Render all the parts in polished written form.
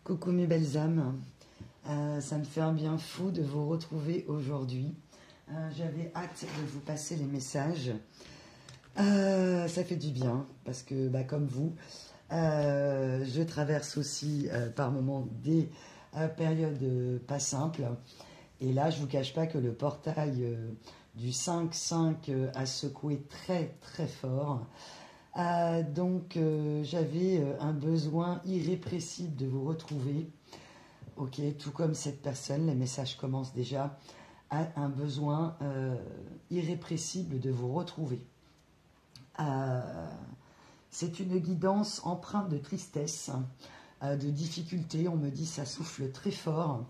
Coucou mes belles âmes, ça me fait un bien fou de vous retrouver aujourd'hui. J'avais hâte de vous passer les messages. Ça fait du bien parce que comme vous, je traverse aussi par moments des périodes pas simples. Et là, je ne vous cache pas que le portail du 5-5 a secoué très très fort. Donc j'avais un besoin irrépressible de vous retrouver. Ok, tout comme cette personne, les messages commencent déjà, a un besoin irrépressible de vous retrouver. C'est une guidance empreinte de tristesse, de difficulté. On me dit ça souffle très fort.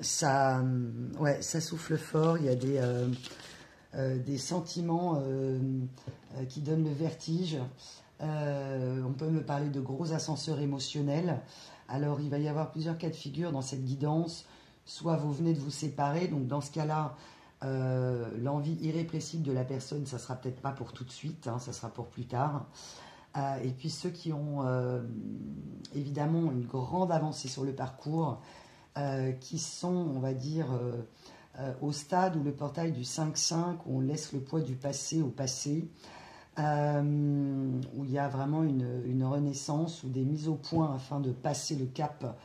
Ça souffle fort. Il y a des sentiments qui donnent le vertige. On peut me parler de gros ascenseurs émotionnels. Alors, il va y avoir plusieurs cas de figure dans cette guidance. Soit vous venez de vous séparer, donc dans ce cas-là, l'envie irrépressible de la personne, ça ne sera peut-être pas pour tout de suite, hein, ça sera pour plus tard. Et puis ceux qui ont évidemment une grande avancée sur le parcours, qui sont, on va dire, au stade où le portail du 5-5, où on laisse le poids du passé au passé, où il y a vraiment une renaissance ou des mises au point afin de passer le cap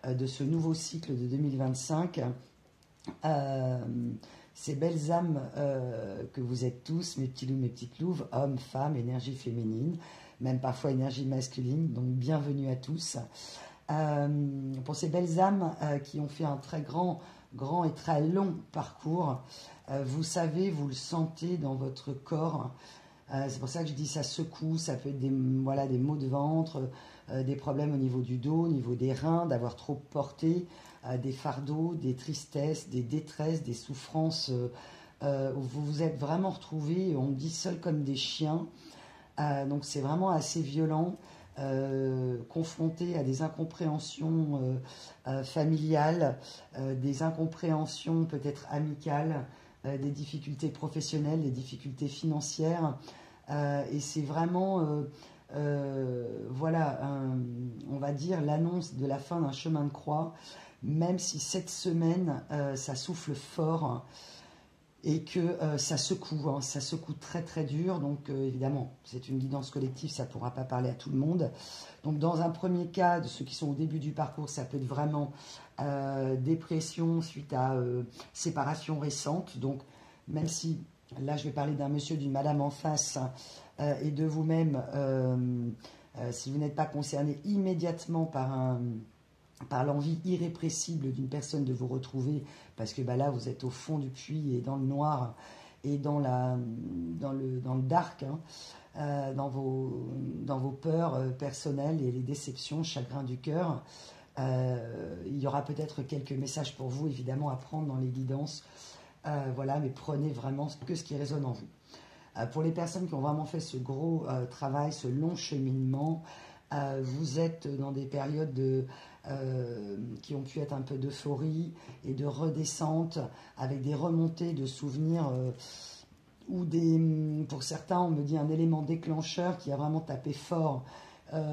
de ce nouveau cycle de 2025. Ces belles âmes que vous êtes tous, mes petits loups, mes petites louves, hommes, femmes, énergie féminine, même parfois énergie masculine, donc bienvenue à tous. Pour ces belles âmes qui ont fait un très grand et très long parcours, vous savez, vous le sentez dans votre corps. C'est pour ça que je dis ça secoue, ça peut être des maux de ventre, des problèmes au niveau du dos, au niveau des reins, d'avoir trop porté, des fardeaux, des tristesses, des détresses, des souffrances, où vous vous êtes vraiment retrouvés, on me dit seuls comme des chiens. Donc c'est vraiment assez violent, confronté à des incompréhensions familiales, des incompréhensions peut-être amicales, des difficultés professionnelles, des difficultés financières. Et c'est vraiment, on va dire l'annonce de la fin d'un chemin de croix, même si cette semaine, ça souffle fort et que ça secoue très très dur. Donc évidemment, c'est une guidance collective, ça ne pourra pas parler à tout le monde. Donc dans un premier cas, de ceux qui sont au début du parcours, ça peut être vraiment dépression suite à séparation récente. Donc même si, là je vais parler d'un monsieur, d'une madame en face, et de vous-même, si vous n'êtes pas concerné immédiatement par l'envie irrépressible d'une personne de vous retrouver, parce que là vous êtes au fond du puits et dans le noir et dans le dark, hein, dans vos peurs personnelles et les déceptions, chagrins du cœur. Il y aura peut-être quelques messages pour vous évidemment à prendre dans les guidances, mais prenez vraiment que ce qui résonne en vous. Pour les personnes qui ont vraiment fait ce gros travail, ce long cheminement, vous êtes dans des périodes qui ont pu être un peu d'euphorie et de redescente, avec des remontées de souvenirs, ou pour certains, on me dit un élément déclencheur qui a vraiment tapé fort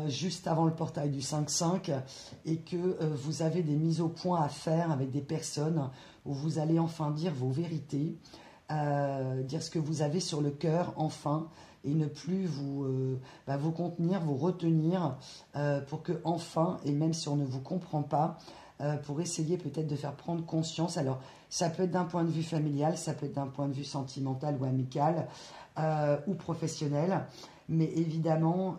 juste avant le portail du 5-5, et que vous avez des mises au point à faire avec des personnes où vous allez enfin dire vos vérités, dire ce que vous avez sur le cœur enfin, et ne plus vous contenir, vous retenir, pour que enfin, et même si on ne vous comprend pas, pour essayer peut-être de faire prendre conscience. Alors ça peut être d'un point de vue familial, ça peut être d'un point de vue sentimental ou amical, ou professionnel, mais évidemment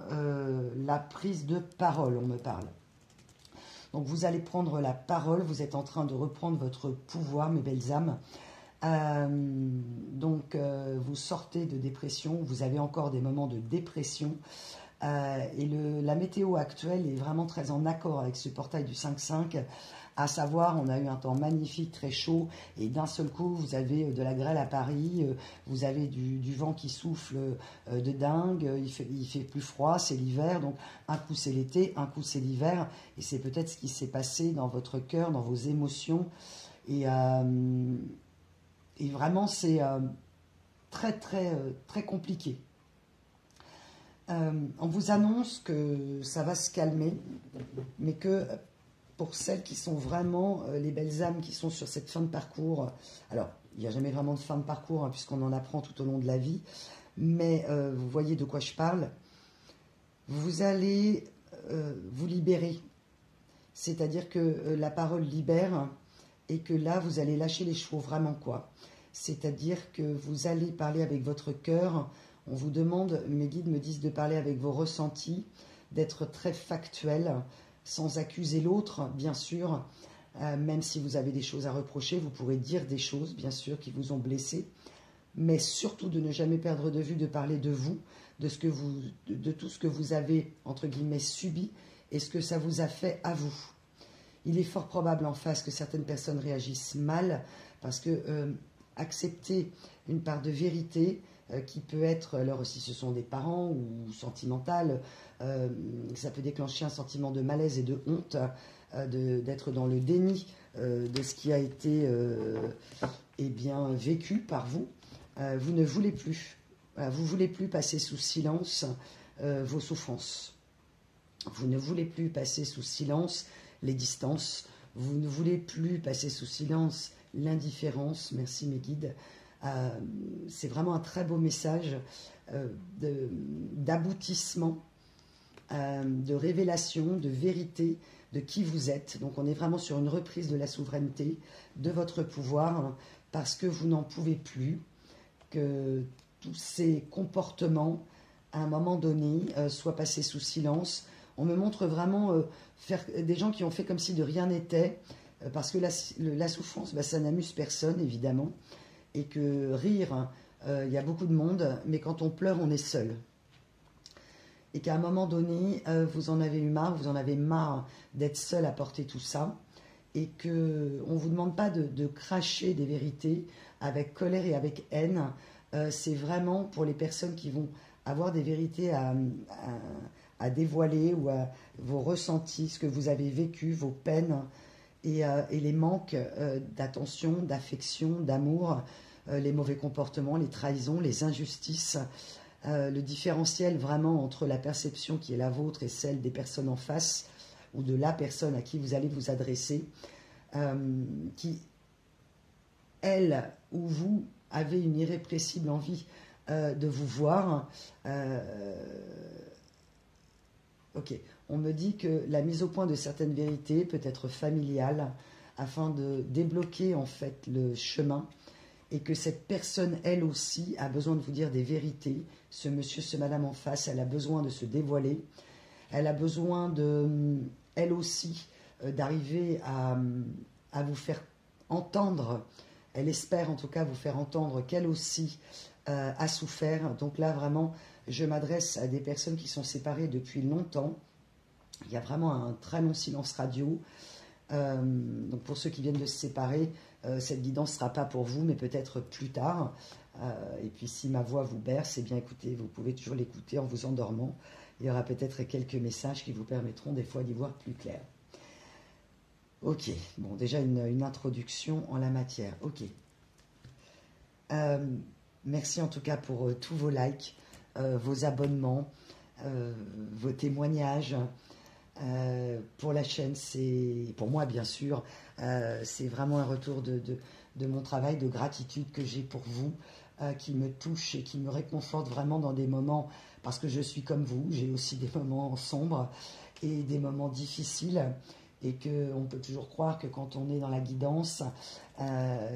la prise de parole, on me parle. Donc vous allez prendre la parole, vous êtes en train de reprendre votre pouvoir, mes belles âmes. Vous sortez de dépression, vous avez encore des moments de dépression, et la météo actuelle est vraiment très en accord avec ce portail du 5-5, à savoir, on a eu un temps magnifique, très chaud, et d'un seul coup vous avez de la grêle à Paris, vous avez du vent qui souffle de dingue, il fait plus froid, c'est l'hiver, donc un coup c'est l'été, un coup c'est l'hiver, et c'est peut-être ce qui s'est passé dans votre cœur, dans vos émotions, et vraiment c'est très très très compliqué. On vous annonce que ça va se calmer, mais que pour celles qui sont vraiment les belles âmes qui sont sur cette fin de parcours, alors il n'y a jamais vraiment de fin de parcours hein, puisqu'on en apprend tout au long de la vie, mais vous voyez de quoi je parle, vous allez vous libérer, c'est-à-dire que la parole libère et que là vous allez lâcher les chevaux vraiment quoi, c'est-à-dire que vous allez parler avec votre cœur. On vous demande, mes guides me disent de parler avec vos ressentis, d'être très factuel, sans accuser l'autre, bien sûr. Même si vous avez des choses à reprocher, vous pourrez dire des choses, bien sûr, qui vous ont blessé. Mais surtout de ne jamais perdre de vue de parler de vous, de tout ce que vous avez, entre guillemets, subi et ce que ça vous a fait à vous. Il est fort probable en face que certaines personnes réagissent mal parce que accepter une part de vérité, qui peut être, alors si ce sont des parents ou sentimentales, ça peut déclencher un sentiment de malaise et de honte, d'être dans le déni de ce qui a été eh bien, vécu par vous. Vous ne voulez plus, vous ne voulez plus passer sous silence vos souffrances. Vous ne voulez plus passer sous silence les distances. Vous ne voulez plus passer sous silence l'indifférence. Merci mes guides. C'est vraiment un très beau message d'aboutissement, de révélation, de vérité de qui vous êtes. Donc on est vraiment sur une reprise de la souveraineté, de votre pouvoir, hein, parce que vous n'en pouvez plus, que tous ces comportements, à un moment donné, soient passés sous silence. On me montre vraiment faire des gens qui ont fait comme si de rien n'était, parce que la souffrance, ça n'amuse personne, évidemment. Et que rire, il y a beaucoup de monde, mais quand on pleure, on est seul. Et qu'à un moment donné, vous en avez eu marre, vous en avez marre d'être seul à porter tout ça, et qu'on ne vous demande pas de cracher des vérités avec colère et avec haine. C'est vraiment pour les personnes qui vont avoir des vérités à dévoiler ou à vos ressentis, ce que vous avez vécu, vos peines et les manques d'attention, d'affection, d'amour, les mauvais comportements, les trahisons, les injustices, le différentiel vraiment entre la perception qui est la vôtre et celle des personnes en face ou de la personne à qui vous allez vous adresser, qui, elle ou vous, avez une irrépressible envie de vous voir. Ok, on me dit que la mise au point de certaines vérités peut être familiale afin de débloquer en fait le chemin, et que cette personne, elle aussi, a besoin de vous dire des vérités. Ce monsieur, ce madame en face, elle a besoin de se dévoiler. Elle a besoin, elle aussi, d'arriver à vous faire entendre. Elle espère en tout cas vous faire entendre qu'elle aussi a souffert. Donc là, vraiment, je m'adresse à des personnes qui sont séparées depuis longtemps. Il y a vraiment un très long silence radio. Donc pour ceux qui viennent de se séparer, cette guidance ne sera pas pour vous, mais peut-être plus tard. Et puis si ma voix vous berce, eh bien écoutez, vous pouvez toujours l'écouter en vous endormant. Il y aura peut-être quelques messages qui vous permettront des fois d'y voir plus clair. Ok, bon, déjà une introduction en la matière. Ok. Merci en tout cas pour tous vos likes, vos abonnements, vos témoignages. Pour la chaîne, c'est pour moi bien sûr, c'est vraiment un retour de mon travail, de gratitude que j'ai pour vous, qui me touche et qui me réconforte vraiment dans des moments, parce que je suis comme vous, j'ai aussi des moments sombres et des moments difficiles, et qu'on peut toujours croire que quand on est dans la guidance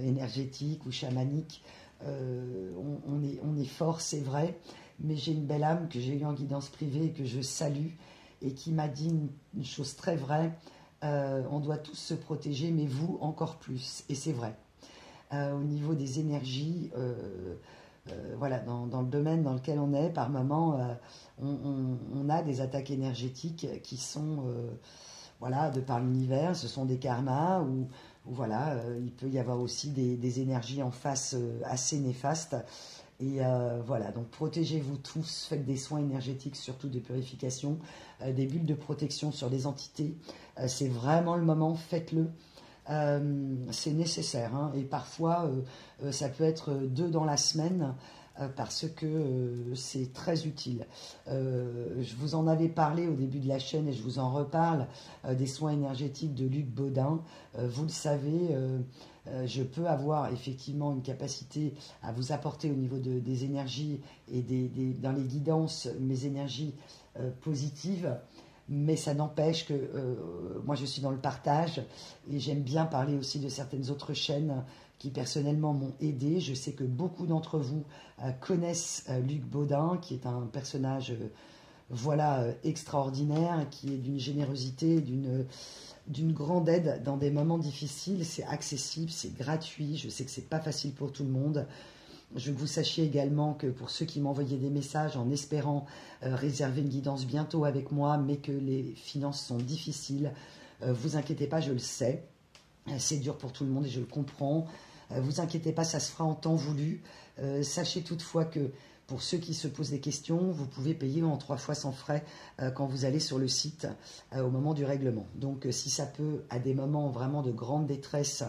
énergétique ou chamanique, on est fort, c'est vrai, mais j'ai une belle âme que j'ai eue en guidance privée et que je salue, et qui m'a dit une chose très vraie, on doit tous se protéger, mais vous encore plus, et c'est vrai. Au niveau des énergies, voilà, dans le domaine dans lequel on est, par moment, on a des attaques énergétiques qui sont, voilà, de par l'univers, ce sont des karmas, ou voilà, il peut y avoir aussi des énergies en face assez néfastes. Et voilà, donc protégez-vous tous, faites des soins énergétiques, surtout de purification, des bulles de protection sur les entités. C'est vraiment le moment, faites-le. C'est nécessaire, hein, et parfois ça peut être 2 dans la semaine. parce que c'est très utile. Je vous en avais parlé au début de la chaîne et je vous en reparle, des soins énergétiques de Luc Baudin. Vous le savez, je peux avoir effectivement une capacité à vous apporter au niveau des énergies et dans les guidances, mes énergies positives. Mais ça n'empêche que moi je suis dans le partage et j'aime bien parler aussi de certaines autres chaînes qui personnellement m'ont aidé. Je sais que beaucoup d'entre vous connaissent Luc Baudin, qui est un personnage voilà, extraordinaire, qui est d'une générosité, d'une grande aide dans des moments difficiles. C'est accessible, c'est gratuit. Je sais que c'est pas facile pour tout le monde. Je veux que vous sachiez également que pour ceux qui m'envoyaient des messages en espérant réserver une guidance bientôt avec moi, mais que les finances sont difficiles, vous inquiétez pas, je le sais. C'est dur pour tout le monde et je le comprends. Vous inquiétez pas, ça se fera en temps voulu. Sachez toutefois que pour ceux qui se posent des questions, vous pouvez payer en 3 fois sans frais quand vous allez sur le site au moment du règlement. Donc si ça peut, à des moments vraiment de grande détresse,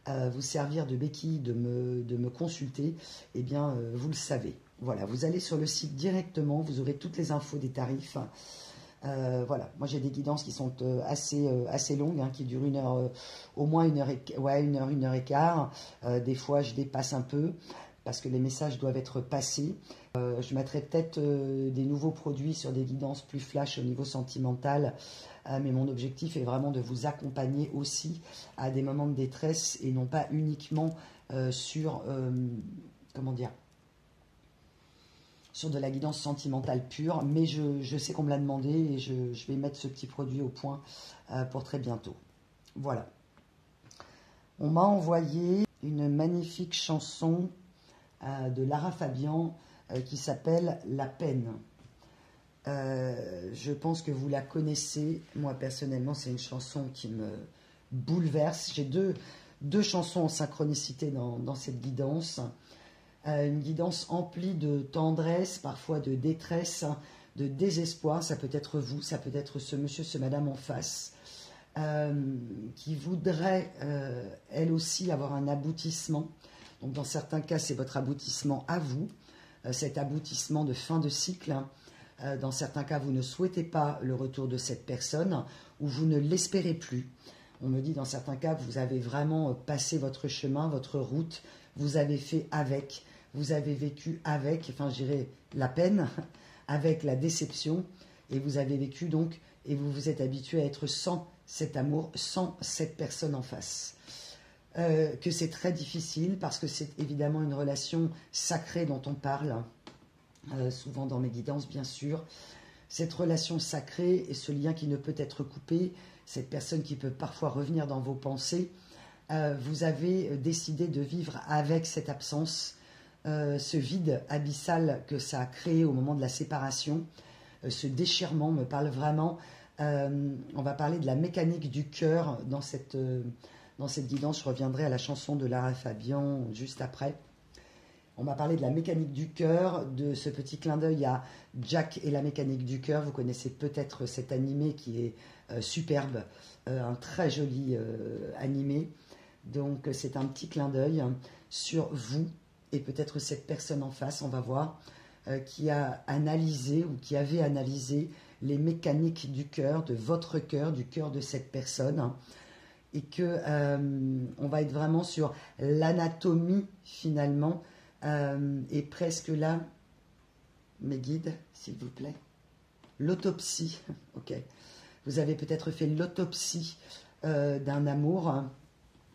vous servir de béquille, de me consulter, eh bien, vous le savez. Voilà, vous allez sur le site directement, vous aurez toutes les infos des tarifs. Voilà, moi j'ai des guidances qui sont assez longues, hein, qui durent 1 heure, au moins 1 heure et, ouais, 1 heure et quart. Des fois, je dépasse un peu parce que les messages doivent être passés. Je mettrai peut-être des nouveaux produits sur des guidances plus flash au niveau sentimental. Mais mon objectif est vraiment de vous accompagner aussi à des moments de détresse et non pas uniquement sur, comment dire, sur de la guidance sentimentale pure. Mais je sais qu'on me l'a demandé et je vais mettre ce petit produit au point pour très bientôt. Voilà. On m'a envoyé une magnifique chanson de Lara Fabian qui s'appelle « La peine ». Je pense que vous la connaissez. Moi, personnellement, c'est une chanson qui me bouleverse. J'ai deux chansons en synchronicité dans cette guidance. Une guidance emplie de tendresse, parfois de détresse, de désespoir. Ça peut être vous, ça peut être ce monsieur, ce madame en face, qui voudrait, elle aussi, avoir un aboutissement. Donc, dans certains cas, c'est votre aboutissement à vous, cet aboutissement de fin de cycle. Dans certains cas, vous ne souhaitez pas le retour de cette personne ou vous ne l'espérez plus. On me dit dans certains cas, vous avez vraiment passé votre chemin, votre route, vous avez fait avec, vous avez vécu avec, enfin je dirais la peine, avec la déception, et vous avez vécu donc, et vous vous êtes habitué à être sans cet amour, sans cette personne en face. Que c'est très difficile parce que c'est évidemment une relation sacrée dont on parle. Souvent dans mes guidances, bien sûr, cette relation sacrée et ce lien qui ne peut être coupé, cette personne qui peut parfois revenir dans vos pensées, vous avez décidé de vivre avec cette absence, ce vide abyssal que ça a créé au moment de la séparation, ce déchirement me parle vraiment. On va parler de la mécanique du cœur dans cette guidance. Je reviendrai à la chanson de Lara Fabian juste après. On m'a parlé de la mécanique du cœur, de ce petit clin d'œil à Jack et la mécanique du cœur. Vous connaissez peut-être cet animé qui est superbe, un très joli animé. Donc c'est un petit clin d'œil sur vous et peut-être cette personne en face, on va voir, qui a analysé ou qui avait analysé les mécaniques du cœur, de votre cœur, du cœur de cette personne. Et que on va être vraiment sur l'anatomie finalement. Et presque là, mes guides, s'il vous plaît, l'autopsie, ok. Vous avez peut-être fait l'autopsie d'un amour, hein,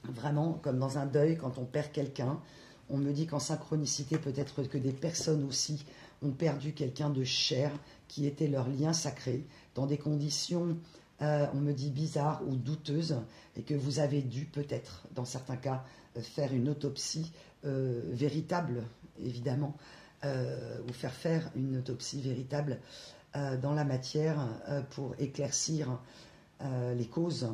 vraiment comme dans un deuil quand on perd quelqu'un. On me dit qu'en synchronicité, peut-être que des personnes aussi ont perdu quelqu'un de cher qui était leur lien sacré, dans des conditions, on me dit bizarres ou douteuses, et que vous avez dû peut-être, dans certains cas, faire une autopsie véritable, évidemment, ou faire une autopsie véritable dans la matière pour éclaircir les causes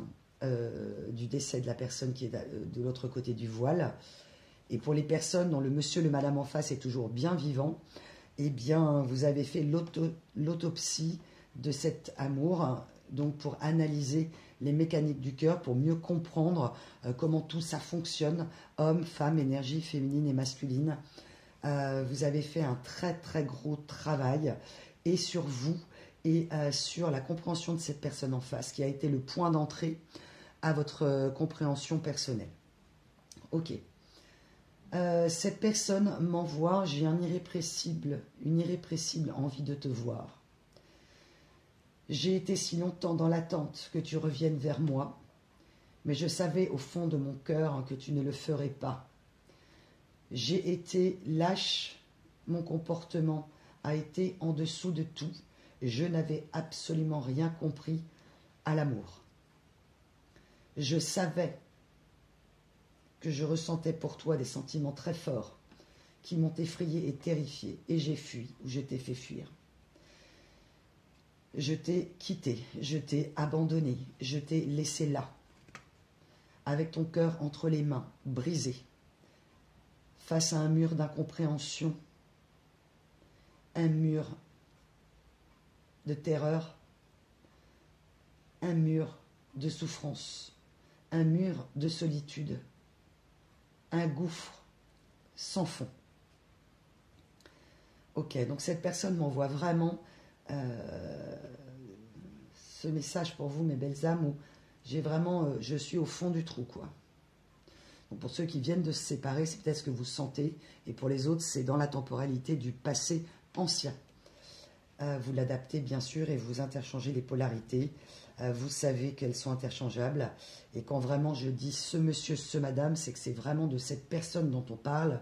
du décès de la personne qui est de l'autre côté du voile. Et pour les personnes dont le monsieur, le madame en face est toujours bien vivant, eh bien, vous avez fait l'autopsie de cet amour, donc pour analyser les mécaniques du cœur, pour mieux comprendre comment tout ça fonctionne, homme, femme, énergie féminine et masculine. Vous avez fait un très très gros travail et sur vous et sur la compréhension de cette personne en face qui a été le point d'entrée à votre compréhension personnelle. Ok. Cette personne m'envoie, j'ai une irrépressible envie de te voir. J'ai été si longtemps dans l'attente que tu reviennes vers moi, mais je savais au fond de mon cœur que tu ne le ferais pas. J'ai été lâche, mon comportement a été en dessous de tout, je n'avais absolument rien compris à l'amour. Je savais que je ressentais pour toi des sentiments très forts qui m'ont effrayé et terrifié, et j'ai fui ou je t'ai fait fuir. Je t'ai quitté, je t'ai abandonné, je t'ai laissé là, avec ton cœur entre les mains, brisé, face à un mur d'incompréhension, un mur de terreur, un mur de souffrance, un mur de solitude, un gouffre sans fond. Ok, donc cette personne m'envoie vraiment ce message pour vous, mes belles âmes, où je suis au fond du trou, quoi. Donc pour ceux qui viennent de se séparer, c'est peut-être ce que vous sentez, et pour les autres, c'est dans la temporalité du passé ancien. Vous l'adaptez bien sûr et vous interchangez les polarités. Vous savez qu'elles sont interchangeables. Et quand vraiment je dis ce monsieur, ce madame, c'est que c'est vraiment de cette personne dont on parle,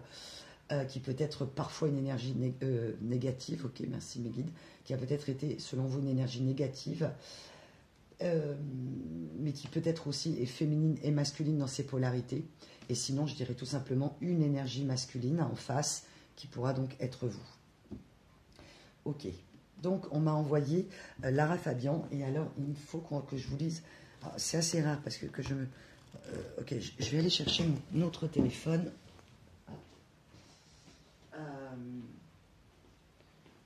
qui peut être parfois une énergie négative. Ok, merci mes guides. Qui a peut-être été, selon vous, une énergie négative. Mais qui peut être aussi féminine et masculine dans ses polarités. Et sinon, je dirais tout simplement une énergie masculine en face, qui pourra donc être vous. Ok. Donc, on m'a envoyé Lara Fabian. Et alors, il faut que je vous lise. C'est assez rare parce que je me... ok, je vais aller chercher mon autre téléphone.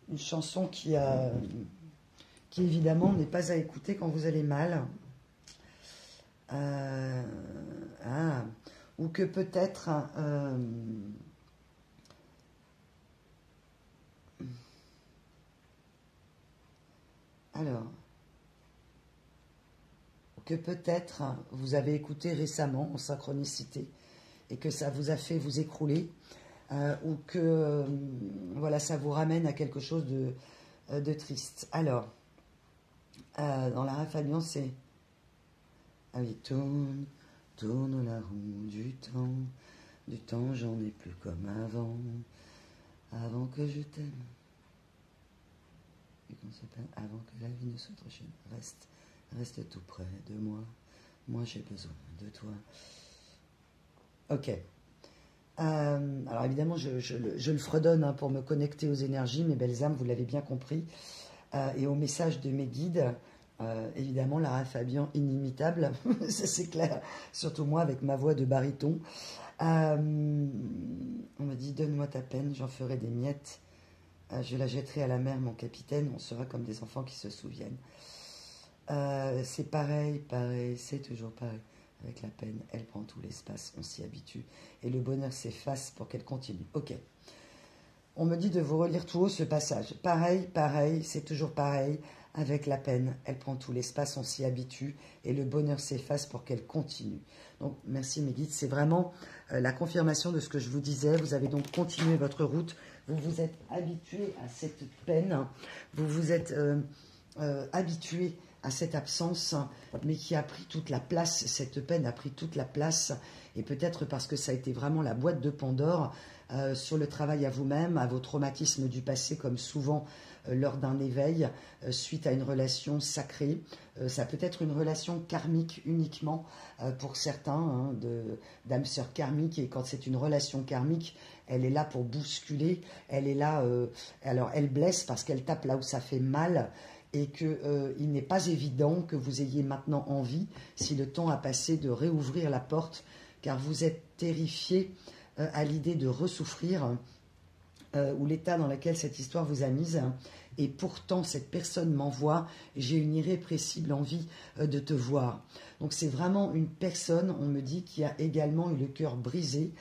Une chanson qui évidemment n'est pas à écouter quand vous allez mal. Ou que peut-être... alors, que peut-être vous avez écouté récemment en synchronicité et que ça vous a fait vous écrouler, ou que voilà, ça vous ramène à quelque chose de triste. Alors, dans la Fabian, c'est... Ah oui, tourne, tourne la roue du temps j'en ai plus comme avant que je t'aime. Et qu'on se peine, avant que la vie ne soit trop chère. Reste tout près de moi. Moi, j'ai besoin de toi. Ok. Alors, évidemment, je le fredonne pour me connecter aux énergies, mes belles âmes, vous l'avez bien compris. Et au message de mes guides, évidemment, Lara Fabian, inimitable, ça c'est clair. Surtout moi, avec ma voix de baryton. On me dit, donne-moi ta peine, j'en ferai des miettes. Je la jetterai à la mer, mon capitaine, on sera comme des enfants qui se souviennent. C'est pareil, c'est toujours pareil. Avec la peine, elle prend tout l'espace, on s'y habitue. Et le bonheur s'efface pour qu'elle continue. Ok. On me dit de vous relire tout haut ce passage. Pareil, c'est toujours pareil. Avec la peine, elle prend tout l'espace, on s'y habitue. Et le bonheur s'efface pour qu'elle continue. Donc, merci mes guides. C'est vraiment la confirmation de ce que je vous disais. Vous avez donc continué votre route. Vous vous êtes habitué à cette peine. Vous vous êtes habitué à cette absence, mais qui a pris toute la place. Cette peine a pris toute la place. Et peut-être parce que ça a été vraiment la boîte de Pandore sur le travail à vous-même, à vos traumatismes du passé, comme souvent lors d'un éveil, suite à une relation sacrée. Ça peut être une relation karmique uniquement pour certains, d'âmes sœurs karmiques. Et quand c'est une relation karmique, elle est là pour bousculer. Elle est là, alors elle blesse parce qu'elle tape là où ça fait mal. Et qu'il n'est pas évident que vous ayez maintenant envie, si le temps a passé, de réouvrir la porte, car vous êtes terrifié à l'idée de ressouffrir, ou l'état dans lequel cette histoire vous a mise. Et pourtant, cette personne m'envoie, j'ai une irrépressible envie de te voir. Donc c'est vraiment une personne, on me dit, qui a également eu le cœur brisé,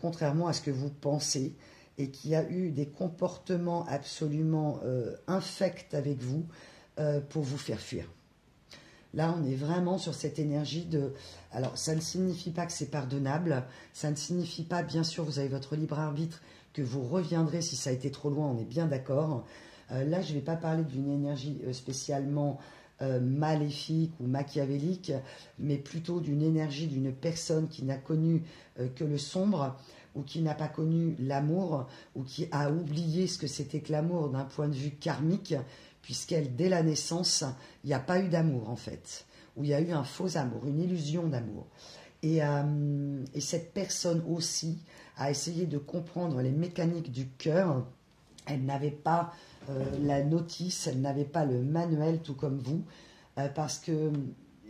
contrairement à ce que vous pensez. et qui a eu des comportements absolument infects avec vous pour vous faire fuir. Là, on est vraiment sur cette énergie de... Alors, ça ne signifie pas que c'est pardonnable, ça ne signifie pas, bien sûr, vous avez votre libre arbitre, que vous reviendrez si ça a été trop loin, on est bien d'accord. Là, je ne vais pas parler d'une énergie spécialement maléfique ou machiavélique, mais plutôt d'une énergie d'une personne qui n'a connu que le sombre, ou qui n'a pas connu l'amour, ou qui a oublié ce que c'était que l'amour d'un point de vue karmique, puisqu'elle, dès la naissance, il n'y a pas eu d'amour en fait, où il y a eu un faux amour, une illusion d'amour. Et cette personne aussi a essayé de comprendre les mécaniques du cœur. Elle n'avait pas la notice, elle n'avait pas le manuel, tout comme vous, parce que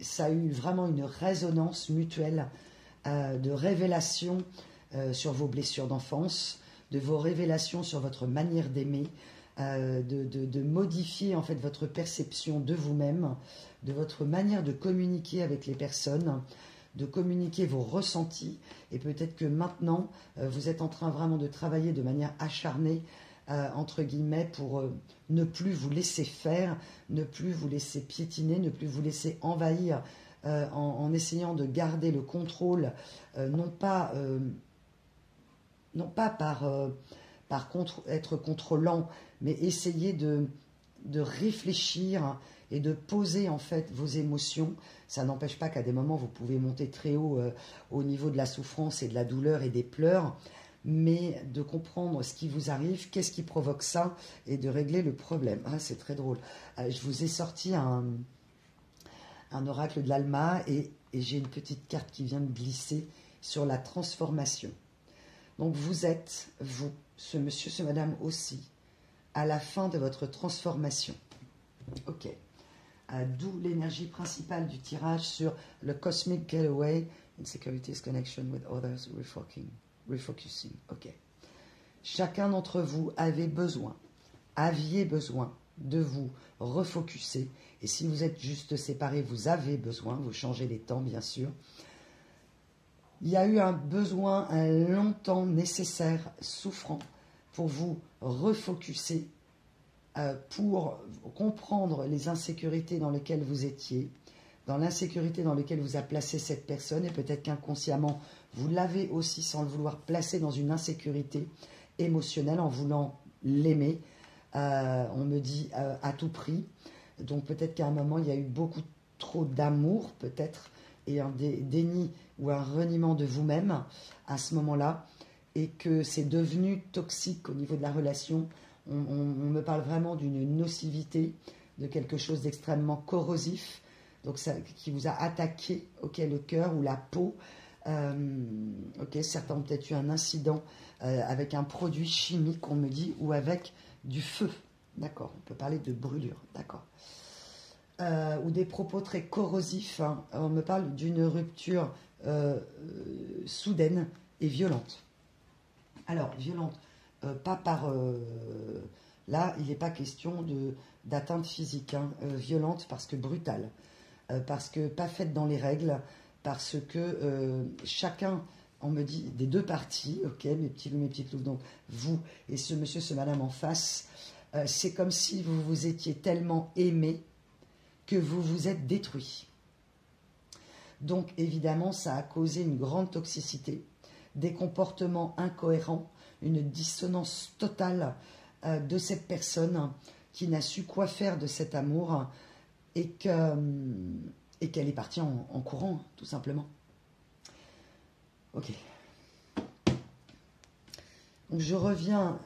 ça a eu vraiment une résonance mutuelle de révélations sur vos blessures d'enfance, de vos révélations sur votre manière d'aimer, de modifier en fait votre perception de vous-même, de votre manière de communiquer avec les personnes, de communiquer vos ressentis. Et peut-être que maintenant, vous êtes en train vraiment de travailler de manière acharnée, entre guillemets, pour ne plus vous laisser faire, ne plus vous laisser piétiner, ne plus vous laisser envahir, en essayant de garder le contrôle, non pas par contre être contrôlant, mais essayer de réfléchir et de poser en fait vos émotions. Ça n'empêche pas qu'à des moments vous pouvez monter très haut au niveau de la souffrance et de la douleur et des pleurs, mais de comprendre ce qui vous arrive, qu'est-ce qui provoque ça, et de régler le problème. Ah, c'est très drôle. Je vous ai sorti un oracle de l'Alma, et j'ai une petite carte qui vient de glisser sur la transformation. Donc vous êtes, vous, ce monsieur, ce madame aussi, à la fin de votre transformation. Ok. D'où l'énergie principale du tirage sur le Cosmic Getaway, Insecurities, Connection with Others, Refocusing. Ok. Chacun d'entre vous aviez besoin de vous refocuser. Et si vous êtes juste séparés, vous avez besoin, vous changez les temps bien sûr. Il y a eu un besoin, un long temps nécessaire, souffrant, pour vous refocuser, pour comprendre les insécurités dans lesquelles vous étiez, dans l'insécurité dans laquelle vous a placé cette personne, et peut-être qu'inconsciemment, vous l'avez aussi, sans le vouloir, placé dans une insécurité émotionnelle en voulant l'aimer, on me dit à tout prix. Donc peut-être qu'à un moment, il y a eu beaucoup trop d'amour, peut-être, et un déni ou un reniement de vous-même à ce moment-là, et que c'est devenu toxique au niveau de la relation. On me parle vraiment d'une nocivité, de quelque chose d'extrêmement corrosif, donc ça, qui vous a attaqué, le cœur ou la peau. Certains ont peut-être eu un incident avec un produit chimique, on me dit, ou avec du feu. D'accord, on peut parler de brûlure, d'accord. Ou des propos très corrosifs. Hein. On me parle d'une rupture soudaine et violente. Alors, violente, pas par... là, il n'est pas question d'atteinte physique. Hein. Violente parce que brutale. Parce que pas faite dans les règles. Parce que chacun, on me dit, des deux parties, ok, mes petits loups, mes petites loups, donc vous et ce monsieur, ce madame en face, c'est comme si vous vous étiez tellement aimés que vous vous êtes détruit. Donc évidemment, ça a causé une grande toxicité, des comportements incohérents, une dissonance totale de cette personne qui n'a su quoi faire de cet amour, et qu'elle est partie en courant, tout simplement. Ok. Donc je reviens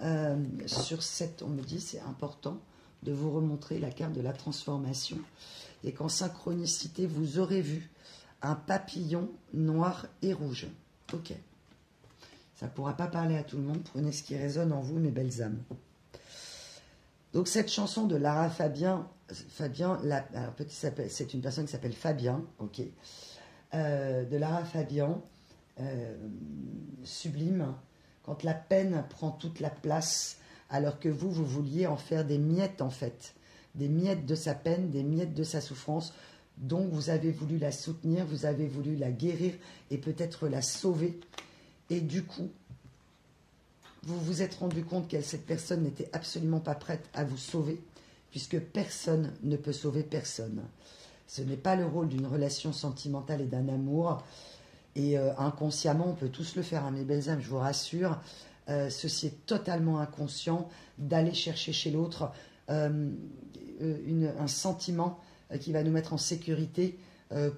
sur cette... On me dit, c'est important de vous remontrer la carte de la transformation, et qu'en synchronicité, vous aurez vu un papillon noir et rouge. Ok. Ça ne pourra pas parler à tout le monde. Prenez ce qui résonne en vous, mes belles âmes. Donc cette chanson de Lara Fabian, c'est une personne qui s'appelle Fabien, ok. De Lara Fabian, sublime, quand la peine prend toute la place, alors que vous vouliez en faire des miettes en fait, des miettes de sa peine, des miettes de sa souffrance. Donc vous avez voulu la soutenir, vous avez voulu la guérir et peut-être la sauver. Et du coup, vous vous êtes rendu compte que cette personne n'était absolument pas prête à vous sauver, puisque personne ne peut sauver personne. Ce n'est pas le rôle d'une relation sentimentale et d'un amour. Et inconsciemment, on peut tous le faire, hein, mes belles âmes, je vous rassure. Ceci est totalement inconscient d'aller chercher chez l'autre un sentiment qui va nous mettre en sécurité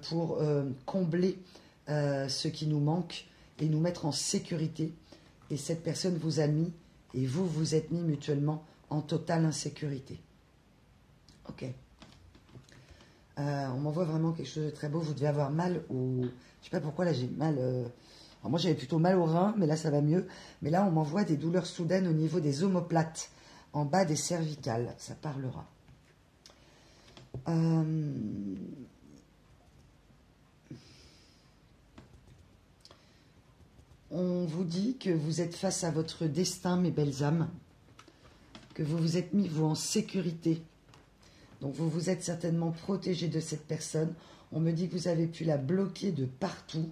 pour combler ce qui nous manque et nous mettre en sécurité. Et cette personne vous a mis, et vous vous êtes mis mutuellement en totale insécurité. Ok. On m'envoie vraiment quelque chose de très beau. Vous devez avoir mal au... Je sais pas pourquoi, là, j'ai mal... Alors moi, j'avais plutôt mal au rein, mais là, ça va mieux. Mais là, on m'envoie des douleurs soudaines au niveau des omoplates, en bas des cervicales. Ça parlera. On vous dit que vous êtes face à votre destin, mes belles âmes, que vous vous êtes mis, vous, en sécurité. Donc, vous vous êtes certainement protégé de cette personne. On me dit que vous avez pu la bloquer de partout,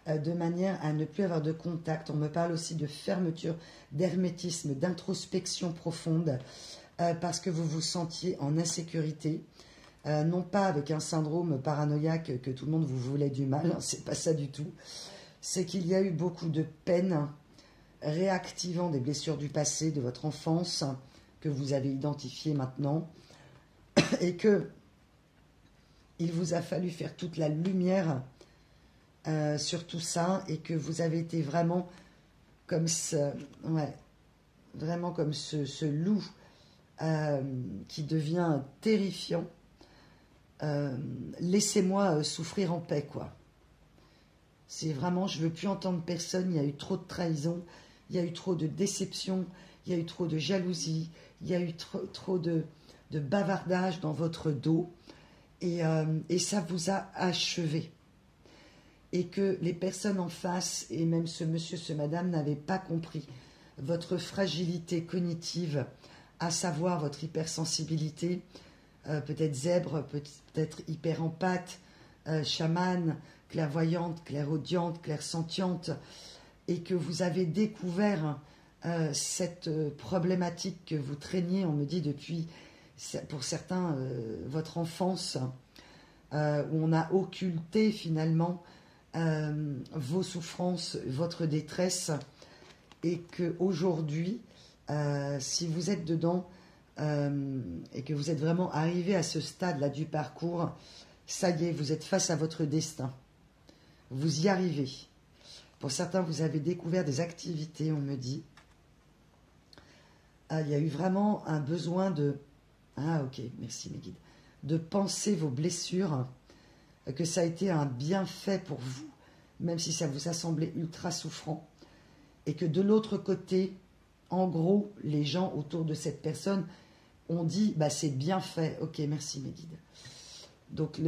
de manière à ne plus avoir de contact. On me parle aussi de fermeture, d'hermétisme, d'introspection profonde, parce que vous vous sentiez en insécurité. Non pas avec un syndrome paranoïaque que tout le monde vous voulait du mal, c'est pas ça du tout. C'est qu'il y a eu beaucoup de peine réactivant des blessures du passé, de votre enfance, que vous avez identifiées maintenant, et que il vous a fallu faire toute la lumière sur tout ça, et que vous avez été vraiment comme ce, vraiment comme ce loup qui devient terrifiant. Laissez-moi souffrir en paix, quoi. C'est vraiment, je ne veux plus entendre personne, il y a eu trop de trahison, il y a eu trop de déception, il y a eu trop de jalousie, il y a eu trop de bavardage dans votre dos, et ça vous a achevé. Et que les personnes en face, et même ce monsieur, ce madame, n'avaient pas compris votre fragilité cognitive, à savoir votre hypersensibilité, peut-être zèbre, peut-être hyper empathe, chamane, clairvoyante, clairaudiente, clairsentiente, et que vous avez découvert cette problématique que vous traîniez, on me dit depuis, pour certains, votre enfance, où on a occulté finalement vos souffrances, votre détresse, et qu'aujourd'hui, si vous êtes dedans, et que vous êtes vraiment arrivé à ce stade-là du parcours, ça y est, vous êtes face à votre destin. Vous y arrivez. Pour certains, vous avez découvert des activités, on me dit. Il y a eu vraiment un besoin de... Ah, ok, merci mes guides. De penser vos blessures, que ça a été un bienfait pour vous, même si ça vous a semblé ultra souffrant. Et que de l'autre côté, en gros, les gens autour de cette personne ont dit, bah, c'est bien fait. Ok, merci mes guides. Donc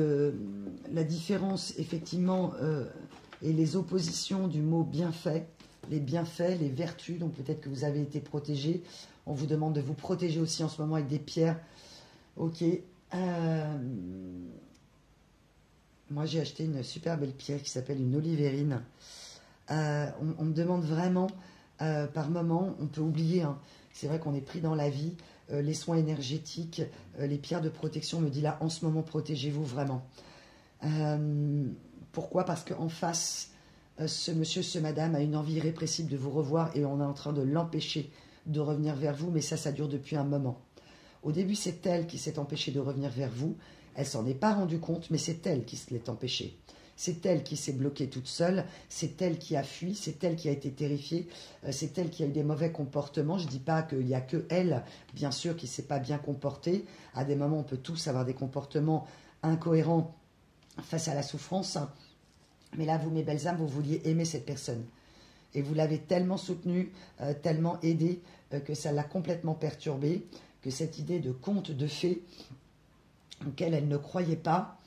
la différence, effectivement, et les oppositions du mot bienfait, les bienfaits, les vertus, donc peut-être que vous avez été protégé. On vous demande de vous protéger aussi en ce moment avec des pierres. Ok. Moi, j'ai acheté une super belle pierre qui s'appelle une olivérine. On me demande vraiment, par moment, on peut oublier, hein, c'est vrai qu'on est pris dans la vie, les soins énergétiques, les pierres de protection, me dit là, en ce moment, protégez-vous vraiment. Pourquoi? Parce qu'en face, ce monsieur, ce madame a une envie irrépressible de vous revoir et on est en train de l'empêcher de revenir vers vous, mais ça dure depuis un moment. Au début, c'est elle qui s'est empêchée de revenir vers vous. Elle s'en est pas rendue compte, mais c'est elle qui se l'est empêchée. C'est elle qui s'est bloquée toute seule, c'est elle qui a fui, c'est elle qui a été terrifiée, c'est elle qui a eu des mauvais comportements. Je ne dis pas qu'il n'y a que elle, bien sûr, qui ne s'est pas bien comportée. À des moments, on peut tous avoir des comportements incohérents face à la souffrance. Mais là, vous, mes belles âmes, vous vouliez aimer cette personne. Et vous l'avez tellement soutenue, tellement aidée, que ça l'a complètement perturbée, que cette idée de conte de fées, auquel elle ne croyait pas,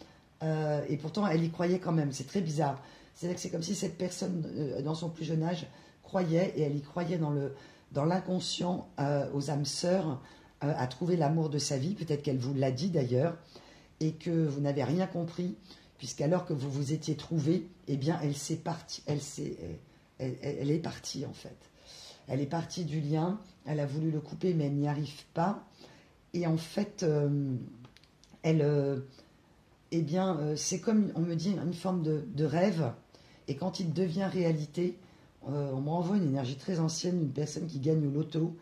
et pourtant elle y croyait quand même. C'est très bizarre. C'est-à-dire que c'est comme si cette personne, dans son plus jeune âge, croyait, et elle y croyait dans l'inconscient, aux âmes sœurs, à trouver l'amour de sa vie. Peut-être qu'elle vous l'a dit d'ailleurs, et que vous n'avez rien compris, puisqu'alors que vous vous étiez trouvés, eh bien elle est partie en fait. Elle est partie du lien, elle a voulu le couper, mais elle n'y arrive pas. Et en fait, c'est comme, on me dit, une forme de rêve. Et quand il devient réalité, on me renvoie une énergie très ancienne d'une personne qui gagne au loto,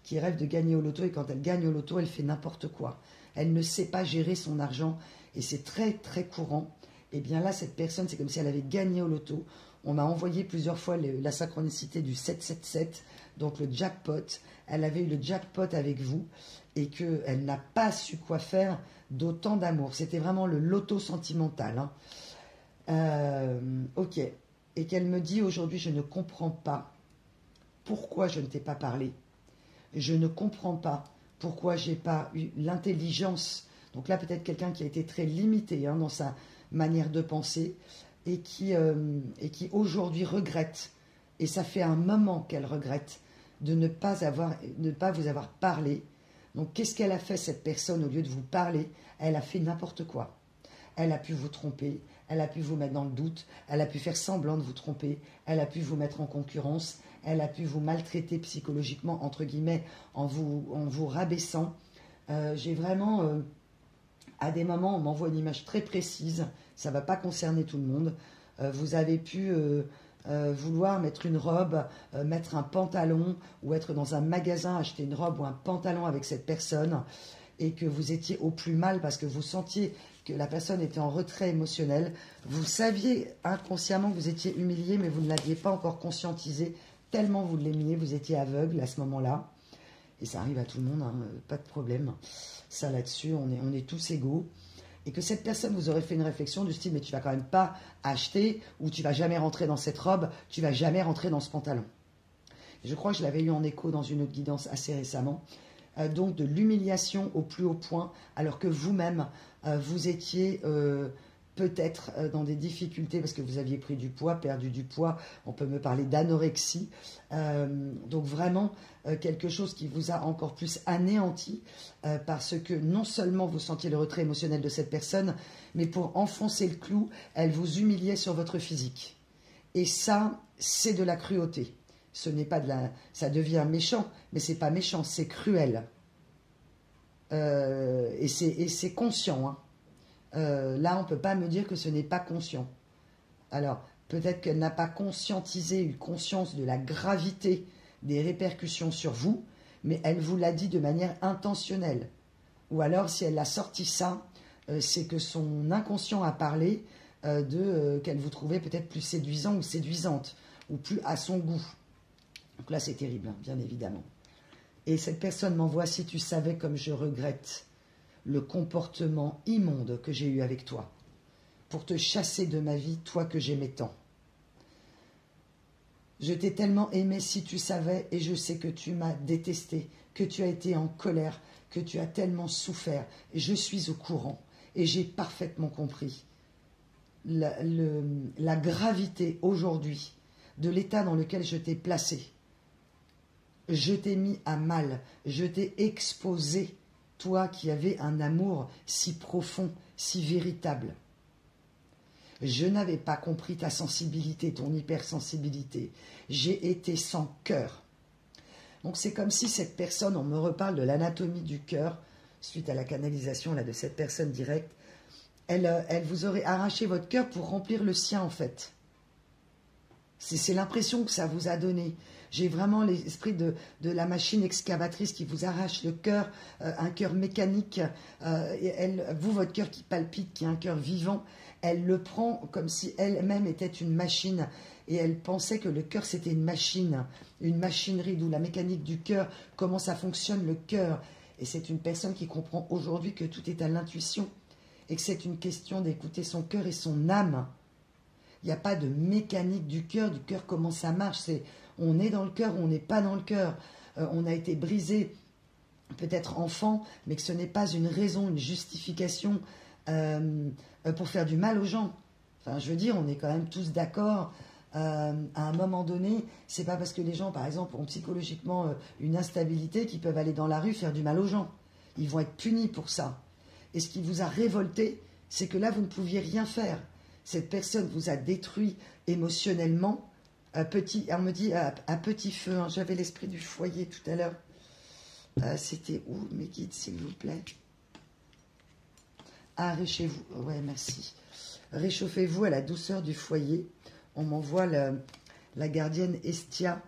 qui rêve de gagner au loto, et quand elle gagne au loto, elle fait n'importe quoi. Elle ne sait pas gérer son argent, et c'est très très courant. Et bien là, cette personne, c'est comme si elle avait gagné au loto. On m'a envoyé plusieurs fois la synchronicité du 777, donc le jackpot. Elle avait eu le jackpot avec vous, et qu'elle n'a pas su quoi faire d'autant d'amour. C'était vraiment le loto sentimental. Ok. Et qu'elle me dit aujourd'hui, je ne comprends pas pourquoi je ne t'ai pas parlé. Je ne comprends pas pourquoi j'ai pas eu l'intelligence. Donc là, peut-être quelqu'un qui a été très limité dans sa manière de penser et qui aujourd'hui regrette. Et ça fait un moment qu'elle regrette de ne pas vous avoir parlé. Donc qu'est-ce qu'elle a fait, cette personne, au lieu de vous parler? Elle a fait n'importe quoi. Elle a pu vous tromper, elle a pu vous mettre dans le doute, elle a pu faire semblant de vous tromper, elle a pu vous mettre en concurrence, elle a pu vous maltraiter psychologiquement, entre guillemets, en vous rabaissant. J'ai vraiment, à des moments, on m'envoie une image très précise, ça ne va pas concerner tout le monde. Vous avez pu vouloir mettre une robe, mettre un pantalon, ou être dans un magasin, acheter une robe ou un pantalon avec cette personne, et que vous étiez au plus mal parce que vous sentiez que la personne était en retrait émotionnel. Vous saviez inconsciemment que vous étiez humilié, mais vous ne l'aviez pas encore conscientisé, tellement vous l'aimiez, vous étiez aveugle à ce moment-là. Et ça arrive à tout le monde, pas de problème. Ça là-dessus, on est tous égaux. Et que cette personne vous aurait fait une réflexion du style, mais tu vas quand même pas acheter, ou tu vas jamais rentrer dans cette robe, tu vas jamais rentrer dans ce pantalon. Et je crois que je l'avais eu en écho dans une autre guidance assez récemment. Donc de l'humiliation au plus haut point, alors que vous-même, vous étiez peut-être dans des difficultés parce que vous aviez pris du poids, perdu du poids, on peut me parler d'anorexie, donc vraiment quelque chose qui vous a encore plus anéanti, parce que non seulement vous sentiez le retrait émotionnel de cette personne, mais pour enfoncer le clou, elle vous humiliait sur votre physique. Et ça, c'est de la cruauté. Ce n'est pas de la... Ça devient méchant, mais c'est pas méchant, c'est cruel. Et c'est conscient. Là, on ne peut pas me dire que ce n'est pas conscient. Alors, peut-être qu'elle n'a pas conscientisé, eu conscience de la gravité des répercussions sur vous, mais elle vous l'a dit de manière intentionnelle. Ou alors, si elle a sorti ça, c'est que son inconscient a parlé qu'elle vous trouvait peut-être plus séduisant ou séduisante, ou plus à son goût. Donc là, c'est terrible, bien évidemment. Et cette personne m'envoie, si tu savais comme je regrette le comportement immonde que j'ai eu avec toi, pour te chasser de ma vie, toi que j'aimais tant. Je t'ai tellement aimé, si tu savais, et je sais que tu m'as détesté, que tu as été en colère, que tu as tellement souffert. Et je suis au courant, et j'ai parfaitement compris la gravité aujourd'hui de l'état dans lequel je t'ai placé. Je t'ai mis à mal, je t'ai exposé, toi qui avais un amour si profond, si véritable. Je n'avais pas compris ta sensibilité, ton hypersensibilité. J'ai été sans cœur. Donc c'est comme si cette personne, on me reparle de l'anatomie du cœur, suite à la canalisation là, de cette personne directe, elle vous aurait arraché votre cœur pour remplir le sien en fait. C'est l'impression que ça vous a donné. J'ai vraiment l'esprit de la machine excavatrice qui vous arrache le cœur, un cœur mécanique. Vous, votre cœur qui palpite, qui est un cœur vivant, elle le prend comme si elle-même était une machine. Et elle pensait que le cœur, c'était une machine, une machinerie, d'où la mécanique du cœur, comment ça fonctionne le cœur. Et c'est une personne qui comprend aujourd'hui que tout est à l'intuition et que c'est une question d'écouter son cœur et son âme. Il n'y a pas de mécanique du cœur comment ça marche. On est dans le cœur ou on n'est pas dans le cœur. On a été brisé, peut-être enfant, mais que ce n'est pas une raison, une justification pour faire du mal aux gens. Enfin, je veux dire, on est quand même tous d'accord. À un moment donné, c'est pas parce que les gens, par exemple, ont psychologiquement une instabilité qu'ils peuvent aller dans la rue faire du mal aux gens. Ils vont être punis pour ça. Et ce qui vous a révolté, c'est que là, vous ne pouviez rien faire. Cette personne vous a détruit émotionnellement On me dit à petit feu, hein, j'avais l'esprit du foyer tout à l'heure. C'était où, mes guides, s'il vous plaît? Ah, réchauffez-vous. Ouais, merci. Réchauffez-vous à la douceur du foyer. On m'envoie la gardienne Estia.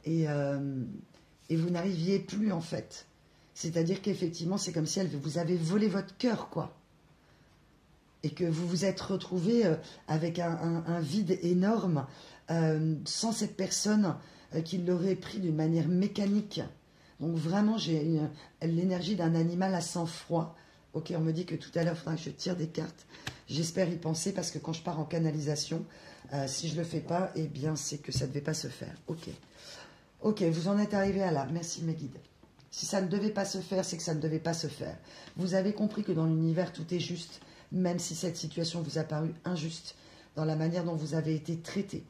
Et vous n'arriviez plus, en fait. C'est-à-dire qu'effectivement, c'est comme si elle vous avait volé votre cœur, quoi. Et que vous vous êtes retrouvé avec un vide énorme, sans cette personne qui l'aurait pris d'une manière mécanique. Donc vraiment, j'ai l'énergie d'un animal à sang-froid. Ok, on me dit que tout à l'heure, il faudra que je tire des cartes. J'espère y penser parce que quand je pars en canalisation, si je ne le fais pas, eh bien, c'est que ça ne devait pas se faire. Ok. Ok, vous en êtes arrivé à là. Merci mes guides. Si ça ne devait pas se faire, c'est que ça ne devait pas se faire. Vous avez compris que dans l'univers, tout est juste, même si cette situation vous a paru injuste dans la manière dont vous avez été traité.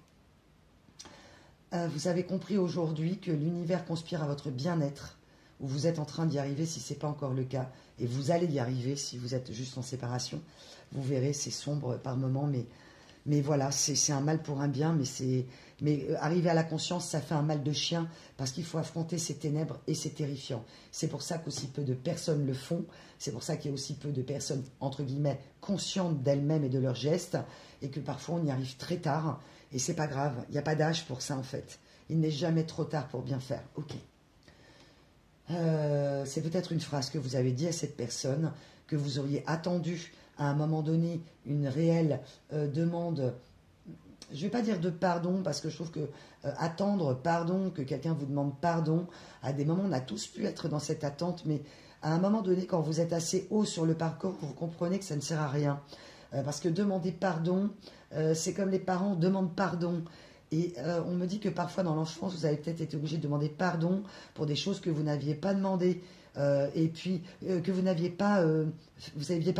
Vous avez compris aujourd'hui que l'univers conspire à votre bien-être, où vous êtes en train d'y arriver si ce n'est pas encore le cas, et vous allez y arriver si vous êtes juste en séparation. Vous verrez, c'est sombre par moments, mais voilà, c'est un mal pour un bien, mais arriver à la conscience, ça fait un mal de chien, parce qu'il faut affronter ces ténèbres et c'est terrifiant. C'est pour ça qu'aussi peu de personnes le font, c'est pour ça qu'il y a aussi peu de personnes, entre guillemets, conscientes d'elles-mêmes et de leurs gestes, et que parfois on y arrive très tard, et c'est pas grave, il n'y a pas d'âge pour ça en fait. Il n'est jamais trop tard pour bien faire. Ok. C'est peut-être une phrase que vous avez dit à cette personne, que vous auriez attendu à un moment donné une réelle demande, je ne vais pas dire de pardon, parce que je trouve que attendre pardon, que quelqu'un vous demande pardon, à des moments on a tous pu être dans cette attente, mais à un moment donné, quand vous êtes assez haut sur le parcours, vous comprenez que ça ne sert à rien. Parce que demander pardon, c'est comme les parents demandent pardon. Et on me dit que parfois dans l'enfance, vous avez peut-être été obligé de demander pardon pour des choses que vous n'aviez pas demandées. Et puis que vous n'aviez pas,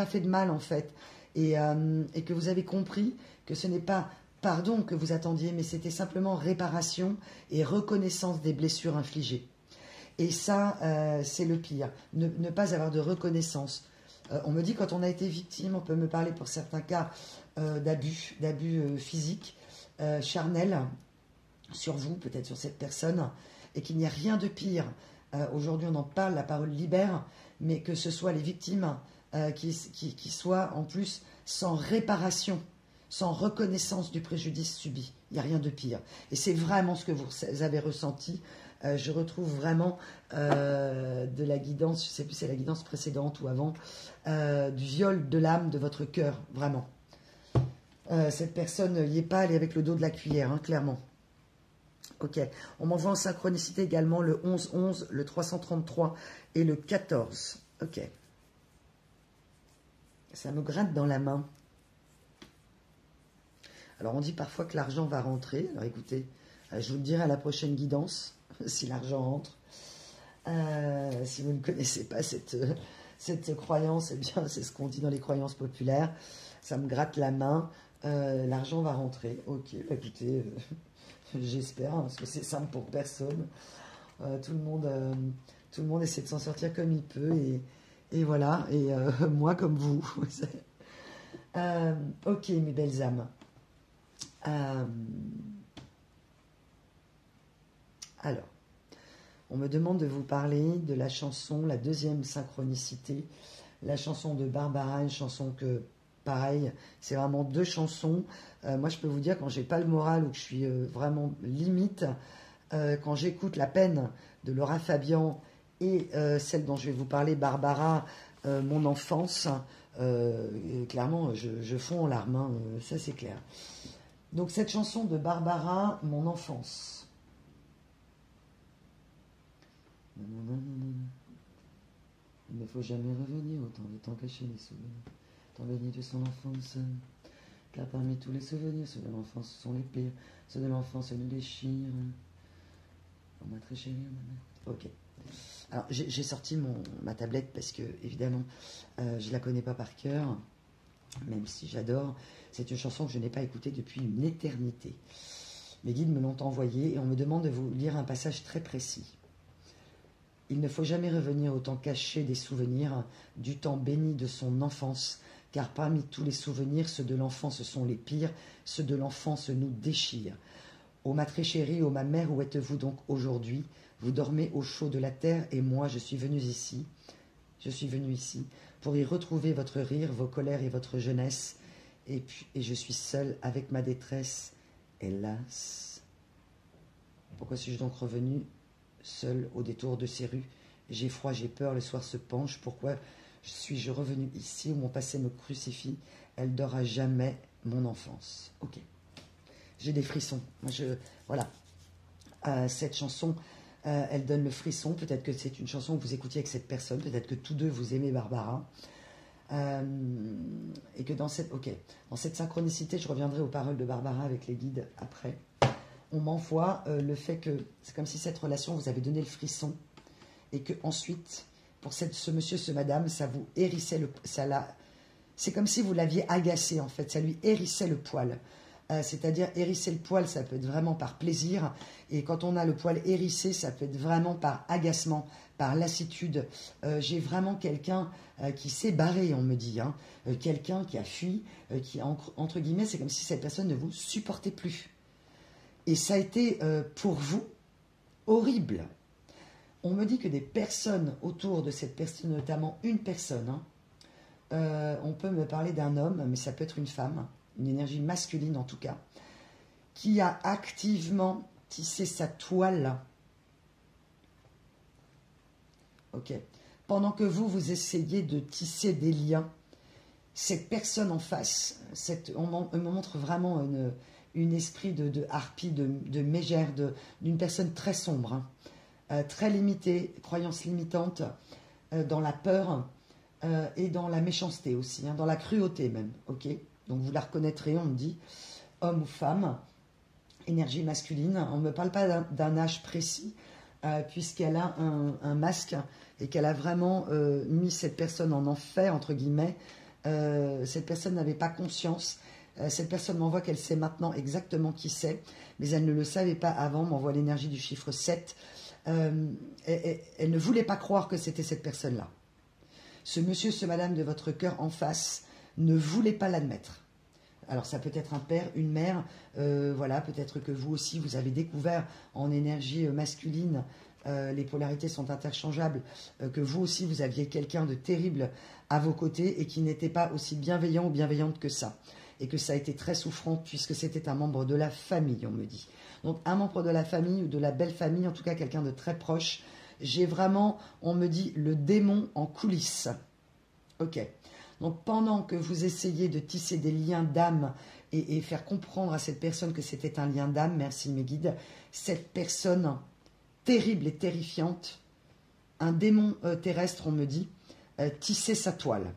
fait de mal en fait. Et que vous avez compris que ce n'est pas pardon que vous attendiez, mais c'était simplement réparation et reconnaissance des blessures infligées. Et ça, c'est le pire. Ne pas avoir de reconnaissance. On me dit quand on a été victime, on peut me parler pour certains cas d'abus physiques, charnels, sur vous, peut-être sur cette personne, et qu'il n'y a rien de pire. Aujourd'hui, on en parle, la parole libère, mais que ce soit les victimes qui soient en plus sans réparation, sans reconnaissance du préjudice subi. Il n'y a rien de pire. Et c'est vraiment ce que vous avez ressenti. Je retrouve vraiment de la guidance, je ne sais plus si c'est la guidance précédente ou avant, du viol de l'âme de votre cœur, vraiment. Cette personne n'y est pas, elle est avec le dos de la cuillère, hein, clairement. Ok, on m'envoie en synchronicité également le 11-11, le 333 et le 14. Ok. Ça me gratte dans la main. Alors on dit parfois que l'argent va rentrer. Alors écoutez, je vous le dirai à la prochaine guidance, si l'argent rentre. Si vous ne connaissez pas cette croyance, eh bien c'est ce qu'on dit dans les croyances populaires. Ça me gratte la main. L'argent va rentrer. Ok, bah écoutez, j'espère, hein, parce que c'est simple pour personne. Tout le monde essaie de s'en sortir comme il peut. Et voilà, et moi comme vous. Ok, mes belles âmes. Alors, on me demande de vous parler de la chanson, la deuxième synchronicité, la chanson de Barbara, une chanson que, pareil, c'est vraiment deux chansons. Moi, je peux vous dire, quand j'ai pas le moral ou que je suis vraiment limite, quand j'écoute La peine de Laura Fabian et celle dont je vais vous parler, Barbara, mon enfance, clairement, je fonds en larmes, hein, ça c'est clair. Donc cette chanson de Barbara, mon enfance. Il ne faut jamais revenir autant de temps caché les souvenirs, tant béni de son enfance. Car parmi tous les souvenirs, ceux de l'enfance sont les pires, ceux de l'enfance nous déchirent. On m'a très chéri, ok. Alors j'ai sorti ma tablette parce que évidemment je la connais pas par cœur, même si j'adore. C'est une chanson que je n'ai pas écoutée depuis une éternité. Mes guides me l'ont envoyée et on me demande de vous lire un passage très précis. Il ne faut jamais revenir au temps caché des souvenirs, du temps béni de son enfance, car parmi tous les souvenirs, ceux de l'enfance sont les pires, ceux de l'enfance nous déchirent. Ô ma très chérie, ô ma mère, où êtes-vous donc aujourd'hui? Vous dormez au chaud de la terre, et moi je suis venu ici pour y retrouver votre rire, vos colères et votre jeunesse, et je suis seule avec ma détresse, hélas. Pourquoi suis-je donc revenu seule au détour de ces rues? J'ai froid, j'ai peur, le soir se penche. Pourquoi suis-je revenu ici où mon passé me crucifie? Elle dort à jamais, mon enfance. Ok. J'ai des frissons. Voilà. Cette chanson, elle donne le frisson. Peut-être que c'est une chanson que vous écoutiez avec cette personne. Peut-être que tous deux vous aimez Barbara. Et que dans cette synchronicité, je reviendrai aux paroles de Barbara avec les guides après. On m'envoie le fait que c'est comme si cette relation vous avait donné le frisson et que ensuite, pour ce monsieur, ce madame, ça vous hérissait c'est comme si vous l'aviez agacé en fait, ça lui hérissait le poil. C'est-à-dire hérisser le poil, ça peut être vraiment par plaisir, et quand on a le poil hérissé, ça peut être vraiment par agacement, par lassitude. J'ai vraiment quelqu'un qui s'est barré, on me dit, hein, quelqu'un qui a fui, qui entre guillemets, c'est comme si cette personne ne vous supportait plus. Et ça a été pour vous horrible. On me dit que des personnes autour de cette personne, notamment une personne, hein, on peut me parler d'un homme, mais ça peut être une femme, une énergie masculine en tout cas, qui a activement tissé sa toile. Ok. Pendant que vous essayez de tisser des liens, cette personne en face, on me montre vraiment une esprit de harpie, de mégère, d'une personne très sombre, hein, très limitée, croyance limitante, dans la peur et dans la méchanceté aussi, hein, dans la cruauté même. Ok. Donc vous la reconnaîtrez, on me dit, homme ou femme, énergie masculine. On ne me parle pas d'un âge précis, puisqu'elle a un masque et qu'elle a vraiment mis cette personne en enfer, entre guillemets. Cette personne n'avait pas conscience. Cette personne m'envoie qu'elle sait maintenant exactement qui c'est, mais elle ne le savait pas avant, m'envoie l'énergie du chiffre 7. Elle ne voulait pas croire que c'était cette personne-là. Ce monsieur, ce madame de votre cœur en face ne voulait pas l'admettre. Alors ça peut être un père, une mère, voilà, peut-être que vous aussi vous avez découvert en énergie masculine, les polarités sont interchangeables, que vous aussi vous aviez quelqu'un de terrible à vos côtés et qui n'était pas aussi bienveillant ou bienveillante que ça. Et que ça a été très souffrant puisque c'était un membre de la famille, on me dit. Donc un membre de la famille ou de la belle famille, en tout cas quelqu'un de très proche. J'ai vraiment, on me dit, le démon en coulisses. Ok. Donc pendant que vous essayez de tisser des liens d'âme et faire comprendre à cette personne que c'était un lien d'âme, merci mes guides, cette personne terrible et terrifiante, un démon terrestre, on me dit, tissait sa toile.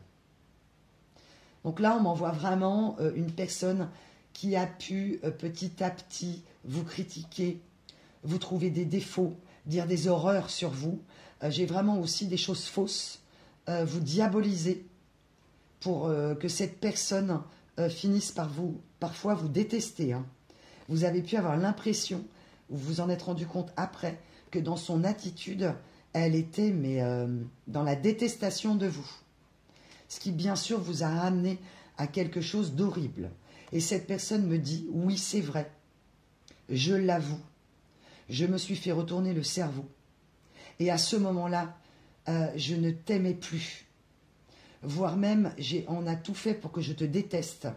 Donc là, on m'envoie vraiment une personne qui a pu petit à petit vous critiquer, vous trouver des défauts, dire des horreurs sur vous. J'ai vraiment aussi des choses fausses, vous diaboliser, pour que cette personne finisse par parfois vous détester. Hein. Vous avez pu avoir l'impression, vous vous en êtes rendu compte après, que dans son attitude, elle était dans la détestation de vous. Ce qui, bien sûr, vous a ramené à quelque chose d'horrible. Et cette personne me dit, oui, c'est vrai, je l'avoue, je me suis fait retourner le cerveau. Et à ce moment-là, je ne t'aimais plus. Voire même, on a tout fait pour que je te déteste.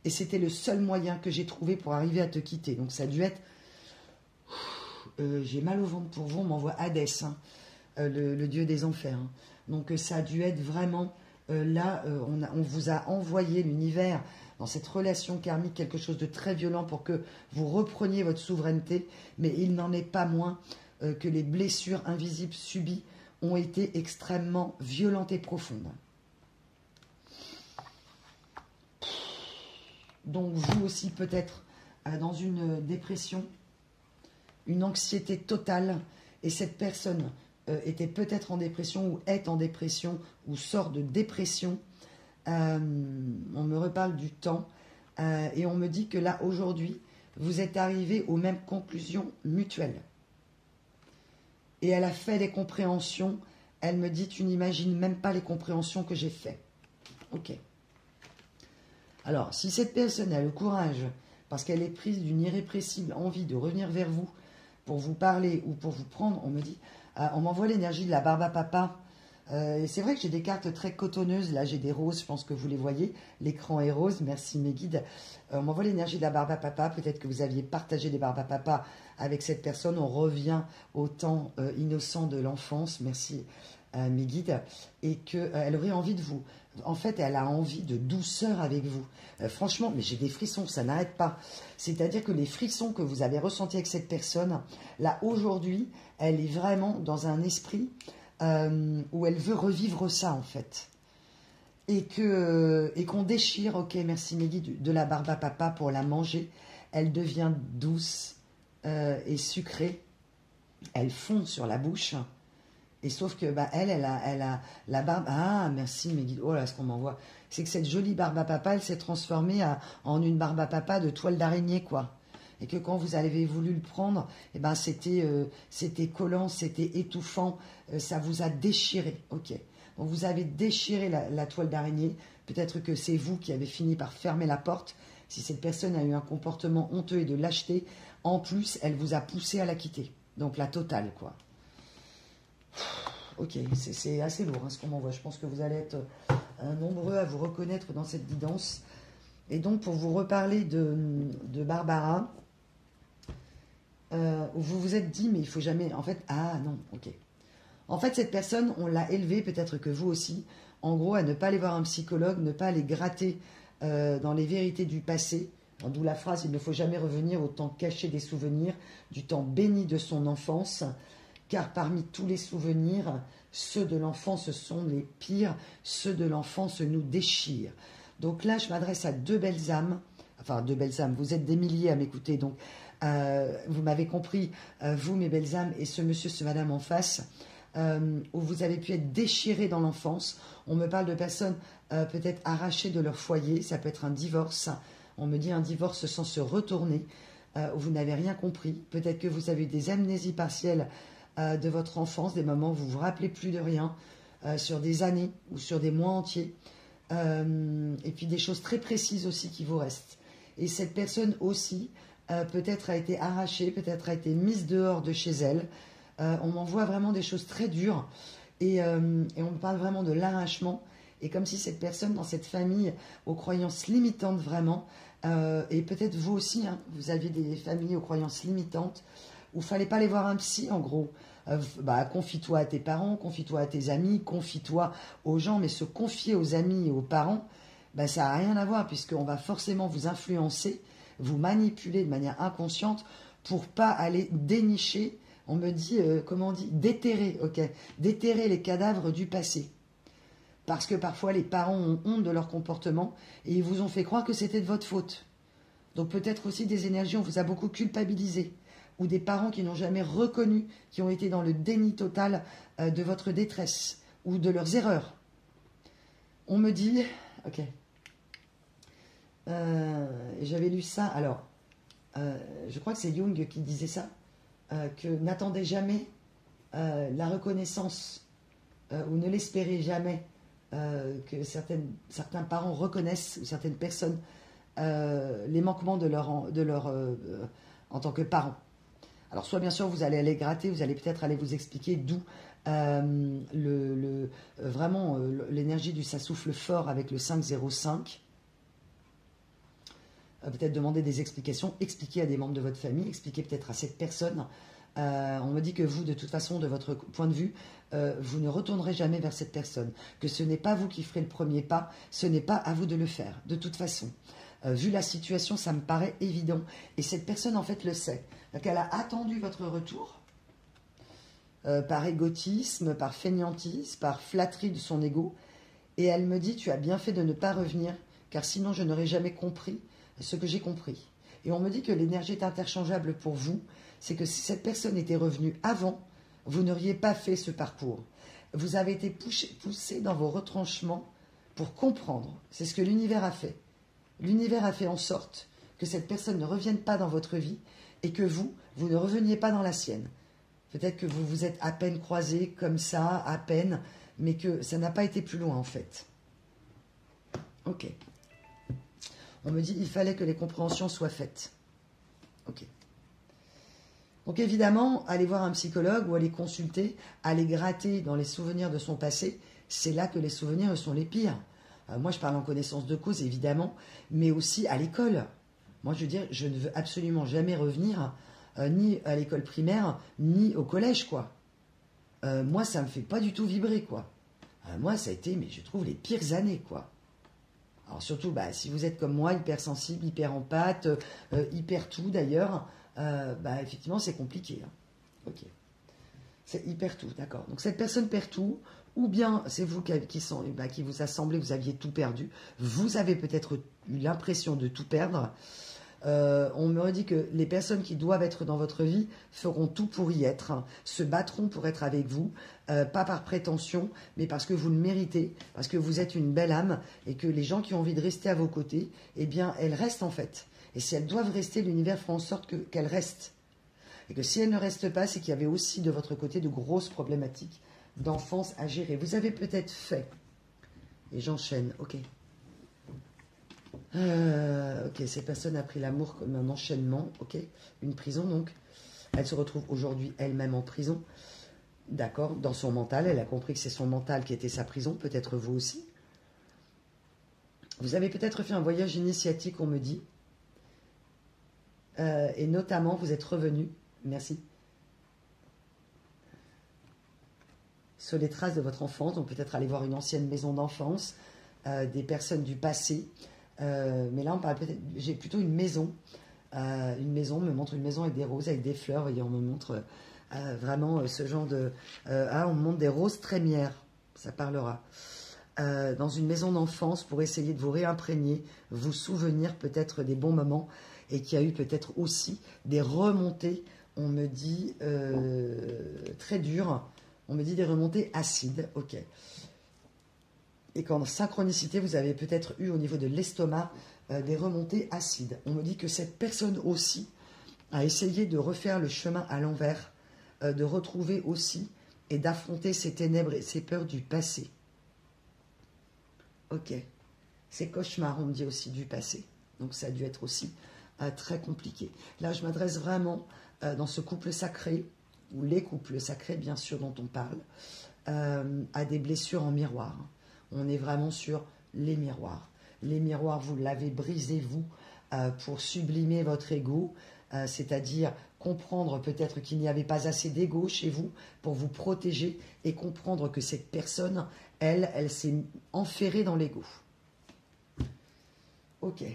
Et c'était le seul moyen que j'ai trouvé pour arriver à te quitter. Donc ça a dû être... j'ai mal au ventre pour vous, on m'envoie Hadès, hein, le dieu des enfers. Hein. Donc ça a dû être vraiment... là, on vous a envoyé l'univers dans cette relation karmique, quelque chose de très violent pour que vous repreniez votre souveraineté. Mais il n'en est pas moins que les blessures invisibles subies ont été extrêmement violentes et profondes. Donc vous aussi peut-être dans une dépression, une anxiété totale, et cette personne était peut-être en dépression ou est en dépression ou sort de dépression. On me reparle du temps et on me dit que là aujourd'hui vous êtes arrivés aux mêmes conclusions mutuelles. Et elle a fait des compréhensions. Elle me dit, tu n'imagines même pas les compréhensions que j'ai faites. Ok. Alors, si cette personne a le courage, parce qu'elle est prise d'une irrépressible envie de revenir vers vous pour vous parler ou pour vous prendre, on me dit, on m'envoie l'énergie de la barbe à papa. Et c'est vrai que j'ai des cartes très cotonneuses. Là, j'ai des roses, je pense que vous les voyez. L'écran est rose, merci mes guides. On m'envoie l'énergie de la barbe à papa. Peut-être que vous aviez partagé des barbes à papa avec cette personne. On revient au temps innocent de l'enfance, merci mes guides. Et qu'elle aurait envie de vous. En fait, elle a envie de douceur avec vous. Franchement, mais j'ai des frissons, ça n'arrête pas. C'est-à-dire que les frissons que vous avez ressentis avec cette personne, là, aujourd'hui, elle est vraiment dans un esprit où elle veut revivre ça, en fait. Et qu'on déchire, ok, merci Meggy, de la barbe à papa pour la manger. Elle devient douce et sucrée. Elle fond sur la bouche. Et sauf que bah, elle a la barbe. Ah, merci Meggy. Oh là, ce qu'on m'envoie. C'est que cette jolie barbe à papa, elle s'est transformée en une barbe à papa de toile d'araignée, quoi. Et que quand vous avez voulu le prendre, eh ben c'était collant, c'était étouffant, ça vous a déchiré. Ok. Donc vous avez déchiré la toile d'araignée. Peut-être que c'est vous qui avez fini par fermer la porte. Si cette personne a eu un comportement honteux et de lâcheté, en plus, elle vous a poussé à la quitter. Donc la totale, quoi. Ok, c'est assez lourd hein, ce qu'on m'envoie. Je pense que vous allez être nombreux à vous reconnaître dans cette guidance. Et donc, pour vous reparler de Barbara, vous vous êtes dit, mais il faut jamais... En fait, ah non, ok. En fait, cette personne, on l'a élevée, peut-être que vous aussi, en gros, à ne pas aller voir un psychologue, ne pas aller gratter dans les vérités du passé. D'où la phrase, il ne faut jamais revenir au temps caché des souvenirs, du temps béni de son enfance, car parmi tous les souvenirs, ceux de l'enfance sont les pires, ceux de l'enfance nous déchirent. Donc là, je m'adresse à deux belles âmes, enfin deux belles âmes, vous êtes des milliers à m'écouter, donc vous m'avez compris, vous mes belles âmes et ce monsieur, ce madame en face, où vous avez pu être déchirés dans l'enfance. On me parle de personnes peut-être arrachées de leur foyer, ça peut être un divorce, on me dit un divorce sans se retourner, où vous n'avez rien compris, peut-être que vous avez eu des amnésies partielles de votre enfance, des moments où vous ne vous rappelez plus de rien, sur des années ou sur des mois entiers, et puis des choses très précises aussi qui vous restent. Et cette personne aussi, peut-être a été arrachée, peut-être a été mise dehors de chez elle. On m'envoie vraiment des choses très dures, et on me parle vraiment de l'arrachement, et comme si cette personne, dans cette famille, aux croyances limitantes vraiment, et peut-être vous aussi, hein, vous aviez des familles aux croyances limitantes, où il ne fallait pas aller voir un psy, en gros. Confie-toi à tes parents, confie-toi à tes amis, confie-toi aux gens, mais se confier aux amis et aux parents, ça n'a rien à voir, puisqu'on va forcément vous influencer, vous manipuler de manière inconsciente pour pas aller dénicher, on me dit, comment on dit, déterrer, ok, déterrer les cadavres du passé. Parce que parfois les parents ont honte de leur comportement et ils vous ont fait croire que c'était de votre faute. Donc peut-être aussi des énergies, on vous a beaucoup culpabilisé, ou des parents qui n'ont jamais reconnu, qui ont été dans le déni total de votre détresse ou de leurs erreurs. On me dit, ok, j'avais lu ça, alors, je crois que c'est Jung qui disait ça, que n'attendez jamais la reconnaissance ou ne l'espérez jamais que certains parents reconnaissent, ou certaines personnes, les manquements de leur en tant que parents. Alors soit bien sûr vous allez aller gratter, vous allez peut-être aller vous expliquer d'où vraiment l'énergie du ça souffle fort avec le 505. Peut-être demander des explications, expliquer à des membres de votre famille, expliquer peut-être à cette personne. On me dit que vous, de toute façon, de votre point de vue, vous ne retournerez jamais vers cette personne, que ce n'est pas vous qui ferez le premier pas, ce n'est pas à vous de le faire, de toute façon. Vu la situation, ça me paraît évident. Et cette personne, en fait, le sait. Donc, elle a attendu votre retour, par égotisme, par fainéantisme, par flatterie de son ego. Et elle me dit, tu as bien fait de ne pas revenir, car sinon je n'aurais jamais compris ce que j'ai compris. Et on me dit que l'énergie est interchangeable pour vous. C'est que si cette personne était revenue avant, vous n'auriez pas fait ce parcours. Vous avez été poussé dans vos retranchements pour comprendre. C'est ce que l'univers a fait. L'univers a fait en sorte que cette personne ne revienne pas dans votre vie et que vous ne reveniez pas dans la sienne. Peut-être que vous vous êtes à peine croisés comme ça, à peine, mais que ça n'a pas été plus loin en fait. Ok. On me dit il fallait que les compréhensions soient faites. Ok. Donc évidemment, aller voir un psychologue ou aller consulter, aller gratter dans les souvenirs de son passé, c'est là que les souvenirs sont les pires. Moi, je parle en connaissance de cause, évidemment, mais aussi à l'école. Moi, je veux dire, je ne veux absolument jamais revenir ni à l'école primaire, ni au collège, quoi. Moi, ça me fait pas du tout vibrer, quoi. Moi, ça a été, mais je trouve, les pires années, quoi. Alors surtout, bah, si vous êtes comme moi, hypersensible, hyper empathe, hyper tout d'ailleurs, bah, effectivement, c'est compliqué. Hein. Ok. C'est hyper tout, d'accord. Donc cette personne perd tout, ou bien c'est vous qui vous a semblé, vous aviez tout perdu. Vous avez peut-être eu l'impression de tout perdre. On me dit que les personnes qui doivent être dans votre vie feront tout pour y être, hein, se battront pour être avec vous, pas par prétention, mais parce que vous le méritez, parce que vous êtes une belle âme et que les gens qui ont envie de rester à vos côtés, eh bien, elles restent en fait. Et si elles doivent rester, l'univers fera en sorte qu'elles restent. Et que si elles ne restent pas, c'est qu'il y avait aussi de votre côté de grosses problématiques d'enfance à gérer. Vous avez peut-être fait, et j'enchaîne, ok. Ok, cette personne a pris l'amour comme un enchaînement, ok, une prison donc. Elle se retrouve aujourd'hui elle-même en prison, d'accord, dans son mental. Elle a compris que c'est son mental qui était sa prison, peut-être vous aussi. Vous avez peut-être fait un voyage initiatique, on me dit, et notamment vous êtes revenu, merci, sur les traces de votre enfance. Donc peut-être aller voir une ancienne maison d'enfance, des personnes du passé. Mais là, on parle peut-être. J'ai plutôt une maison. On me montre une maison avec des roses, avec des fleurs. Voyez, on me montre vraiment ce genre de. On me montre des roses trémières. Ça parlera. Dans une maison d'enfance pour essayer de vous réimprégner, vous souvenir peut-être des bons moments et qu'il y a eu peut-être aussi des remontées. On me dit très dures. On me dit des remontées acides. Ok. Et qu'en synchronicité, vous avez peut-être eu au niveau de l'estomac des remontées acides. On me dit que cette personne aussi a essayé de refaire le chemin à l'envers, de retrouver aussi et d'affronter ces ténèbres et ces peurs du passé. Ok. Ces cauchemars, on me dit aussi du passé. Donc ça a dû être aussi très compliqué. Là, je m'adresse vraiment dans ce couple sacré, ou les couples sacrés, bien sûr, dont on parle, à des blessures en miroir. On est vraiment sur les miroirs. Les miroirs, vous l'avez brisé, vous, pour sublimer votre ego, c'est-à-dire comprendre peut-être qu'il n'y avait pas assez d'ego chez vous pour vous protéger et comprendre que cette personne, elle s'est enferrée dans l'ego. Ok.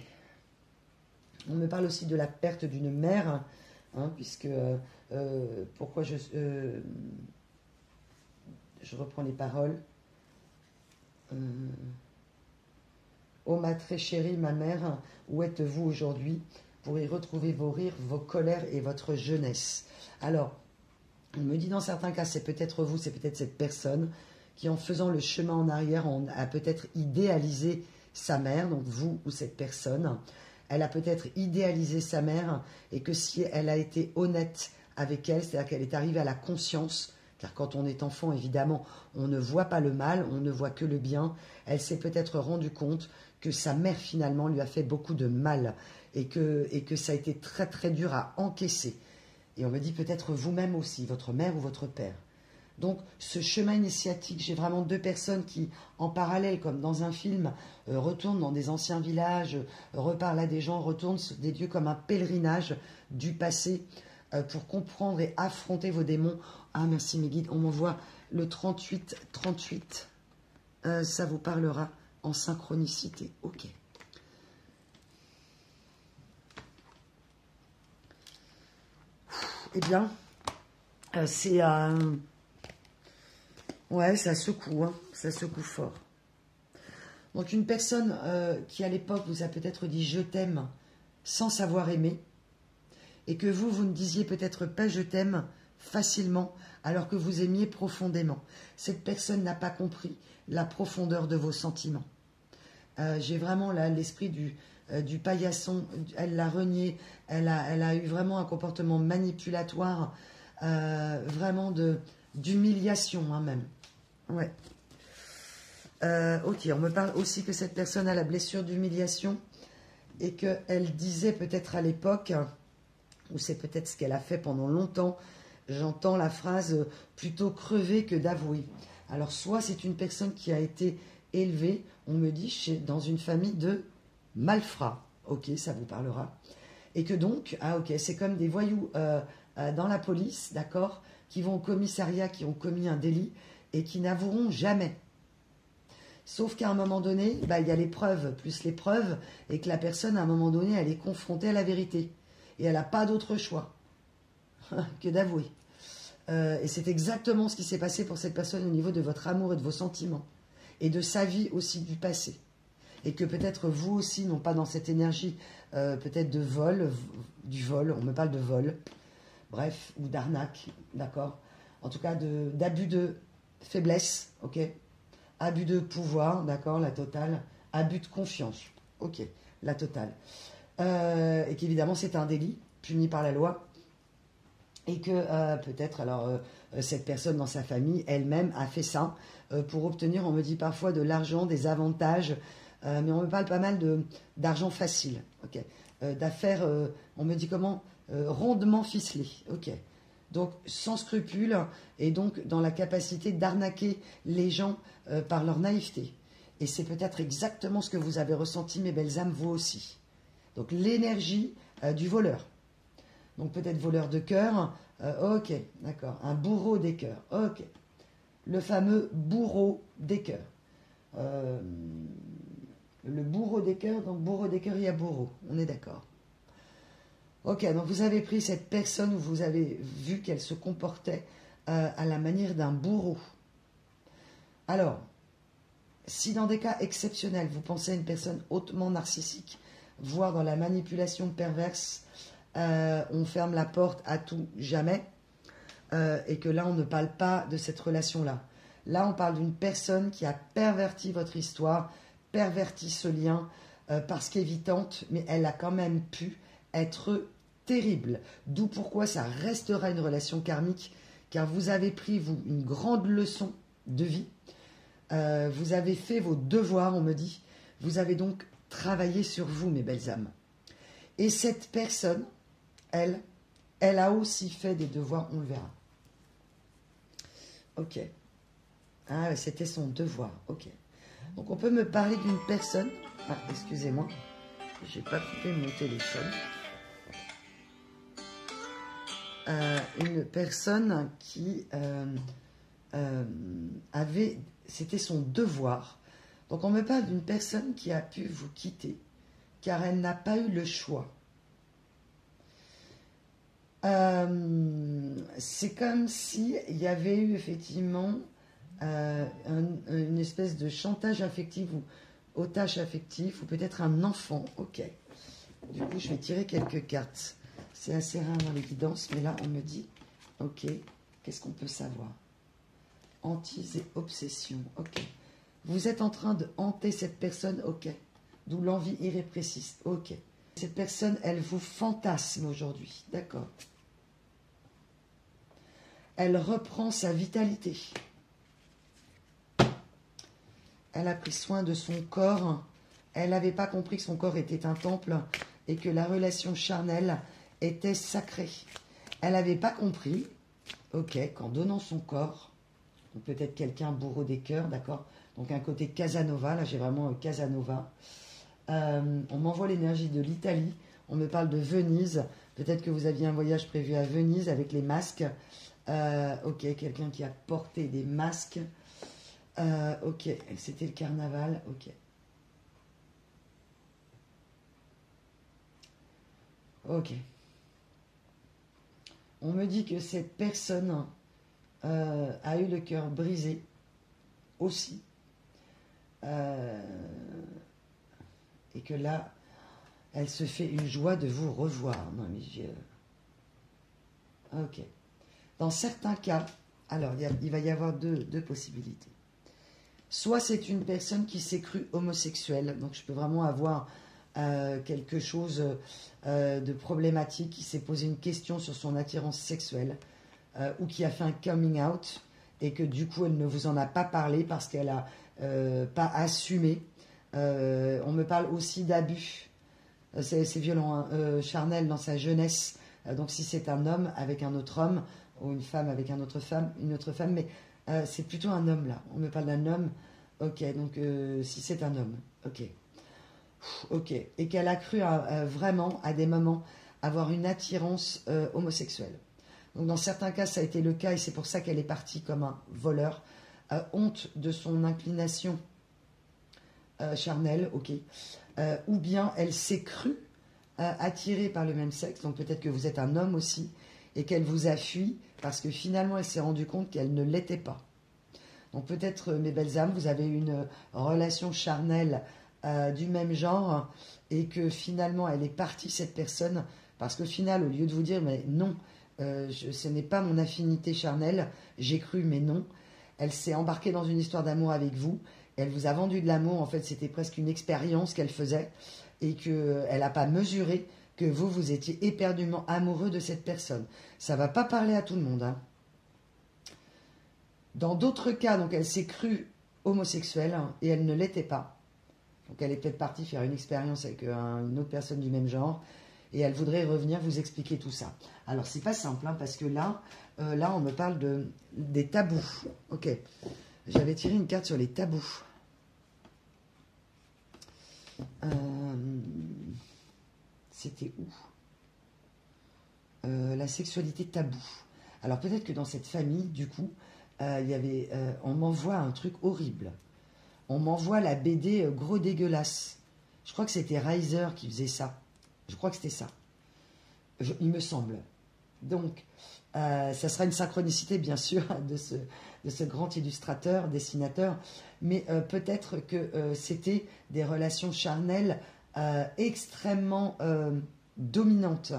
On me parle aussi de la perte d'une mère, hein, puisque... pourquoi je reprends les paroles. Oh ma très chérie, ma mère, où êtes-vous aujourd'hui pour y retrouver vos rires, vos colères et votre jeunesse? Alors, on me dit dans certains cas, c'est peut-être vous, c'est peut-être cette personne qui, en faisant le chemin en arrière, a peut-être idéalisé sa mère, donc vous ou cette personne. Elle a peut-être idéalisé sa mère et que si elle a été honnête avec elle, c'est-à-dire qu'elle est arrivée à la conscience, car quand on est enfant, évidemment, on ne voit pas le mal, on ne voit que le bien. Elle s'est peut-être rendue compte que sa mère, finalement, lui a fait beaucoup de mal et que ça a été très, très dur à encaisser. Et on me dit peut-être vous-même aussi, votre mère ou votre père. Donc, ce chemin initiatique, j'ai vraiment deux personnes qui, en parallèle, comme dans un film, retournent dans des anciens villages, reparlent à des gens, retournent sur des lieux comme un pèlerinage du passé, pour comprendre et affronter vos démons. Ah, merci mes guides. On m'envoie le 38. Ça vous parlera en synchronicité. Ok. Eh bien, c'est... ouais, ça secoue. Hein, ça secoue fort. Donc, une personne qui, à l'époque, vous a peut-être dit « je t'aime » sans savoir aimer, et que vous ne disiez peut-être pas « je t'aime » facilement, alors que vous aimiez profondément. Cette personne n'a pas compris la profondeur de vos sentiments. J'ai vraiment là l'esprit du paillasson, elle l'a renié, elle a eu vraiment un comportement manipulatoire, vraiment d'humiliation hein, même. Ouais. Ok, on me parle aussi que cette personne a la blessure d'humiliation et qu'elle disait peut-être à l'époque, ou c'est peut-être ce qu'elle a fait pendant longtemps, j'entends la phrase plutôt crever que d'avouer. Alors soit c'est une personne qui a été élevée, on me dit, dans une famille de malfrats. Ok, ça vous parlera. Et que donc, ah ok, c'est comme des voyous dans la police, d'accord, qui vont au commissariat, qui ont commis un délit et qui n'avoueront jamais. Sauf qu'à un moment donné, bah, il y a les preuves, plus les preuves, et que la personne, à un moment donné, elle est confrontée à la vérité. Et elle n'a pas d'autre choix que d'avouer. Et c'est exactement ce qui s'est passé pour cette personne au niveau de votre amour et de vos sentiments. Et de sa vie aussi du passé. Et que peut-être vous aussi, non pas dans cette énergie, peut-être de vol, du vol, on me parle de vol, bref, ou d'arnaque, d'accord. En tout cas, d'abus de faiblesse, ok. Abus de pouvoir, d'accord, la totale. Abus de confiance, ok, la totale. Et qu'évidemment, c'est un délit, puni par la loi. Et que peut-être, alors, cette personne dans sa famille, elle-même, a fait ça pour obtenir, on me dit parfois, de l'argent, des avantages, mais on me parle pas mal d'argent facile, ok. D'affaires, on me dit comment rondement ficelées, ok. Donc, sans scrupule, et donc dans la capacité d'arnaquer les gens par leur naïveté. Et c'est peut-être exactement ce que vous avez ressenti, mes belles âmes, vous aussi. Donc, l'énergie du voleur. Donc, peut-être voleur de cœur, ok, d'accord. Un bourreau des cœurs, ok. Le fameux bourreau des cœurs. Le bourreau des cœurs, donc bourreau des cœurs, il y a bourreau, on est d'accord. Ok, donc vous avez pris cette personne où vous avez vu qu'elle se comportait à la manière d'un bourreau. Alors, si dans des cas exceptionnels, vous pensez à une personne hautement narcissique, voire dans la manipulation perverse, on ferme la porte à tout jamais, et que là, on ne parle pas de cette relation-là. Là, on parle d'une personne qui a perverti votre histoire, perverti ce lien, parce qu'évitante, mais elle a quand même pu être terrible. D'où pourquoi ça restera une relation karmique, car vous avez pris, vous, une grande leçon de vie. Vous avez fait vos devoirs, on me dit. Vous avez donc travaillé sur vous, mes belles âmes. Et cette personne, elle a aussi fait des devoirs, on le verra. Ok. Ah, c'était son devoir, ok. Donc on peut me parler d'une personne. Ah, excusez-moi, j'ai pas coupé mon téléphone. Une personne qui avait, c'était son devoir. Donc on me parle d'une personne qui a pu vous quitter, car elle n'a pas eu le choix. C'est comme si il y avait eu effectivement une espèce de chantage affectif ou otage affectif, ou peut-être un enfant. Ok. Du coup, je vais tirer quelques cartes. C'est assez rare dans les guidances, mais là, on me dit, ok, qu'est-ce qu'on peut savoir? Hantise et obsession, ok. Vous êtes en train de hanter cette personne, ok. D'où l'envie irrépressible, ok. Cette personne, elle vous fantasme aujourd'hui, d'accord. Elle reprend sa vitalité. Elle a pris soin de son corps. Elle n'avait pas compris que son corps était un temple et que la relation charnelle était sacrée. Elle n'avait pas compris, ok, qu'en donnant son corps, peut-être quelqu'un bourreau des cœurs, d'accord, donc un côté Casanova, là j'ai vraiment Casanova. On m'envoie l'énergie de l'Italie, on me parle de Venise, peut-être que vous aviez un voyage prévu à Venise avec les masques. Ok, quelqu'un qui a porté des masques. Ok, c'était le carnaval, ok. Ok. On me dit que cette personne a eu le cœur brisé aussi. Et que là, elle se fait une joie de vous revoir dans mes yeux. Ok. Dans certains cas, alors il va y avoir deux possibilités. Soit c'est une personne qui s'est crue homosexuelle, donc je peux vraiment avoir quelque chose de problématique, qui s'est posé une question sur son attirance sexuelle, ou qui a fait un coming out, et que du coup elle ne vous en a pas parlé parce qu'elle n'a pas assumé. On me parle aussi d'abus. c'est violent, hein. Charnel dans sa jeunesse, donc si c'est un homme avec un autre homme, ou une femme avec une autre femme, mais c'est plutôt un homme là. On me parle d'un homme. Ok, donc si c'est un homme, ok. Ok, et qu'elle a cru vraiment à des moments avoir une attirance homosexuelle. Donc dans certains cas, ça a été le cas et c'est pour ça qu'elle est partie comme un voleur, honte de son inclination charnelle, ok. Ou bien elle s'est crue attirée par le même sexe, donc peut-être que vous êtes un homme aussi, et qu'elle vous a fui parce que finalement elle s'est rendue compte qu'elle ne l'était pas. Donc peut-être, mes belles âmes, vous avez une relation charnelle du même genre et que finalement elle est partie, cette personne, parce qu'au final, au lieu de vous dire mais non, ce n'est pas mon affinité charnelle, j'ai cru mais non, elle s'est embarquée dans une histoire d'amour avec vous, elle vous a vendu de l'amour, en fait c'était presque une expérience qu'elle faisait et qu'elle n'a pas mesuré que vous étiez éperdument amoureux de cette personne. Ça ne va pas parler à tout le monde, hein. Dans d'autres cas, donc elle s'est crue homosexuelle hein, et elle ne l'était pas. Donc elle est peut-être partie faire une expérience avec une autre personne du même genre et elle voudrait revenir vous expliquer tout ça. Alors c'est pas simple hein, parce que là on me parle des tabous. Ok, j'avais tiré une carte sur les tabous. C'était où la sexualité taboue. Alors peut-être que dans cette famille, du coup, il y avait, on m'envoie un truc horrible. On m'envoie la BD gros dégueulasse. Je crois que c'était Riser qui faisait ça. Je crois que c'était ça. Il me semble. Donc, ça sera une synchronicité, bien sûr, de ce grand illustrateur, dessinateur. Mais peut-être que c'était des relations charnelles extrêmement dominantes.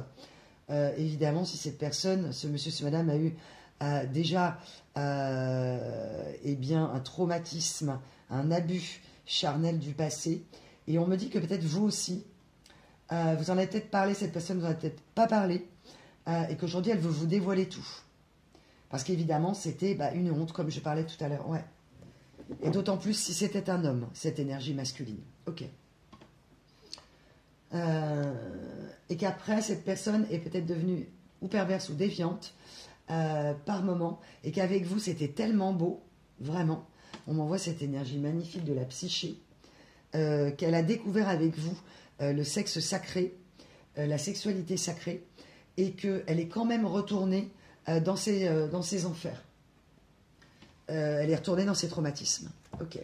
Évidemment, si cette personne, ce monsieur, ce madame a eu déjà eh bien, un traumatisme, un abus charnel du passé, et on me dit que peut-être vous aussi, vous en avez peut-être parlé, cette personne vous en a peut-être pas parlé, et qu'aujourd'hui elle veut vous dévoiler tout. Parce qu'évidemment, c'était une honte, comme je parlais tout à l'heure. Ouais. Et d'autant plus si c'était un homme, cette énergie masculine. Ok. Et qu'après, cette personne est peut-être devenue ou perverse ou déviante par moment, et qu'avec vous, c'était tellement beau, vraiment. On m'envoie cette énergie magnifique de la psyché, qu'elle a découvert avec vous le sexe sacré, la sexualité sacrée, et qu'elle est quand même retournée dans ses enfers. Elle est retournée dans ses traumatismes. Ok.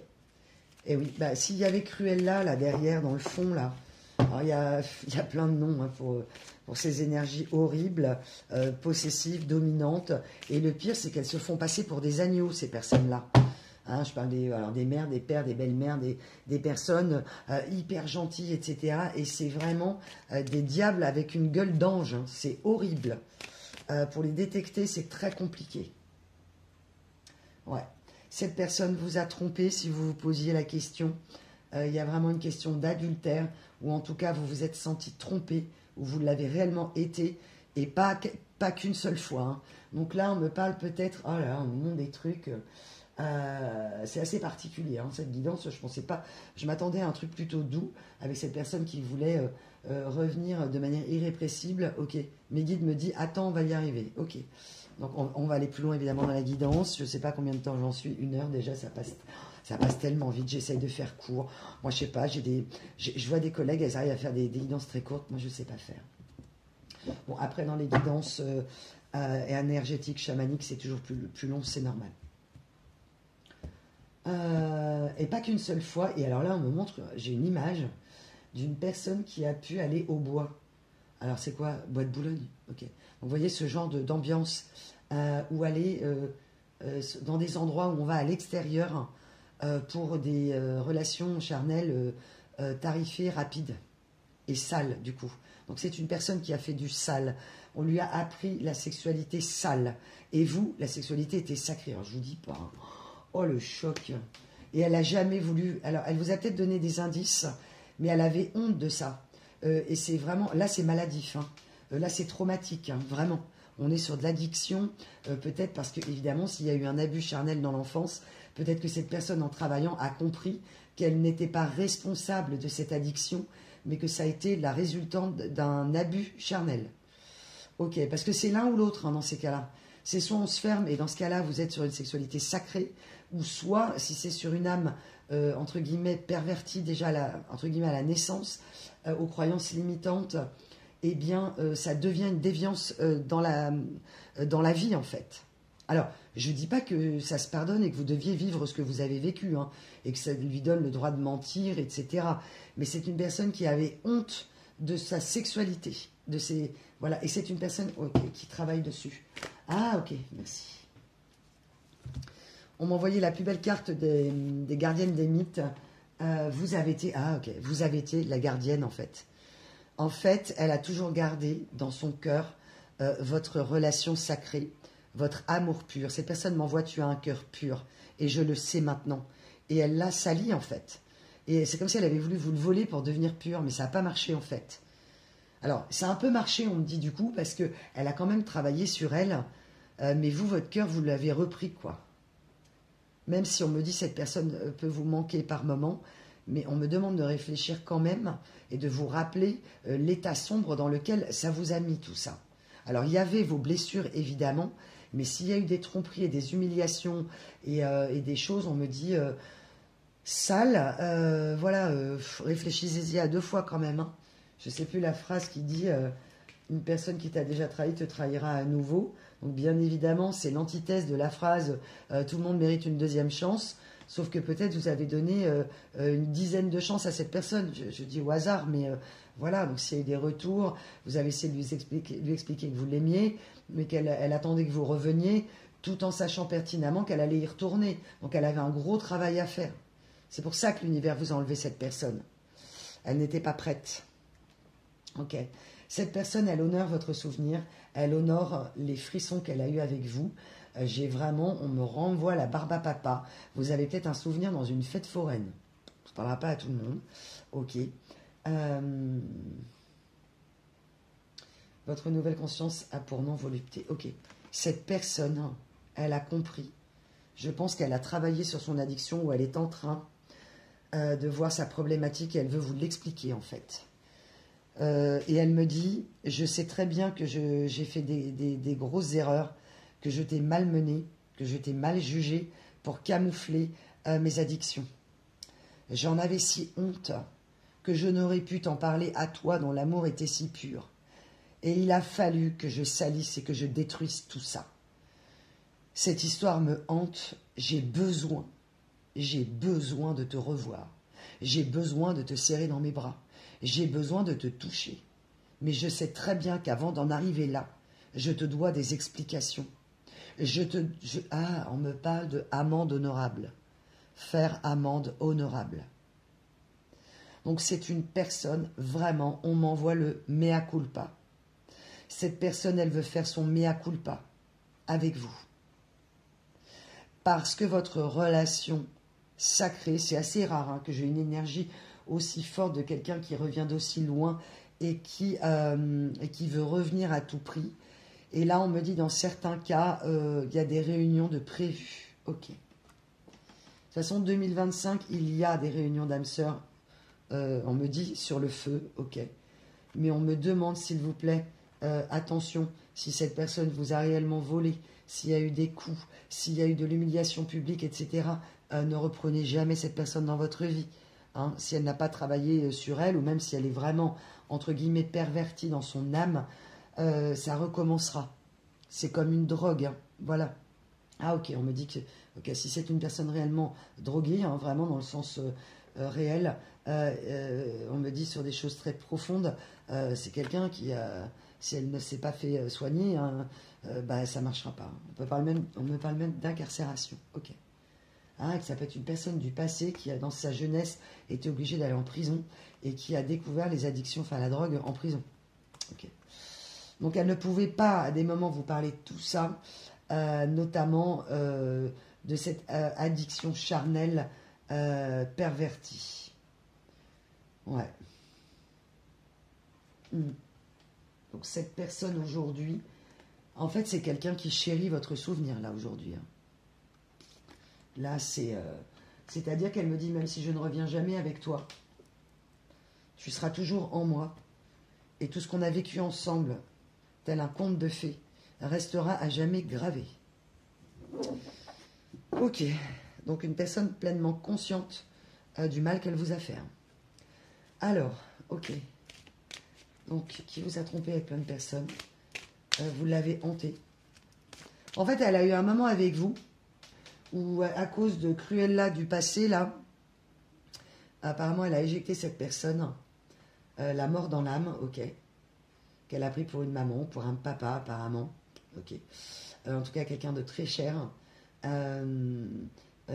Et oui, s'il y avait Cruella là derrière, dans le fond là, alors il y a plein de noms hein, pour ces énergies horribles, possessives, dominantes. Et le pire, c'est qu'elles se font passer pour des agneaux, ces personnes-là. Hein, je parle des mères, des pères, des belles-mères, des personnes hyper gentilles, etc. Et c'est vraiment des diables avec une gueule d'ange. Hein. C'est horrible. Pour les détecter, c'est très compliqué. Ouais. Cette personne vous a trompé si vous vous posiez la question. Il y a vraiment une question d'adultère, ou en tout cas vous vous êtes senti trompé, ou vous l'avez réellement été, et pas qu'une seule fois. Hein. Donc là, on me parle peut-être, oh là, on me montre des trucs, c'est assez particulier, hein, cette guidance, je pensais pas, je m'attendais à un truc plutôt doux, avec cette personne qui voulait revenir de manière irrépressible. Ok, mes guides me disent, attends, on va y arriver, ok. Donc on va aller plus loin évidemment dans la guidance, je sais pas combien de temps j'en suis, 1 heure déjà, ça passe tellement vite, j'essaye de faire court. Moi, je sais pas, je vois des collègues, elles arrivent à faire des guidances très courtes, moi, je sais pas faire. Bon, après, dans les guidances énergétiques, chamaniques, c'est toujours plus long, c'est normal. Et pas qu'une seule fois, et alors là, on me montre, j'ai une image d'une personne qui a pu aller au bois. Alors, c'est quoi? Bois de Boulogne. Ok. Donc, vous voyez ce genre d'ambiance où aller dans des endroits où on va à l'extérieur pour des relations charnelles tarifées, rapides et sales, du coup. Donc, c'est une personne qui a fait du sale. On lui a appris la sexualité sale. Et vous, la sexualité était sacrée. Alors, je vous dis pas. Hein. Oh, le choc. Et elle n'a jamais voulu... Alors, elle vous a peut-être donné des indices, mais elle avait honte de ça. Et c'est vraiment... Là, c'est maladif. Hein. Là, c'est traumatique, hein, vraiment. On est sur de l'addiction, peut-être parce que, évidemment, s'il y a eu un abus charnel dans l'enfance, peut-être que cette personne, en travaillant, a compris qu'elle n'était pas responsable de cette addiction, mais que ça a été la résultante d'un abus charnel. Ok, parce que c'est l'un ou l'autre, hein, dans ces cas-là. C'est soit on se ferme, et dans ce cas-là, vous êtes sur une sexualité sacrée, ou soit, si c'est sur une âme, entre guillemets, pervertie déjà, entre guillemets, à la naissance, aux croyances limitantes, eh bien, ça devient une déviance dans la vie, en fait. Alors, je ne dis pas que ça se pardonne et que vous deviez vivre ce que vous avez vécu, hein, et que ça lui donne le droit de mentir, etc. Mais c'est une personne qui avait honte de sa sexualité, de ses... Voilà, et c'est une personne qui travaille dessus. Ah, ok, merci. On m'a envoyé la plus belle carte des gardiennes des mythes. Vous avez été... Ah, ok, vous avez été la gardienne, en fait. En fait, elle a toujours gardé dans son cœur votre relation sacrée, votre amour pur. Cette personne m'envoie, tu as un cœur pur. Et je le sais maintenant. Et elle l'a sali, en fait. Et c'est comme si elle avait voulu vous le voler pour devenir pure, mais ça n'a pas marché, en fait. Alors, ça a un peu marché, on me dit, du coup, parce qu'elle a quand même travaillé sur elle. Mais vous, votre cœur, vous l'avez repris, quoi. Même si on me dit, cette personne peut vous manquer par moment, mais on me demande de réfléchir quand même et de vous rappeler l'état sombre dans lequel ça vous a mis, tout ça. Alors, il y avait vos blessures, évidemment, mais s'il y a eu des tromperies et des humiliations et des choses, on me dit, sales, voilà, réfléchissez-y à 2 fois quand même, hein. Je ne sais plus la phrase qui dit une personne qui t'a déjà trahi te trahira à nouveau. Donc bien évidemment, c'est l'antithèse de la phrase tout le monde mérite une deuxième chance. Sauf que peut-être vous avez donné une dizaine de chances à cette personne. Je dis au hasard, mais voilà. Donc s'il y a eu des retours, vous avez essayé de lui expliquer que vous l'aimiez, mais qu'elle attendait que vous reveniez, tout en sachant pertinemment qu'elle allait y retourner. Donc elle avait un gros travail à faire. C'est pour ça que l'univers vous a enlevé cette personne. Elle n'était pas prête. Ok. Cette personne, elle honore votre souvenir, elle honore les frissons qu'elle a eus avec vous. On me renvoie la barbe à papa. Vous avez peut-être un souvenir dans une fête foraine. Ça ne parlera pas à tout le monde. Ok. Votre nouvelle conscience a pour nom volupté. Ok. Cette personne, elle a compris. Je pense qu'elle a travaillé sur son addiction ou elle est en train de voir sa problématique et elle veut vous l'expliquer en fait. Et elle me dit, je sais très bien que j'ai fait des grosses erreurs, que je t'ai malmené, que je t'ai mal jugé pour camoufler mes addictions. J'en avais si honte que je n'aurais pu t'en parler à toi dont l'amour était si pur. Et il a fallu que je salisse et que je détruise tout ça. Cette histoire me hante, j'ai besoin de te revoir. J'ai besoin de te serrer dans mes bras. J'ai besoin de te toucher. Mais je sais très bien qu'avant d'en arriver là, je te dois des explications. On me parle de amende honorable. Faire amende honorable. Donc c'est une personne, vraiment, on m'envoie le mea culpa. Cette personne, elle veut faire son mea culpa avec vous. Parce que votre relation sacrée, c'est assez rare que j'ai une énergie aussi forte de quelqu'un qui revient d'aussi loin et qui veut revenir à tout prix. Et là, on me dit, dans certains cas, il y a des réunions de prévues. Ok. De toute façon, 2025, il y a des réunions d'âmes sœurs, on me dit, sur le feu. Ok. Mais on me demande, s'il vous plaît, attention, si cette personne vous a réellement volé, s'il y a eu des coups, s'il y a eu de l'humiliation publique, etc., ne reprenez jamais cette personne dans votre vie. Hein, si elle n'a pas travaillé sur elle, ou même si elle est vraiment, entre guillemets, pervertie dans son âme, ça recommencera. C'est comme une drogue. Hein, voilà. Ah ok, on me dit que si c'est une personne réellement droguée, hein, vraiment dans le sens réel, on me dit sur des choses très profondes, c'est quelqu'un qui, si elle ne s'est pas fait soigner, hein, ça ne marchera pas. On me parle même d'incarcération. Ok. Ah, que ça peut être une personne du passé qui a, dans sa jeunesse, été obligée d'aller en prison et qui a découvert les addictions, enfin la drogue, en prison. Ok. Donc elle ne pouvait pas, à des moments, vous parler de tout ça, notamment de cette addiction charnelle pervertie. Ouais. Donc cette personne aujourd'hui, en fait, c'est quelqu'un qui chérit votre souvenir, là, aujourd'hui. Hein. Là, c'est-à-dire qu'elle me dit, même si je ne reviens jamais avec toi, Tu seras toujours en moi. Et tout ce qu'on a vécu ensemble, tel un conte de fées, restera à jamais gravé. Ok, donc une personne pleinement consciente du mal qu'elle vous a fait. Alors, ok. Donc, qui vous a trompé avec plein de personnes, vous l'avez hanté. En fait, elle a eu un moment avec vous, où à cause de Cruella du passé, là, apparemment, elle a éjecté cette personne, la mort dans l'âme, ok, qu'elle a pris pour une maman, pour un papa, apparemment, ok. En tout cas, quelqu'un de très cher.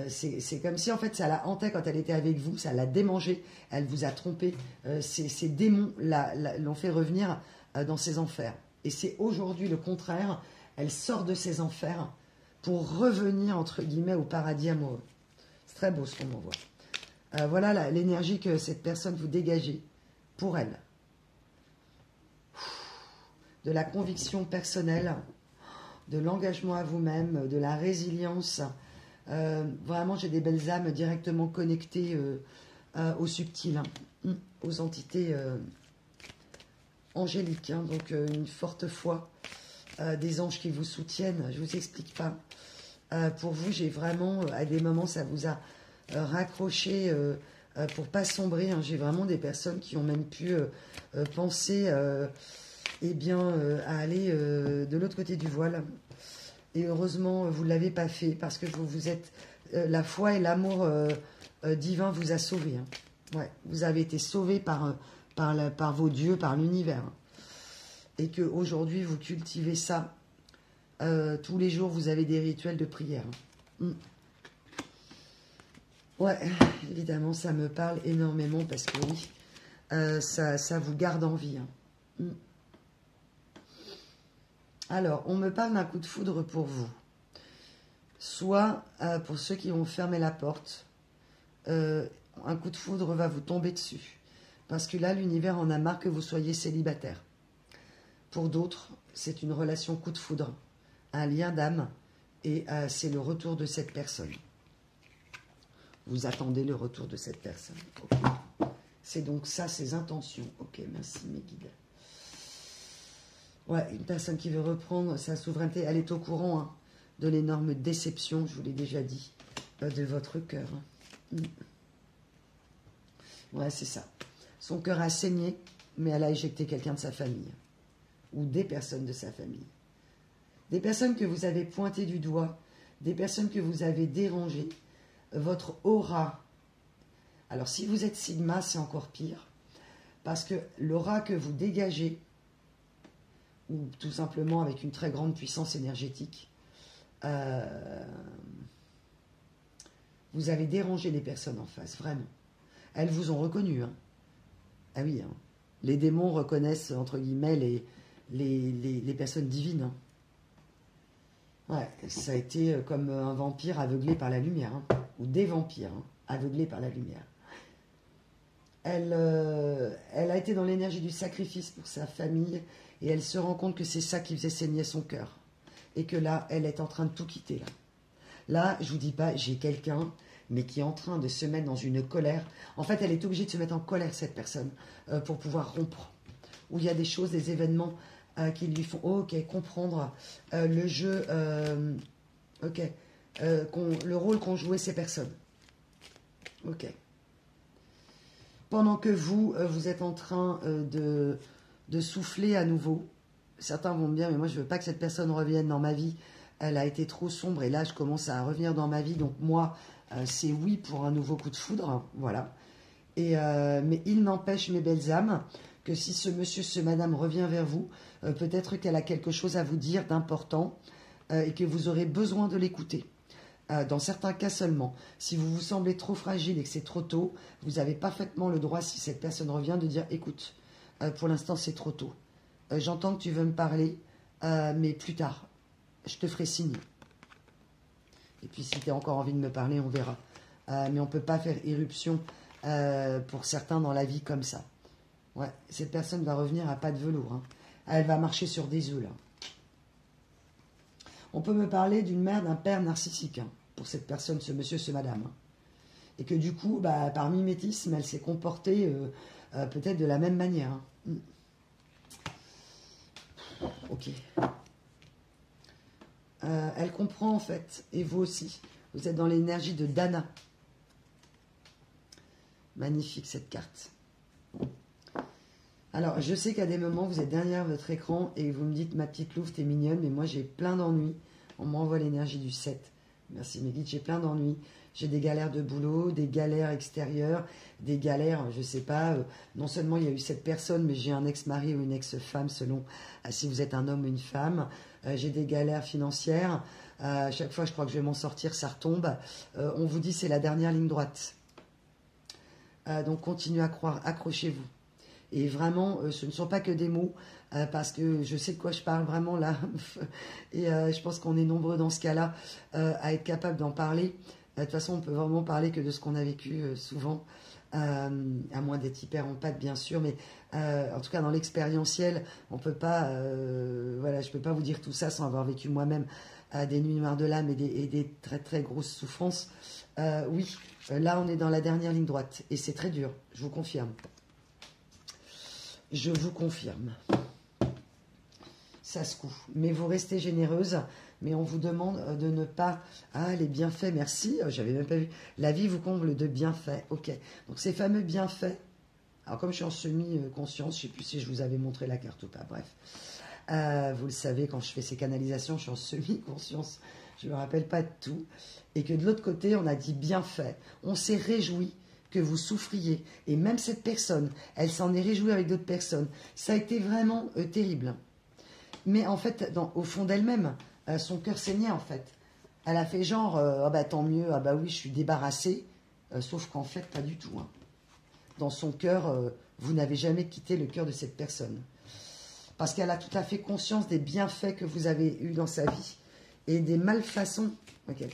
C'est comme si, en fait, ça la hantait quand elle était avec vous, ça l'a démangé, elle vous a trompé. Ces démons l'ont fait revenir dans ses enfers. Et c'est aujourd'hui le contraire, elle sort de ses enfers pour revenir, entre guillemets, au paradis amoureux. C'est très beau ce qu'on m'envoie. Voilà l'énergie que cette personne vous dégagez pour elle. De la conviction personnelle, de l'engagement à vous-même, de la résilience. Vraiment, j'ai des belles âmes directement connectées au subtil, hein, aux entités angéliques. Hein, donc, une forte foi, des anges qui vous soutiennent. Je ne vous explique pas. Pour vous, j'ai vraiment, à des moments, ça vous a raccroché pour pas sombrer. Hein, j'ai vraiment des personnes qui ont même pu penser eh bien, à aller de l'autre côté du voile. Et heureusement, vous ne l'avez pas fait parce que vous êtes... la foi et l'amour divin vous a sauvé. Hein. Ouais, vous avez été sauvé par vos dieux, par l'univers. Hein. Et qu'aujourd'hui, vous cultivez ça. Tous les jours, vous avez des rituels de prière. Hein. Ouais, évidemment, ça me parle énormément parce que oui, ça vous garde en vie. Hein. Alors, on me parle d'un coup de foudre pour vous. Soit, pour ceux qui ont fermé la porte, un coup de foudre va vous tomber dessus. Parce que là, l'univers en a marre que vous soyez célibataire. Pour d'autres, c'est une relation coup de foudre, un lien d'âme, et c'est le retour de cette personne. Vous attendez le retour de cette personne. Okay. C'est donc ça, ses intentions. Ok, merci mes guides. Ouais, une personne qui veut reprendre sa souveraineté, elle est au courant hein, de l'énorme déception, je vous l'ai déjà dit, de votre cœur. Hein. Ouais, c'est ça. Son cœur a saigné, mais elle a éjecté quelqu'un de sa famille. Ou des personnes de sa famille. Des personnes que vous avez pointées du doigt, des personnes que vous avez dérangées. Votre aura. Alors, si vous êtes Sigma, c'est encore pire. Parce que l'aura que vous dégagez, ou tout simplement avec une très grande puissance énergétique, vous avez dérangé les personnes en face, vraiment. Elles vous ont reconnu. Hein. Ah oui, hein. Les démons reconnaissent, entre guillemets, les personnes divines. Hein. Ouais, ça a été comme un vampire aveuglé par la lumière, hein. Ou des vampires hein, aveuglés par la lumière. Elle a été dans l'énergie du sacrifice pour sa famille, et elle se rend compte que c'est ça qui faisait saigner son cœur. Et que là, elle est en train de tout quitter. Là, je vous dis pas, j'ai quelqu'un, mais qui est en train de se mettre dans une colère. En fait, elle est obligée de se mettre en colère, cette personne, pour pouvoir rompre. Où il y a des choses, des événements qui lui font, comprendre le jeu, le rôle qu'ont joué ces personnes. Ok. Pendant que vous êtes en train de souffler à nouveau, certains vont me dire, mais moi je ne veux pas que cette personne revienne dans ma vie, elle a été trop sombre et là je commence à revenir dans ma vie, donc moi c'est oui pour un nouveau coup de foudre, hein, voilà. Mais il n'empêche mes belles âmes que si ce monsieur, ce madame revient vers vous, peut-être qu'elle a quelque chose à vous dire d'important et que vous aurez besoin de l'écouter. Dans certains cas seulement. Si vous vous semblez trop fragile et que c'est trop tôt, vous avez parfaitement le droit, si cette personne revient, de dire « Écoute, pour l'instant c'est trop tôt. J'entends que tu veux me parler, mais plus tard, je te ferai signe. » Et puis si tu as encore envie de me parler, on verra. Mais on ne peut pas faire irruption pour certains dans la vie comme ça. Ouais, cette personne va revenir à pas de velours. Hein. Elle va marcher sur des œufs, là. On peut me parler d'une mère, d'un père narcissique, hein, pour cette personne, ce monsieur, ce madame. Hein. Et que du coup, bah, par mimétisme, elle s'est comportée peut-être de la même manière. Hein. Ok. Elle comprend en fait, et vous aussi. Vous êtes dans l'énergie de Dana. Magnifique cette carte. Alors, je sais qu'à des moments, vous êtes derrière votre écran et vous me dites, ma petite louve, t'es mignonne, mais moi j'ai plein d'ennuis. On m'envoie l'énergie du 7. Merci mes guides, j'ai plein d'ennuis. J'ai des galères de boulot, des galères extérieures, des galères, je sais pas, non seulement il y a eu cette personne, mais j'ai un ex-mari ou une ex-femme selon si vous êtes un homme ou une femme. J'ai des galères financières. Chaque fois, je crois que je vais m'en sortir, ça retombe. On vous dit, c'est la dernière ligne droite. Donc, continuez à croire, accrochez-vous. Et vraiment, ce ne sont pas que des mots, parce que je sais de quoi je parle vraiment là. Et je pense qu'on est nombreux dans ce cas-là à être capable d'en parler. De toute façon, on peut vraiment parler que de ce qu'on a vécu souvent, à moins d'être hyper en pâte, bien sûr. Mais en tout cas, dans l'expérientiel, on peut pas, voilà, je peux pas vous dire tout ça sans avoir vécu moi-même des nuits noires de l'âme et des très très grosses souffrances. Oui, là, on est dans la dernière ligne droite. Et c'est très dur, je vous confirme. Je vous confirme. Ça secoue. Mais vous restez généreuse. Mais on vous demande de ne pas... Ah, les bienfaits, merci. J'avais même pas vu. La vie vous comble de bienfaits. Ok. Donc ces fameux bienfaits... Alors comme je suis en semi-conscience, je ne sais plus si je vous avais montré la carte ou pas. Bref. Vous le savez, quand je fais ces canalisations, je suis en semi-conscience. Je ne me rappelle pas de tout. Et que de l'autre côté, on a dit bienfaits. On s'est réjoui que vous souffriez. Et même cette personne, elle s'en est réjouie avec d'autres personnes. Ça a été vraiment terrible. Mais en fait, au fond d'elle-même, son cœur saignait en fait. Elle a fait genre, ah bah tant mieux, ah bah oui, je suis débarrassée. Sauf qu'en fait, pas du tout. Hein. Dans son cœur, vous n'avez jamais quitté le cœur de cette personne. Parce qu'elle a tout à fait conscience des bienfaits que vous avez eus dans sa vie. Et des malfaçons. Okay.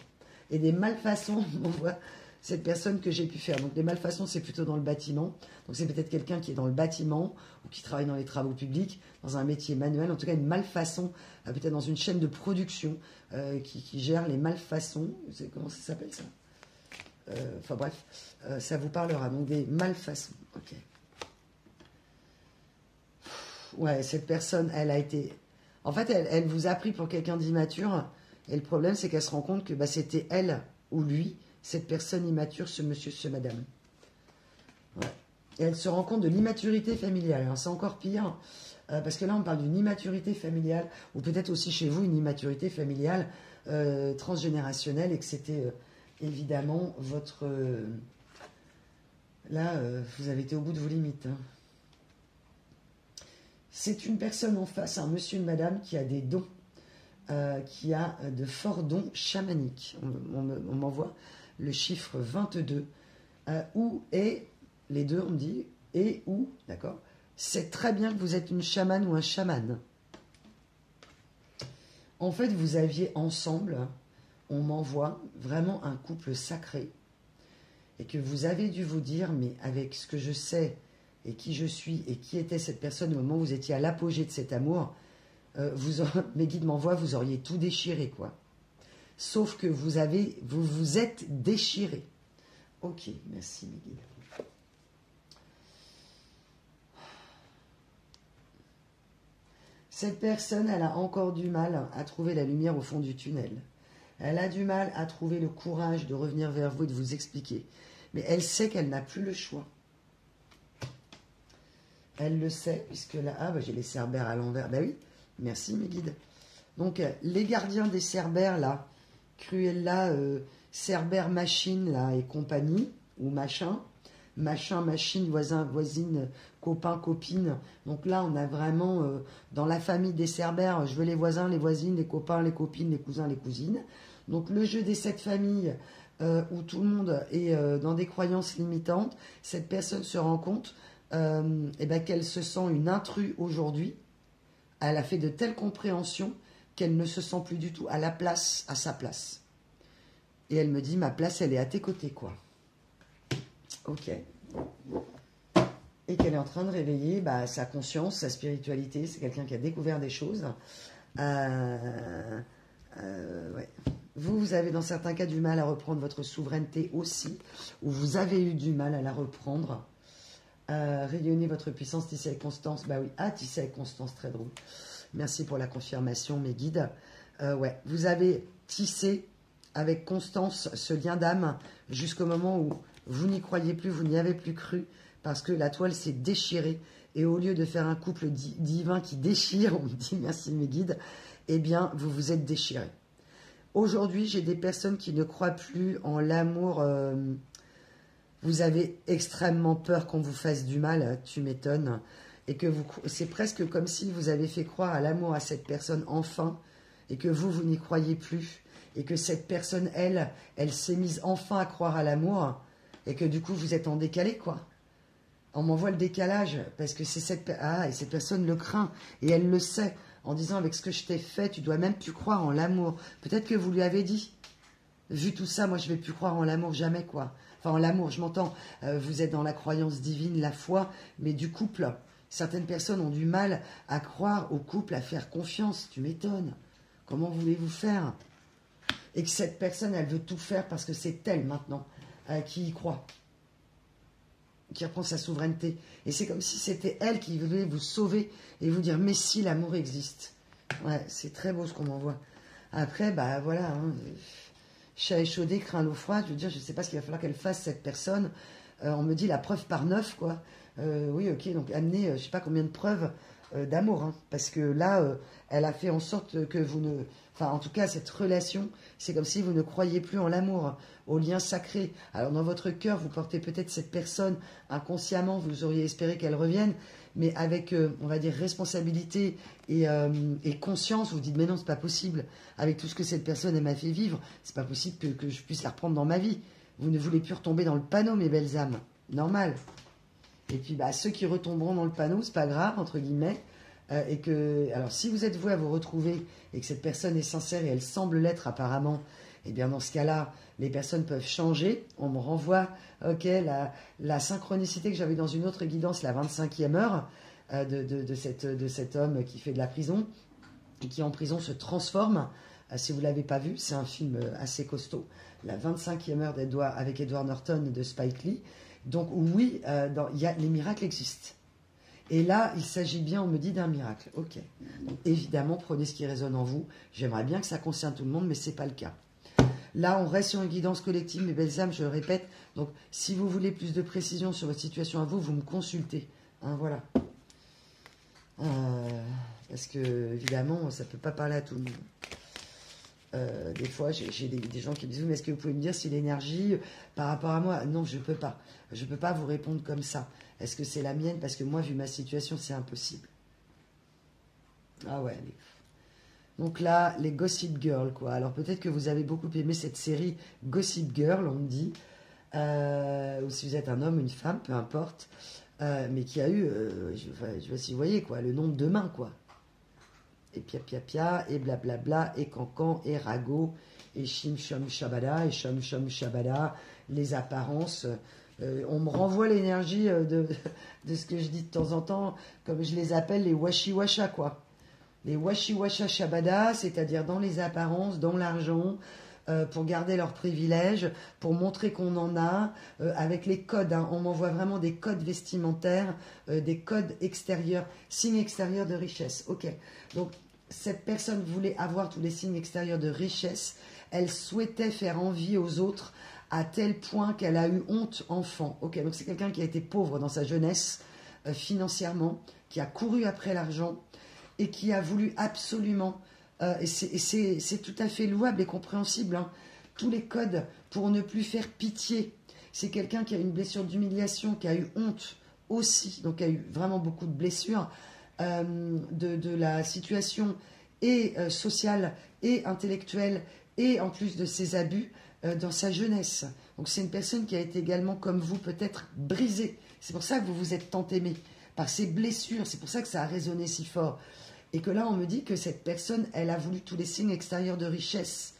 Et des malfaçons, on voit... cette personne que j'ai pu faire. Donc les malfaçons, c'est plutôt dans le bâtiment. Donc c'est peut-être quelqu'un qui est dans le bâtiment ou qui travaille dans les travaux publics, dans un métier manuel. En tout cas, une malfaçon, peut-être dans une chaîne de production qui gère les malfaçons. Comment ça s'appelle ça? Enfin bref, ça vous parlera. Donc des malfaçons. Ok. Ouais, cette personne, elle a été... En fait, elle vous a pris pour quelqu'un d'immature. Et le problème, c'est qu'elle se rend compte que bah, c'était elle ou lui, cette personne immature, ce monsieur, ce madame. Ouais. Et elle se rend compte de l'immaturité familiale. Alors c'est encore pire, parce que là on parle d'une immaturité familiale, ou peut-être aussi chez vous une immaturité familiale transgénérationnelle, et que c'était évidemment votre... là, vous avez été au bout de vos limites. Hein. C'est une personne en face, un monsieur, une madame, qui a des dons, qui a de forts dons chamaniques. On m'envoie le chiffre 22, où est, les deux on me dit, et où, d'accord, c'est très bien que vous êtes une chamane ou un chaman. En fait, vous aviez ensemble, on m'envoie vraiment un couple sacré, et que vous avez dû vous dire, mais avec ce que je sais, et qui je suis, et qui était cette personne au moment où vous étiez à l'apogée de cet amour, mes guides m'envoient, vous auriez tout déchiré, quoi. Sauf que vous vous êtes déchiré. Ok, merci mes guides. Cette personne, elle a encore du mal à trouver la lumière au fond du tunnel. Elle a du mal à trouver le courage de revenir vers vous et de vous expliquer. Mais elle sait qu'elle n'a plus le choix. Elle le sait, puisque là, ah, bah, j'ai les cerbères à l'envers. Ben oui, merci mes guides. Donc, les gardiens des cerbères, là, Cruella, Cerbère Machine, là, et compagnie, ou machin, machine, voisin, voisine, copain, copine. Donc là, on a vraiment, dans la famille des Cerbères, je veux les voisins, les voisines, les copains, les copines, les cousins, les cousines. Donc le jeu des 7 familles, où tout le monde est dans des croyances limitantes, cette personne se rend compte qu'elle se sent une intrue aujourd'hui. Elle a fait de telles compréhensions qu'elle ne se sent plus du tout à sa place. Et elle me dit, ma place, elle est à tes côtés, quoi. Ok. Et qu'elle est en train de réveiller sa conscience, sa spiritualité. C'est quelqu'un qui a découvert des choses. Ouais. Vous avez dans certains cas du mal à reprendre votre souveraineté aussi, ou vous avez eu du mal à la reprendre. Rayonnez votre puissance, tissez avec constance. Bah oui, tissez avec constance, très drôle. Merci pour la confirmation, mes guides. Ouais, vous avez tissé avec constance ce lien d'âme jusqu'au moment où vous n'y croyez plus, vous n'y avez plus cru, parce que la toile s'est déchirée. Et au lieu de faire un couple divin qui déchire, on me dit merci mes guides, eh bien, vous vous êtes déchirés. Aujourd'hui, j'ai des personnes qui ne croient plus en l'amour. Vous avez extrêmement peur qu'on vous fasse du mal, tu m'étonnes. Et que c'est presque comme si vous avez fait croire à l'amour à cette personne enfin, et que vous n'y croyez plus. Et que cette personne, elle s'est mise enfin à croire à l'amour, et que du coup, vous êtes en décalé, quoi. On m'envoie le décalage, parce que c'est et cette personne le craint, et elle le sait, en disant, avec ce que je t'ai fait, tu dois même plus croire en l'amour. Peut-être que vous lui avez dit, vu tout ça, moi je vais plus croire en l'amour jamais, quoi. Enfin, en l'amour, je m'entends, vous êtes dans la croyance divine, la foi, mais du couple. Certaines personnes ont du mal à croire au couple, à faire confiance, tu m'étonnes. Comment voulez-vous faire? Et que cette personne, elle veut tout faire parce que c'est elle maintenant qui y croit, qui reprend sa souveraineté. Et c'est comme si c'était elle qui voulait vous sauver et vous dire, mais si l'amour existe. Ouais, c'est très beau ce qu'on m'envoie. Après, bah voilà, hein, chat échaudé, craint l'eau froide, je veux dire, je ne sais pas ce qu'il va falloir qu'elle fasse, cette personne. On me dit la preuve par 9, quoi. Oui, ok, donc amener, je ne sais pas combien de preuves d'amour, hein, parce que là, elle a fait en sorte que vous ne... Enfin, en tout cas, cette relation, c'est comme si vous ne croyiez plus en l'amour, au lien sacré. Alors, dans votre cœur, vous portez peut-être cette personne inconsciemment, vous auriez espéré qu'elle revienne, mais avec, on va dire, responsabilité et conscience, vous dites, mais non, c'est pas possible. Avec tout ce que cette personne, elle m'a fait vivre, c'est pas possible que je puisse la reprendre dans ma vie. Vous ne voulez plus retomber dans le panneau, mes belles âmes. Normal. Et puis, bah, ceux qui retomberont dans le panneau, c'est pas grave, entre guillemets. Alors, si vous êtes voué à vous retrouver et que cette personne est sincère et elle semble l'être apparemment, eh bien, dans ce cas-là, les personnes peuvent changer. On me renvoie, ok, la synchronicité que j'avais dans une autre guidance, la 25e heure de cet homme qui fait de la prison et qui en prison se transforme. Si vous ne l'avez pas vu, c'est un film assez costaud. La 25e heure avec Edward Norton de Spike Lee. Donc oui, les miracles existent. Et là, il s'agit bien, on me dit, d'un miracle. Ok. Donc, évidemment, prenez ce qui résonne en vous. J'aimerais bien que ça concerne tout le monde, mais ce n'est pas le cas. Là, on reste sur une guidance collective, mes belles âmes, je le répète. Donc, si vous voulez plus de précision sur votre situation à vous, vous me consultez. Hein, voilà. Parce que, évidemment, ça ne peut pas parler à tout le monde. Des fois, j'ai des gens qui me disent, mais est-ce que vous pouvez me dire si l'énergie, par rapport à moi, non, je ne peux pas. Je ne peux pas vous répondre comme ça. Est-ce que c'est la mienne? Parce que moi, vu ma situation, c'est impossible. Ah ouais. Donc là, les Gossip Girl, quoi. Alors peut-être que vous avez beaucoup aimé cette série Gossip Girl, on me dit. Ou si vous êtes un homme, une femme, peu importe. Mais qui a eu, je sais pas si vous voyez, quoi, le nom de demain, quoi. Et pia, et blablabla, et cancan, et ragot, et chim chom shabada, et chom chom shabada, les apparences. On me renvoie l'énergie de ce que je dis de temps en temps, comme je les appelle les washi-washa, quoi. Les washi-washa shabada, c'est-à-dire dans les apparences, dans l'argent, pour garder leurs privilèges, pour montrer qu'on en a, avec les codes. Hein. On m'envoie vraiment des codes vestimentaires, des codes extérieurs, signes extérieurs de richesse. Ok. Donc, cette personne voulait avoir tous les signes extérieurs de richesse. Elle souhaitait faire envie aux autres à tel point qu'elle a eu honte enfant. Ok, donc c'est quelqu'un qui a été pauvre dans sa jeunesse, financièrement, qui a couru après l'argent et qui a voulu absolument, et c'est tout à fait louable et compréhensible, hein, tous les codes pour ne plus faire pitié. C'est quelqu'un qui a eu une blessure d'humiliation, qui a eu honte aussi, donc qui a eu vraiment beaucoup de blessures de la situation et sociale et intellectuelle et en plus de ses abus dans sa jeunesse. Donc c'est une personne qui a été également, comme vous, peut-être brisée. C'est pour ça que vous vous êtes tant aimé, par ses blessures. C'est pour ça que ça a résonné si fort. Et que là, on me dit que cette personne, elle a voulu tous les signes extérieurs de richesse.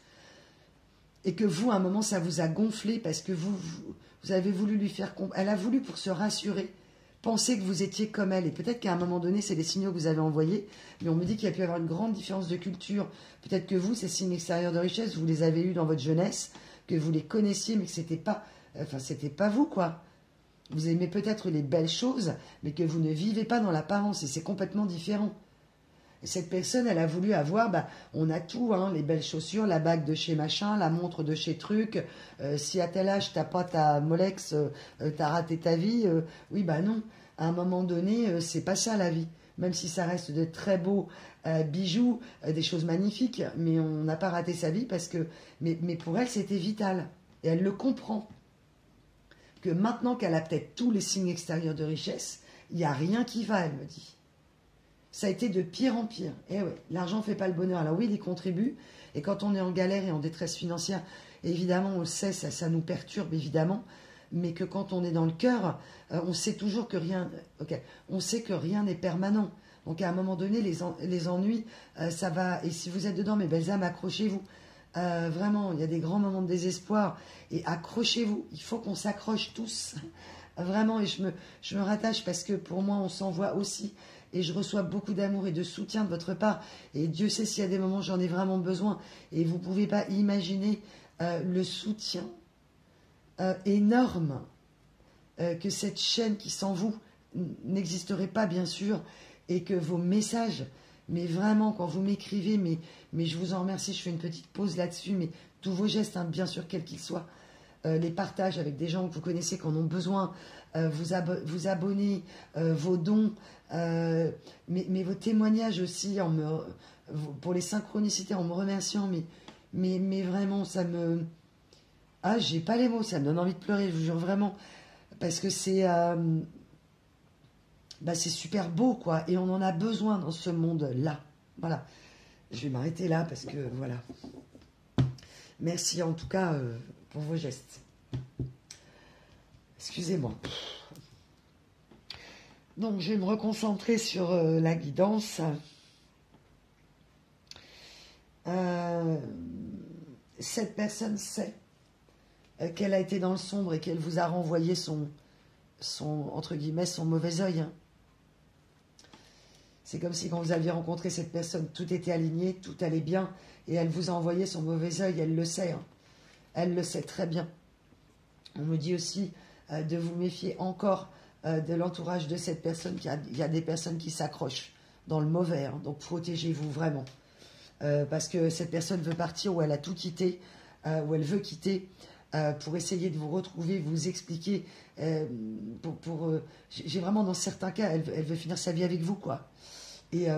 Et que vous, à un moment, ça vous a gonflé parce que vous avez voulu lui faire... Elle a voulu pour se rassurer, pensez que vous étiez comme elle. Et peut-être qu'à un moment donné, c'est des signaux que vous avez envoyés. Mais on me dit qu'il y a pu y avoir une grande différence de culture. Peut-être que vous, ces signes extérieurs de richesse, vous les avez eus dans votre jeunesse, que vous les connaissiez, mais que c'était pas vous, quoi. Vous aimez peut-être les belles choses, mais que vous ne vivez pas dans l'apparence. Et c'est complètement différent. Et cette personne, elle a voulu avoir, on a tout, hein, les belles chaussures, la bague de chez machin, la montre de chez truc. Si à tel âge, t'as pas ta Molex, t'as raté ta vie. Oui, non. À un moment donné, c'est pas ça la vie. Même si ça reste de très beaux bijoux, des choses magnifiques, mais on n'a pas raté sa vie parce que... Mais pour elle, c'était vital. Et elle le comprend. Que maintenant qu'elle a peut-être tous les signes extérieurs de richesse, il n'y a rien qui va, elle me dit. Ça a été de pire en pire. Et ouais, l'argent ne fait pas le bonheur. Alors oui, il y contribue. Et quand on est en galère et en détresse financière, évidemment, on le sait, ça nous perturbe, évidemment. Mais que quand on est dans le cœur, on sait toujours que rien... on sait que rien n'est permanent. Donc à un moment donné, les ennuis, ça va... Et si vous êtes dedans, mes belles âmes, accrochez-vous. Vraiment, il y a des grands moments de désespoir. Et accrochez-vous. Il faut qu'on s'accroche tous. Vraiment, et je me rattache parce que pour moi, on s'envoie aussi... Et je reçois beaucoup d'amour et de soutien de votre part. Et Dieu sait s'il y a des moments où j'en ai vraiment besoin. Et vous ne pouvez pas imaginer le soutien énorme que cette chaîne qui sans vous n'existerait pas, bien sûr. Et que vos messages, mais vraiment, quand vous m'écrivez, mais je vous en remercie, je fais une petite pause là-dessus, mais tous vos gestes, hein, bien sûr, quels qu'ils soient, les partages avec des gens que vous connaissez, qui en ont besoin, vous abonner, vos dons, mais vos témoignages aussi, pour les synchronicités, en me remerciant, mais vraiment, ça me... Ah, j'ai pas les mots, ça me donne envie de pleurer, je vous jure vraiment, parce que c'est super beau, quoi, et on en a besoin dans ce monde-là. Voilà, je vais m'arrêter là, parce que, voilà. Merci en tout cas pour vos gestes. Excusez-moi. Donc, je vais me reconcentrer sur la guidance. Cette personne sait qu'elle a été dans le sombre et qu'elle vous a renvoyé son entre guillemets, son mauvais œil. Hein. C'est comme si quand vous aviez rencontré cette personne, tout était aligné, tout allait bien, et elle vous a envoyé son mauvais œil, elle le sait. Hein. Elle le sait très bien. On me dit aussi de vous méfier encore de l'entourage de cette personne. Il y a des personnes qui s'accrochent dans le mauvais, hein, donc protégez-vous vraiment. Parce que cette personne veut partir où elle a tout quitté, où elle veut quitter, pour essayer de vous retrouver, vous expliquer. J'ai vraiment, dans certains cas, elle veut finir sa vie avec vous, quoi. Et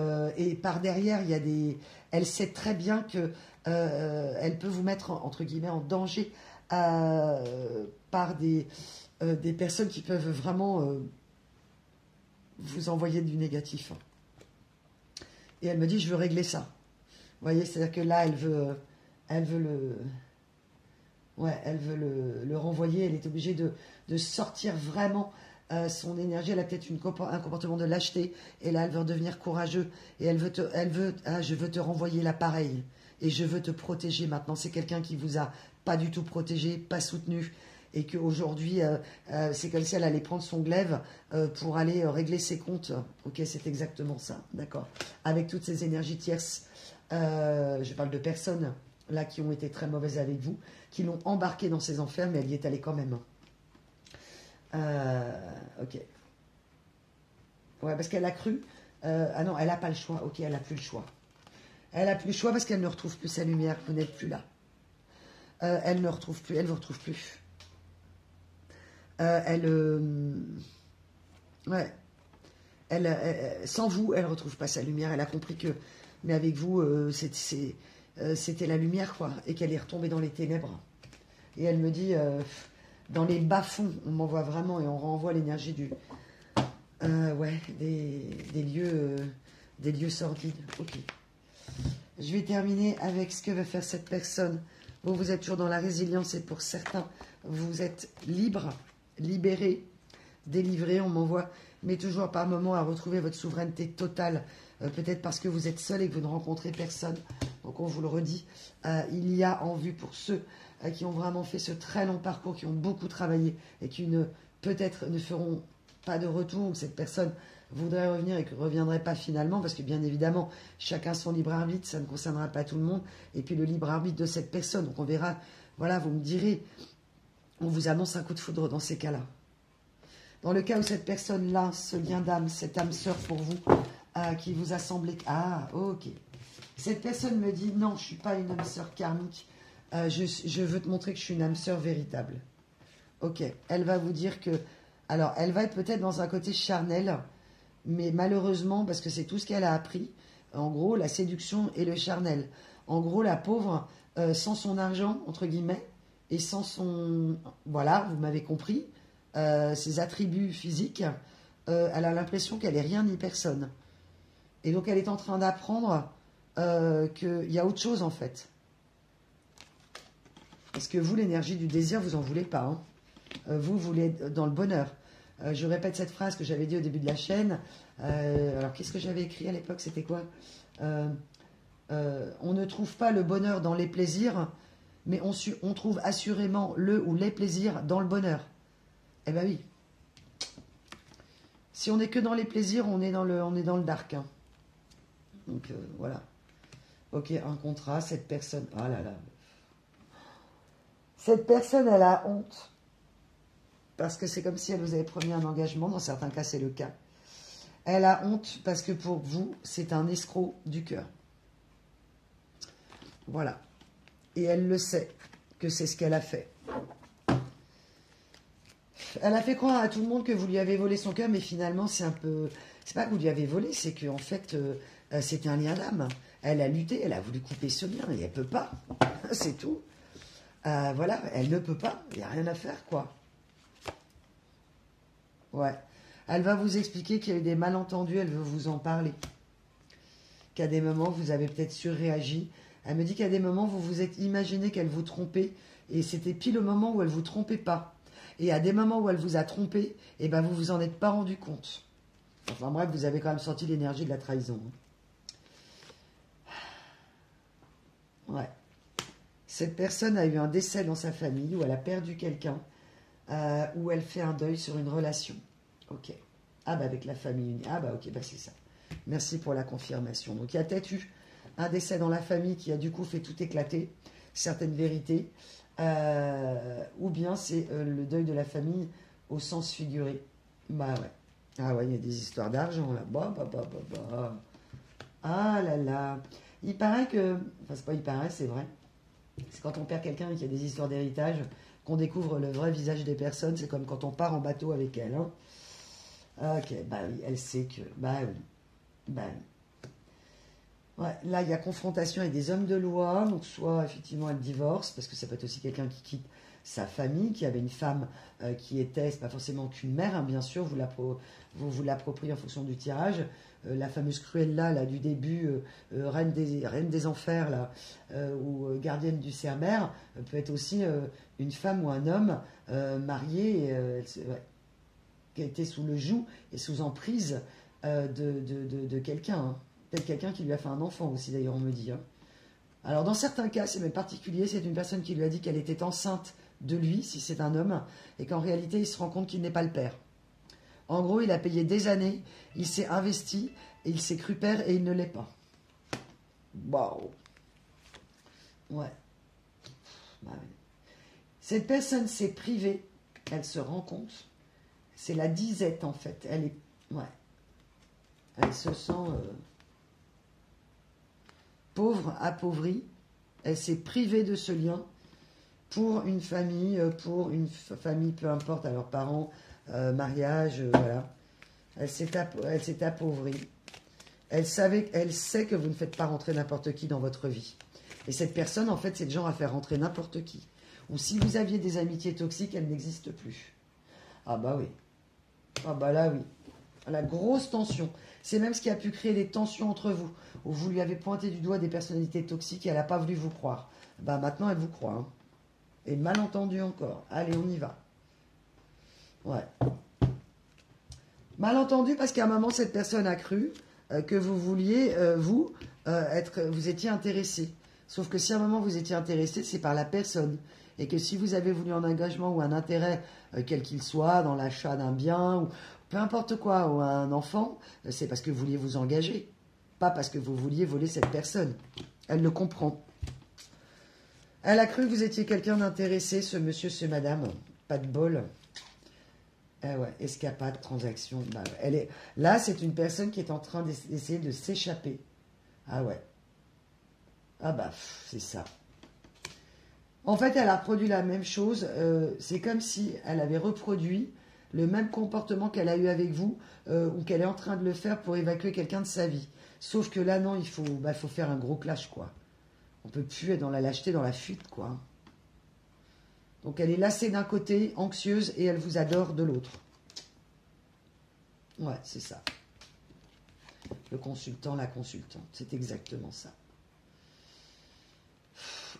par derrière, il y a des... Elle sait très bien que elle peut vous mettre, entre guillemets, en danger par des personnes qui peuvent vraiment vous envoyer du négatif. Et elle me dit, je veux régler ça. Vous voyez, c'est-à-dire que là, elle veut le renvoyer. Elle est obligée de sortir vraiment son énergie. Elle a peut-être un comportement de lâcheté. Et là, elle veut redevenir courageux. Et elle veut, je veux te renvoyer l'appareil. Et je veux te protéger maintenant. C'est quelqu'un qui vous a pas du tout protégé, pas soutenu. Et qu'aujourd'hui, c'est comme si elle allait prendre son glaive pour aller régler ses comptes. Ok, c'est exactement ça, d'accord. Avec toutes ces énergies tierces, je parle de personnes là qui ont été très mauvaises avec vous, qui l'ont embarquée dans ces enfers, mais elle y est allée quand même. Ok. Ouais, parce qu'elle a cru. Ah non, elle n'a pas le choix. Ok, elle n'a plus le choix. Elle n'a plus le choix parce qu'elle ne retrouve plus sa lumière. Vous n'êtes plus là. Elle ne retrouve plus. Elle ne vous retrouve plus. Ouais. Sans vous, elle ne retrouve pas sa lumière. Elle a compris que, mais avec vous, c'était la lumière, quoi, et qu'elle est retombée dans les ténèbres. Et elle me dit, dans les bas-fonds, on m'envoie vraiment, et on renvoie l'énergie des lieux sordides. Ok. Je vais terminer avec ce que va faire cette personne. Vous êtes toujours dans la résilience, et pour certains, vous êtes libre, libéré, délivré, on m'envoie, mais toujours par moments à retrouver votre souveraineté totale, peut-être parce que vous êtes seul et que vous ne rencontrez personne. Donc on vous le redit, il y a en vue pour ceux qui ont vraiment fait ce très long parcours, qui ont beaucoup travaillé et qui peut-être ne feront pas de retour, que cette personne voudrait revenir et que ne reviendrait pas finalement, parce que bien évidemment, chacun son libre arbitre, ça ne concernera pas tout le monde, et puis le libre arbitre de cette personne. Donc on verra, voilà, vous me direz, on vous annonce un coup de foudre dans ces cas-là. Dans le cas où cette personne-là, ce lien d'âme, cette âme sœur pour vous, qui vous a semblé... Ah, ok. Cette personne me dit, non, je ne suis pas une âme sœur karmique, je veux te montrer que je suis une âme sœur véritable. Ok, elle va vous dire que... Alors, elle va être peut-être dans un côté charnel, mais malheureusement, parce que c'est tout ce qu'elle a appris, en gros, la séduction et le charnel. En gros, la pauvre, sans son argent, entre guillemets, et sans son... Voilà, vous m'avez compris, ses attributs physiques, elle a l'impression qu'elle n'est rien ni personne. Et donc, elle est en train d'apprendre qu'il y a autre chose, en fait. Parce que vous, l'énergie du désir, vous n'en voulez pas, hein. Vous voulez être dans le bonheur. Je répète cette phrase que j'avais dit au début de la chaîne. Alors, qu'est-ce que j'avais écrit à l'époque? C'était quoi? On ne trouve pas le bonheur dans les plaisirs, mais on trouve assurément le ou les plaisirs dans le bonheur. Eh bien oui. Si on n'est que dans les plaisirs, on est dans le dark. Hein. Donc, voilà. Ok, un contrat, cette personne... Ah là là. Cette personne, elle a honte. Parce que c'est comme si elle vous avait promis un engagement. Dans certains cas, c'est le cas. Elle a honte parce que pour vous, c'est un escroc du cœur. Voilà. Et elle le sait, que c'est ce qu'elle a fait. Elle a fait croire à tout le monde que vous lui avez volé son cœur, mais finalement, c'est un peu... C'est pas que vous lui avez volé, c'est qu'en fait, c'était un lien d'âme. Elle a lutté, elle a voulu couper ce lien, et elle peut pas. C'est tout. Voilà, elle ne peut pas. Il n'y a rien à faire, quoi. Ouais. Elle va vous expliquer qu'il y a eu des malentendus, elle veut vous en parler. Qu'à des moments, vous avez peut-être surréagi. Elle me dit qu'à des moments, vous vous êtes imaginé qu'elle vous trompait, et c'était pile au moment où elle vous trompait pas. Et à des moments où elle vous a trompé, et ben vous vous en êtes pas rendu compte. Enfin bref, vous avez quand même senti l'énergie de la trahison. Ouais. Cette personne a eu un décès dans sa famille, où elle a perdu quelqu'un, où elle fait un deuil sur une relation. Ok. Ah bah avec la famille unie. Ah bah ok, bah c'est ça. Merci pour la confirmation. Donc il y a peut-être eu un décès dans la famille qui a du coup fait tout éclater, certaines vérités, ou bien c'est le deuil de la famille au sens figuré. Bah ouais. Ah ouais, il y a des histoires d'argent là. Bah. Ah là là. Il paraît que... Enfin c'est pas il paraît, c'est vrai. C'est quand on perd quelqu'un et qu'il y a des histoires d'héritage qu'on découvre le vrai visage des personnes. C'est comme quand on part en bateau avec elle. Hein. Ok, bah oui, elle sait que... Bah oui. Bah oui. Ouais, là, il y a confrontation avec des hommes de loi. Donc, soit, effectivement, elle divorce, parce que ça peut être aussi quelqu'un qui quitte sa famille, qui avait une femme qui était... C'est pas forcément qu'une mère, hein, bien sûr. Vous l'appropriez en fonction du tirage. La fameuse Cruella, là, du début, reine des enfers, là, ou gardienne du Cerbère, peut être aussi une femme ou un homme marié... ouais, qui a été sous le joug et sous emprise de quelqu'un. Hein. Peut-être quelqu'un qui lui a fait un enfant aussi, d'ailleurs, on me dit. Hein. Alors, dans certains cas, c'est même particulier, c'est une personne qui lui a dit qu'elle était enceinte de lui, si c'est un homme, et qu'en réalité, il se rend compte qu'il n'est pas le père. En gros, il a payé des années, il s'est investi, et il s'est cru père, et il ne l'est pas. Waouh. Ouais. Bah, oui. Cette personne s'est privée, elle se rend compte. C'est la disette, en fait. Elle est... Ouais. Elle se sent pauvre, appauvrie. Elle s'est privée de ce lien pour une famille, peu importe, à leurs parents, mariage, voilà. Elle s'est appauvrie. Elle sait que vous ne faites pas rentrer n'importe qui dans votre vie. Et cette personne, en fait, c'est le genre à faire rentrer n'importe qui. Ou si vous aviez des amitiés toxiques, elles n'existent plus. Ah bah oui. Ah bah là, oui. La grosse tension. C'est même ce qui a pu créer des tensions entre vous. Où vous lui avez pointé du doigt des personnalités toxiques et elle n'a pas voulu vous croire. Bah maintenant, elle vous croit. Hein. Et malentendu encore. Allez, on y va. Ouais. Malentendu parce qu'à un moment, cette personne a cru que vous vouliez, vous étiez intéressé. Sauf que si à un moment, vous étiez intéressé, c'est par la personne. Et que si vous avez voulu un engagement ou un intérêt, quel qu'il soit, dans l'achat d'un bien peu importe quoi, ou un enfant, c'est parce que vous vouliez vous engager. Pas parce que vous vouliez voler cette personne. Elle le comprend. Elle a cru que vous étiez quelqu'un d'intéressé, ce monsieur, ce madame. Pas de bol. Ah ouais, escapade, transaction. Bah, elle est... Là, c'est une personne qui est en train d'essayer de s'échapper. Ah ouais. Ah bah, c'est ça. En fait, elle a reproduit la même chose. C'est comme si elle avait reproduit le même comportement qu'elle a eu avec vous ou qu'elle est en train de le faire pour évacuer quelqu'un de sa vie. Sauf que là, non, il faut faire un gros clash, quoi. On peut plus être dans la lâcheté, dans la fuite, quoi. Donc, elle est lassée d'un côté, anxieuse, et elle vous adore de l'autre. Ouais, c'est ça. Le consultant, la consultante, c'est exactement ça.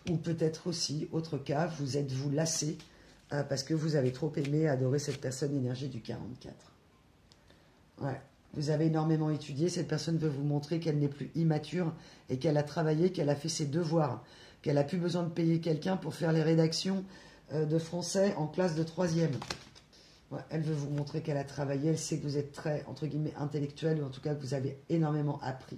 Ou peut-être aussi, autre cas, vous êtes-vous lassé parce que vous avez trop aimé adorer cette personne énergie du 44. Ouais. Vous avez énormément étudié, cette personne veut vous montrer qu'elle n'est plus immature et qu'elle a travaillé, qu'elle a fait ses devoirs, qu'elle n'a plus besoin de payer quelqu'un pour faire les rédactions de français en classe de 3e. Ouais, elle veut vous montrer qu'elle a travaillé, elle sait que vous êtes très, entre guillemets, intellectuel, ou en tout cas que vous avez énormément appris.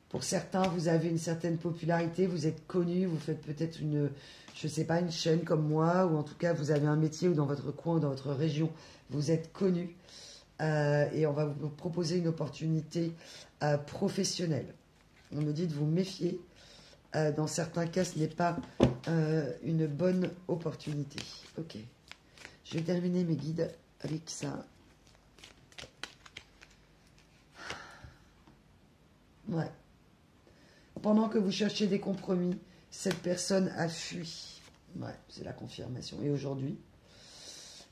Pour certains, vous avez une certaine popularité, vous êtes connu, vous faites peut-être une, je sais pas, une chaîne comme moi, ou en tout cas vous avez un métier ou dans votre coin ou dans votre région, vous êtes connu. Et on va vous proposer une opportunité professionnelle. On me dit de vous méfier. Dans certains cas, ce n'est pas une bonne opportunité. Ok. Je vais terminer mes guides avec ça. Ouais. Pendant que vous cherchez des compromis, cette personne a fui. Ouais, c'est la confirmation. Et aujourd'hui,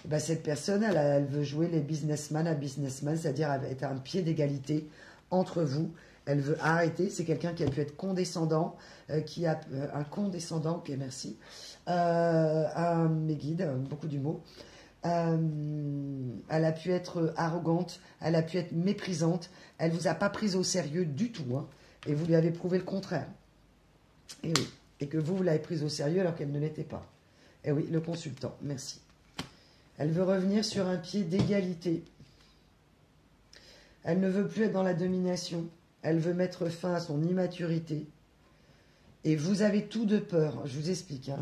ben cette personne, elle veut jouer les businessman à businessman, c'est-à-dire être à un pied d'égalité entre vous. Elle veut arrêter. C'est quelqu'un qui a pu être condescendant, qui a un condescendant, ok, merci, à mes guides, beaucoup d'humour. Elle a pu être arrogante, elle a pu être méprisante, elle ne vous a pas prise au sérieux du tout, hein, et vous lui avez prouvé le contraire. Et oui, et que vous l'avez prise au sérieux alors qu'elle ne l'était pas. Et oui, le consultant, merci. Elle veut revenir sur un pied d'égalité. Elle ne veut plus être dans la domination. Elle veut mettre fin à son immaturité. Et vous avez tout de peur, je vous explique, hein.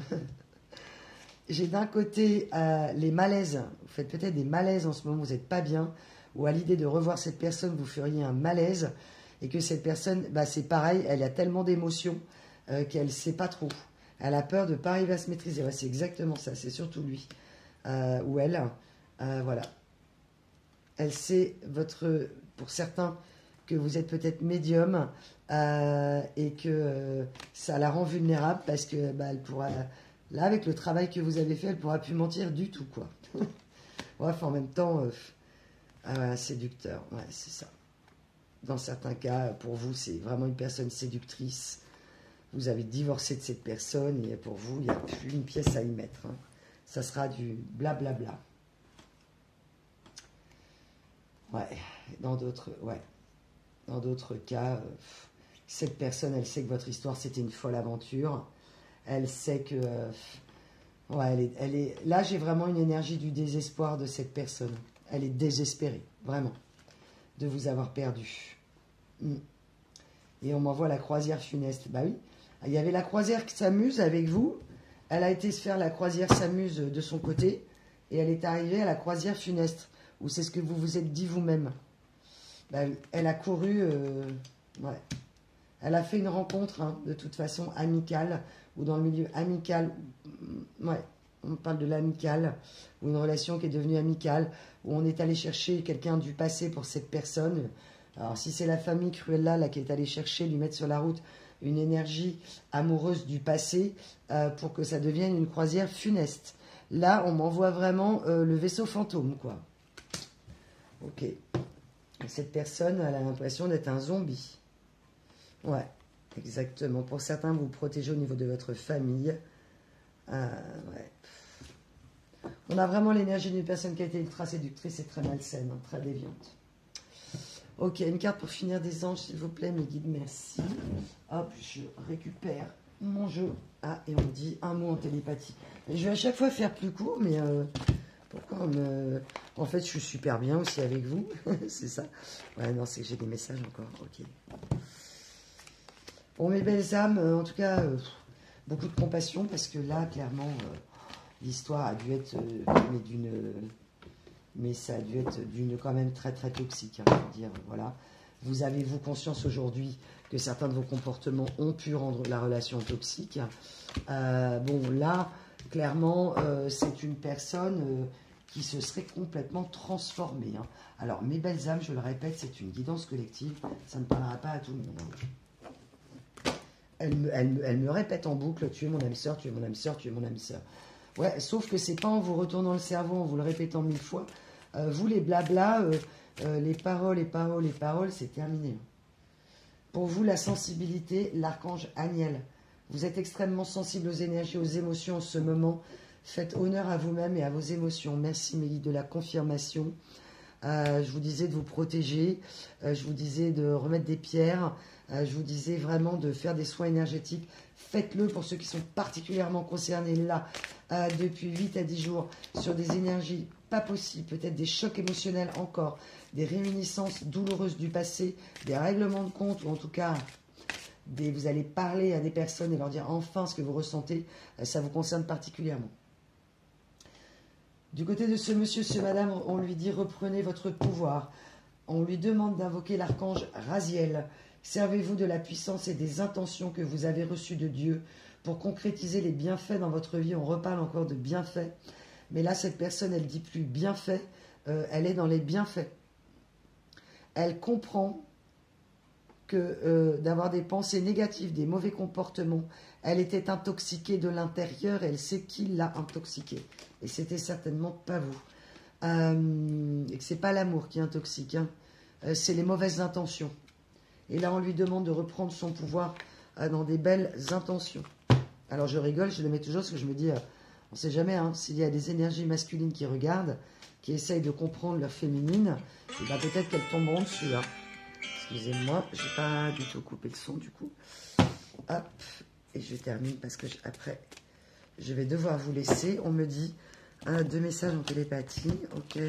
J'ai d'un côté les malaises, vous faites peut-être des malaises en ce moment, vous n'êtes pas bien, ou à l'idée de revoir cette personne, vous feriez un malaise, et que cette personne, bah, c'est pareil, elle a tellement d'émotions qu'elle ne sait pas trop. Elle a peur de ne pas arriver à se maîtriser. Ouais, c'est exactement ça, c'est surtout lui, ou elle, voilà. Elle sait, pour certains, que vous êtes peut-être médium, et que ça la rend vulnérable, parce que bah, elle pourra... Là, avec le travail que vous avez fait, elle ne pourra plus mentir du tout, quoi. Bref, en même temps, séducteur, ouais, c'est ça. Dans certains cas, pour vous, c'est vraiment une personne séductrice. Vous avez divorcé de cette personne et pour vous, il n'y a plus une pièce à y mettre, hein. Ça sera du blablabla. Ouais, dans d'autres cas, cette personne, elle sait que votre histoire, c'était une folle aventure. Elle sait que... ouais, là, j'ai vraiment une énergie du désespoir de cette personne. Elle est désespérée, vraiment, de vous avoir perdu. Et on m'envoie la croisière funeste. Bah oui, il y avait la croisière qui s'amuse avec vous. Elle a été se faire la croisière s'amuse de son côté. Et elle est arrivée à la croisière funeste, où c'est ce que vous vous êtes dit vous-même. Bah oui, elle a couru... ouais. Elle a fait une rencontre, hein, de toute façon, amicale, ou dans le milieu amical, ouais, on parle de l'amical, ou une relation qui est devenue amicale, où on est allé chercher quelqu'un du passé pour cette personne. Alors, si c'est la famille Cruella là, qui est allée chercher, lui mettre sur la route une énergie amoureuse du passé, pour que ça devienne une croisière funeste. Là, on m'envoie vraiment le vaisseau fantôme, quoi. Ok. Et cette personne, elle a l'impression d'être un zombie. Ouais, exactement. Pour certains, vous vous protégez au niveau de votre famille. Ouais. On a vraiment l'énergie d'une personne qui a été ultra séductrice et très malsaine, hein, très déviante. Ok, une carte pour finir des anges, s'il vous plaît, mes guides, merci. Hop, je récupère mon jeu. Ah, et on me dit un mot en télépathie. Je vais à chaque fois faire plus court, mais Pourquoi on me... En fait, je suis super bien aussi avec vous. C'est ça. Ouais, non, c'est que j'ai des messages encore. Ok. Bon, mes belles âmes, en tout cas, beaucoup de compassion parce que là, clairement, l'histoire a dû être mais d'une... mais ça a dû être d'une quand même très très toxique. Hein, je veux dire, voilà. Vous avez-vous conscience aujourd'hui que certains de vos comportements ont pu rendre la relation toxique? Bon, là, clairement, c'est une personne qui se serait complètement transformée. Hein. Alors, mes belles âmes, je le répète, c'est une guidance collective. Ça ne parlera pas à tout le monde. Hein. Elle me répète en boucle, tu es mon âme sœur, tu es mon âme sœur, tu es mon âme sœur. Ouais, sauf que c'est pas en vous retournant le cerveau, en vous le répétant 1000 fois. Vous, les blabla, les paroles, c'est terminé. Pour vous, la sensibilité, l'archange Aniel. Vous êtes extrêmement sensible aux énergies, aux émotions en ce moment. Faites honneur à vous-même et à vos émotions. Merci, Mélie, de la confirmation. Je vous disais de vous protéger. Je vous disais de remettre des pierres. Je vous disais vraiment de faire des soins énergétiques. Faites-le pour ceux qui sont particulièrement concernés là, depuis 8 à 10 jours, sur des énergies pas possibles, peut-être des chocs émotionnels encore, des réminiscences douloureuses du passé, des règlements de compte, ou en tout cas, vous allez parler à des personnes et leur dire enfin ce que vous ressentez, ça vous concerne particulièrement. Du côté de ce monsieur, ce madame, on lui dit reprenez votre pouvoir. On lui demande d'invoquer l'archange Raziel. Servez-vous de la puissance et des intentions que vous avez reçues de Dieu pour concrétiser les bienfaits dans votre vie. On reparle encore de bienfaits. Mais là, cette personne, elle dit plus bienfaits, elle est dans les bienfaits. Elle comprend que d'avoir des pensées négatives, des mauvais comportements, elle était intoxiquée de l'intérieur, elle sait qui l'a intoxiquée. Et c'était certainement pas vous. Et que c'est pas l'amour qui intoxique, hein. C'est les mauvaises intentions. Et là, on lui demande de reprendre son pouvoir dans des belles intentions. Alors, je rigole, je le mets toujours parce que je me dis, on ne sait jamais, hein, s'il y a des énergies masculines qui regardent, qui essayent de comprendre leur féminine, et ben peut-être qu'elles tomberont dessus. Hein. Excusez-moi, je n'ai pas du tout coupé le son, du coup. Hop, et je termine parce que après, je vais devoir vous laisser. On me dit 2 messages en télépathie, ok.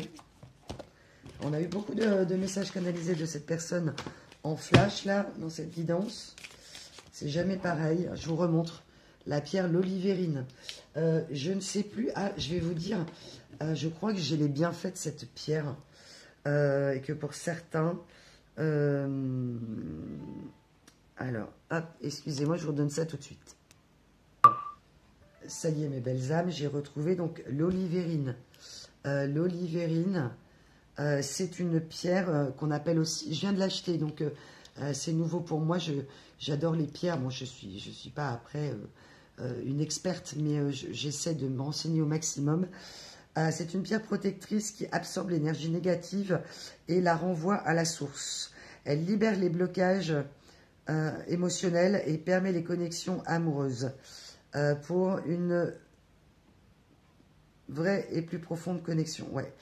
On a eu beaucoup de messages canalisés de cette personne en flash, là, dans cette guidance. C'est jamais pareil. Je vous remontre la pierre, l'olivérine. Je ne sais plus. Ah, je vais vous dire, je crois que j'ai les bienfaits de cette pierre. Et que pour certains... alors, hop, excusez-moi, je vous redonne ça tout de suite. Ça y est, mes belles âmes, j'ai retrouvé donc l'olivérine. L'olivérine... c'est une pierre qu'on appelle aussi... Je viens de l'acheter, donc c'est nouveau pour moi. J'adore les pierres. Bon, je suis pas après une experte, mais j'essaie de me renseigner au maximum. C'est une pierre protectrice qui absorbe l'énergie négative et la renvoie à la source. Elle libère les blocages émotionnels et permet les connexions amoureuses pour une... vraie et plus profonde connexion, ouais.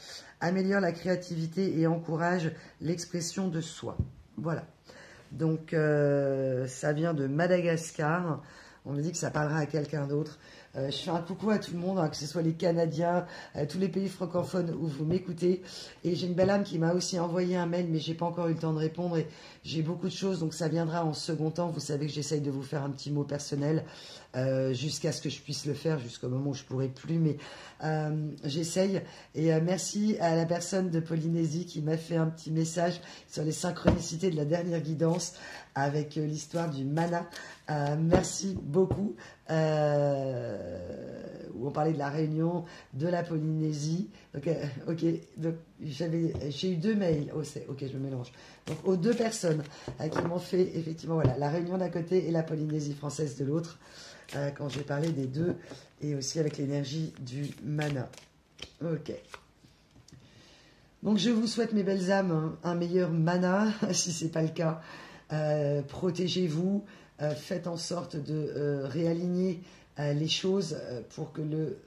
Améliore la créativité et encourage l'expression de soi. Voilà. Donc, ça vient de Madagascar. On me dit que ça parlera à quelqu'un d'autre. Je fais un coucou à tout le monde, hein, que ce soit les Canadiens, tous les pays francophones où vous m'écoutez. Et j'ai une belle âme qui m'a aussi envoyé un mail, mais j'ai pas encore eu le temps de répondre. Et j'ai beaucoup de choses, donc ça viendra en second temps. Vous savez que j'essaye de vous faire un petit mot personnel jusqu'à ce que je puisse le faire, jusqu'au moment où je pourrai plus. Mais j'essaye. Et merci à la personne de Polynésie qui m'a fait un petit message sur les synchronicités de la dernière guidance avec l'histoire du mana. Merci beaucoup. Où on parlait de la Réunion, de la Polynésie. Donc, ok, donc j'ai eu 2 mails. Oh, ok, je me mélange. Donc, aux 2 personnes qui m'ont fait effectivement voilà, la Réunion d'un côté et la Polynésie française de l'autre, quand j'ai parlé des 2, et aussi avec l'énergie du mana. Ok. Donc, je vous souhaite, mes belles âmes, un meilleur mana, si ce n'est pas le cas. Protégez-vous. Faites en sorte de réaligner les choses pour que le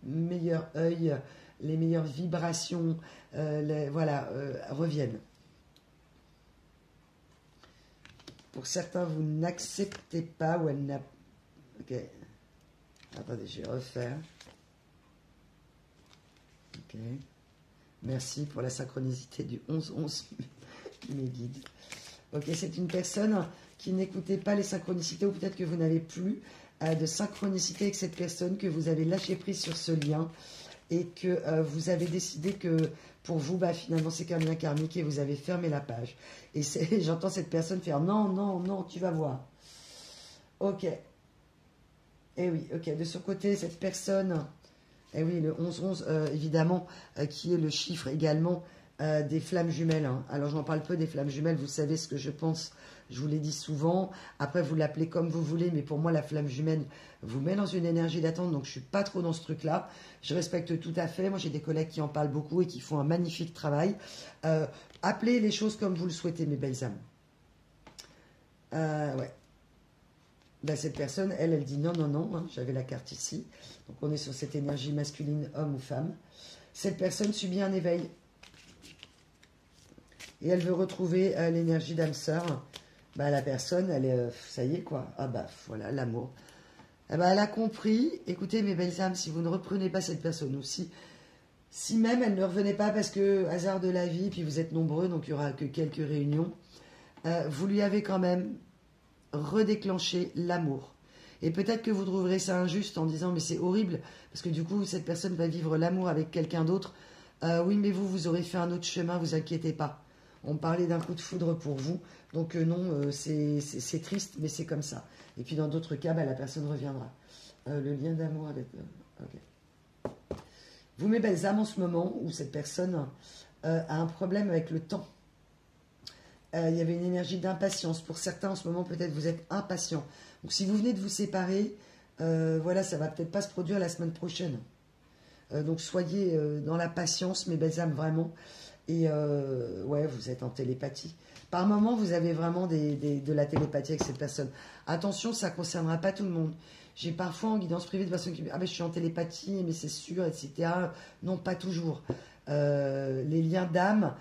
meilleur œil, les meilleures vibrations reviennent. Pour certains, vous n'acceptez pas ou elle n'a... Ok. Attendez, je vais refaire. Ok. Ok. Merci pour la synchronicité du 11-11 qui me guide. Ok, c'est une personne qui n'écoutait pas les synchronicités, ou peut-être que vous n'avez plus de synchronicité avec cette personne, que vous avez lâché prise sur ce lien et que vous avez décidé que pour vous, bah, finalement, c'est qu'un lien karmique et vous avez fermé la page. Et j'entends cette personne faire non, non, non, tu vas voir. Ok. Et oui, ok. De son côté, cette personne, et oui, le 11-11, évidemment, qui est le chiffre également des flammes jumelles. Hein. Alors, j'en parle peu des flammes jumelles, vous savez ce que je pense, je vous l'ai dit souvent. Après, vous l'appelez comme vous voulez, mais pour moi, la flamme jumelle vous met dans une énergie d'attente, donc je ne suis pas trop dans ce truc-là. Je respecte tout à fait. Moi, j'ai des collègues qui en parlent beaucoup et qui font un magnifique travail. Appelez les choses comme vous le souhaitez, mes belles âmes. Ouais. Ben, cette personne, elle dit non, non, non. Hein, j'avais la carte ici. Donc, on est sur cette énergie masculine, homme ou femme. Cette personne subit un éveil. Et elle veut retrouver l'énergie d'âme sœur. Bah, la personne, elle est, ça y est quoi. Ah bah voilà, l'amour. Eh ben, elle a compris. Écoutez mes belles âmes, si vous ne reprenez pas cette personne, ou si même elle ne revenait pas parce que hasard de la vie, puis vous êtes nombreux, donc il n'y aura que quelques réunions, vous lui avez quand même redéclenché l'amour. Et peut-être que vous trouverez ça injuste en disant mais c'est horrible, parce que du coup cette personne va vivre l'amour avec quelqu'un d'autre. Oui, mais vous aurez fait un autre chemin, vous inquiétez pas. On parlait d'un coup de foudre pour vous, donc non, c'est triste, mais c'est comme ça. Et puis dans d'autres cas, bah, la personne reviendra. Le lien d'amour avec... ok. Vous, mes belles âmes, en ce moment où cette personne a un problème avec le temps, il y avait une énergie d'impatience. Pour certains, en ce moment, peut-être vous êtes impatient. Donc si vous venez de vous séparer, voilà, ça va peut-être pas se produire la semaine prochaine. Donc soyez dans la patience, mes belles âmes, vraiment. Et ouais, vous êtes en télépathie. Par moment, vous avez vraiment de la télépathie avec cette personne. Attention, ça ne concernera pas tout le monde. J'ai parfois en guidance privée de personnes qui me disent « Ah ben je suis en télépathie, mais c'est sûr, etc. » Non, pas toujours. Les liens d'âme,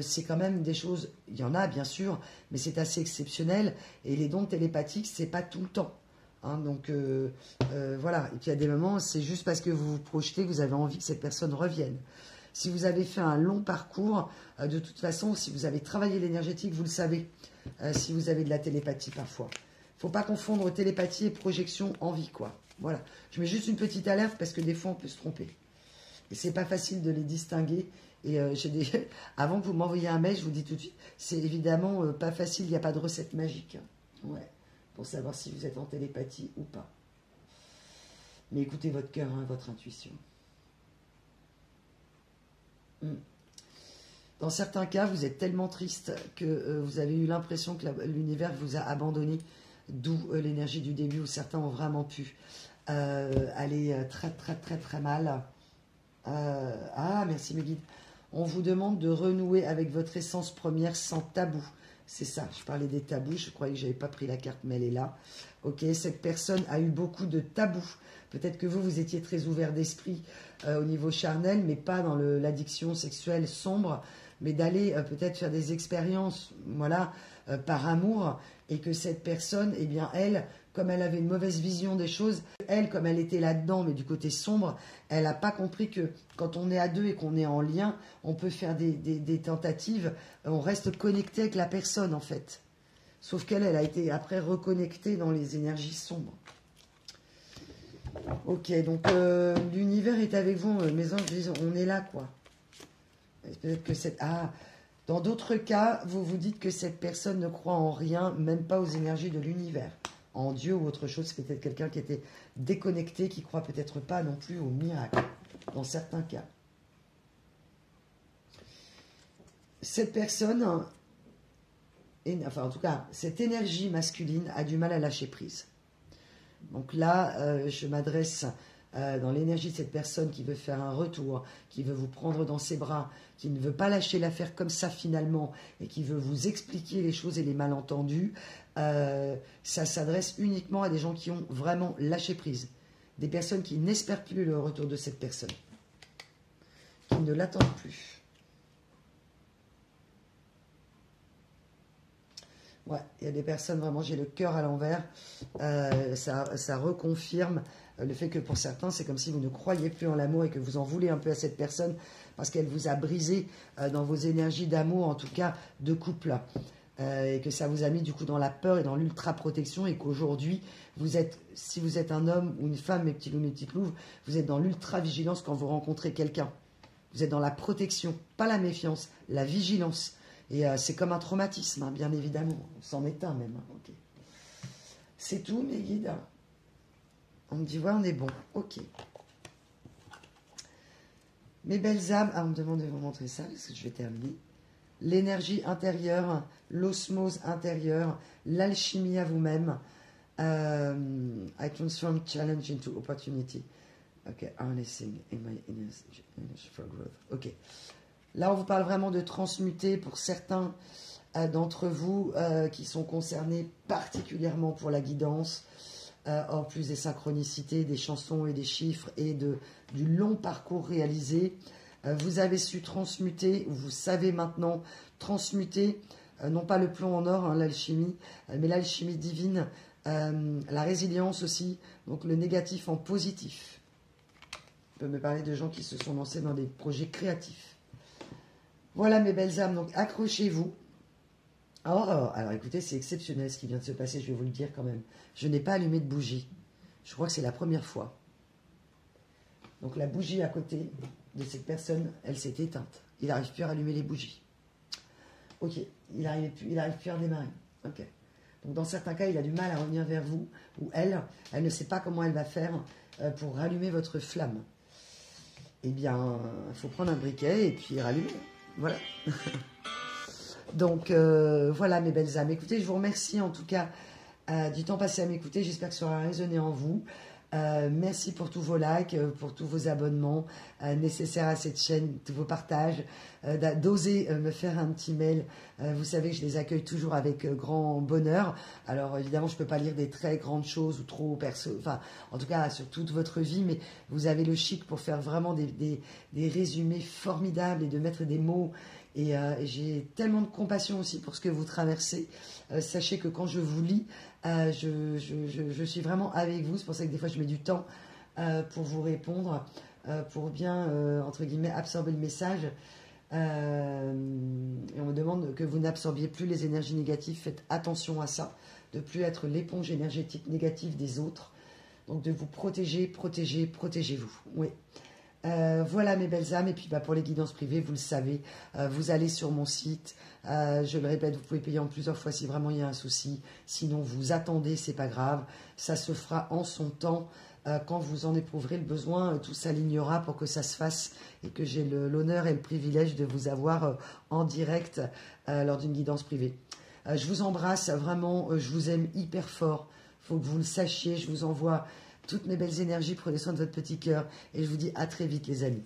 c'est quand même des choses... Il y en a, bien sûr, mais c'est assez exceptionnel. Et les dons télépathiques, c'est pas tout le temps. Hein, donc voilà. Et puis il y a des moments, c'est juste parce que vous vous projetez, vous avez envie que cette personne revienne. Si vous avez fait un long parcours, de toute façon, si vous avez travaillé l'énergétique, vous le savez, si vous avez de la télépathie parfois. Il ne faut pas confondre télépathie et projection en vie, quoi. Voilà. Je mets juste une petite alerte parce que des fois, on peut se tromper. Et c'est pas facile de les distinguer. Et avant que vous m'envoyiez un mail, je vous dis tout de suite, c'est évidemment pas facile, il n'y a pas de recette magique. Ouais. Pour savoir si vous êtes en télépathie ou pas. Mais écoutez votre cœur, hein, votre intuition. Dans certains cas, vous êtes tellement triste que vous avez eu l'impression que l'univers vous a abandonné, d'où l'énergie du début où certains ont vraiment pu aller très très très très mal. Ah, merci mes guides. On vous demande de renouer avec votre essence première sans tabou. C'est ça, je parlais des tabous, je croyais que je n'avais pas pris la carte, mais elle est là. Ok, cette personne a eu beaucoup de tabous. Peut-être que vous étiez très ouvert d'esprit au niveau charnel, mais pas dans l'addiction sexuelle sombre, mais d'aller peut-être faire des expériences, voilà, par amour, et que cette personne, eh bien, elle, comme elle avait une mauvaise vision des choses, elle, comme elle était là-dedans, mais du côté sombre, elle n'a pas compris que quand on est à deux et qu'on est en lien, on peut faire des tentatives, on reste connecté avec la personne, en fait. Sauf qu'elle, elle a été après reconnectée dans les énergies sombres. Ok, donc l'univers est avec vous, mes anges disent, on est là, quoi. Peut-être que cette... Ah, dans d'autres cas, vous vous dites que cette personne ne croit en rien, même pas aux énergies de l'univers. En Dieu ou autre chose, c'est peut-être quelqu'un qui était déconnecté, qui croit peut-être pas non plus au miracle, dans certains cas. Cette personne, enfin en tout cas, cette énergie masculine a du mal à lâcher prise. Donc là, je m'adresse dans l'énergie de cette personne qui veut faire un retour, qui veut vous prendre dans ses bras, qui ne veut pas lâcher l'affaire comme ça finalement, et qui veut vous expliquer les choses et les malentendus. Ça s'adresse uniquement à des gens qui ont vraiment lâché prise. Des personnes qui n'espèrent plus le retour de cette personne, qui ne l'attendent plus. Ouais, il y a des personnes, vraiment, j'ai le cœur à l'envers. Ça reconfirme le fait que pour certains, c'est comme si vous ne croyez plus en l'amour et que vous en voulez un peu à cette personne parce qu'elle vous a brisé dans vos énergies d'amour, en tout cas de couple. Et que ça vous a mis du coup dans la peur et dans l'ultra-protection et qu'aujourd'hui, si vous êtes un homme ou une femme, mes petits loups, mes petites louves, vous êtes dans l'ultra-vigilance quand vous rencontrez quelqu'un. Vous êtes dans la protection, pas la méfiance, la vigilance. Et c'est comme un traumatisme, hein, bien évidemment. C'en est un même. Hein, okay. C'est tout, mes guides. On me dit, ouais, on est bon. Ok. Mes belles âmes. Ah, on me demande de vous montrer ça, parce que je vais terminer. L'énergie intérieure, l'osmose intérieure, l'alchimie à vous-même. I transform challenge into opportunity. Ok, harnessing in my energy for growth. Ok. Là, on vous parle vraiment de transmuter pour certains d'entre vous qui sont concernés particulièrement pour la guidance, en plus des synchronicités, des chansons et des chiffres et du long parcours réalisé. Vous avez su transmuter, vous savez maintenant transmuter, non pas le plomb en or, hein, l'alchimie, mais l'alchimie divine, la résilience aussi, donc le négatif en positif. On peut me parler de gens qui se sont lancés dans des projets créatifs. Voilà mes belles âmes, donc accrochez-vous. Alors écoutez, c'est exceptionnel ce qui vient de se passer, je vais vous le dire quand même. Je n'ai pas allumé de bougie. Je crois que c'est la première fois. Donc la bougie à côté de cette personne, elle s'est éteinte. Il n'arrive plus à rallumer les bougies. Ok, il n'arrive plus à redémarrer. Ok. Donc dans certains cas, il a du mal à revenir vers vous, ou elle ne sait pas comment elle va faire pour rallumer votre flamme. Eh bien, il faut prendre un briquet et puis rallumer. Voilà. Donc, voilà mes belles âmes. Écoutez, je vous remercie en tout cas du temps passé à m'écouter. J'espère que ça aura résonné en vous. Merci pour tous vos likes, pour tous vos abonnements nécessaires à cette chaîne, tous vos partages, d'oser me faire un petit mail. Vous savez que je les accueille toujours avec grand bonheur. Alors évidemment, je ne peux pas lire des très grandes choses ou trop perso, enfin en tout cas sur toute votre vie, mais vous avez le chic pour faire vraiment des résumés formidables et de mettre des mots. Et j'ai tellement de compassion aussi pour ce que vous traversez. Sachez que quand je vous lis, je suis vraiment avec vous. C'est pour ça que des fois je mets du temps pour vous répondre, pour bien, entre guillemets, absorber le message. Et on me demande que vous n'absorbiez plus les énergies négatives. Faites attention à ça, de ne plus être l'éponge énergétique négative des autres. Donc de vous protéger, protégez-vous. Oui. Voilà mes belles âmes, et puis pour les guidances privées, vous le savez, vous allez sur mon site, je le répète, vous pouvez payer en plusieurs fois si vraiment il y a un souci, sinon vous attendez, c'est pas grave, ça se fera en son temps, quand vous en éprouverez le besoin, tout s'alignera pour que ça se fasse et que j'ai l'honneur et le privilège de vous avoir en direct lors d'une guidance privée. Je vous embrasse vraiment, je vous aime hyper fort, il faut que vous le sachiez, je vous envoie toutes mes belles énergies, prenez soin de votre petit cœur et je vous dis à très vite les amis.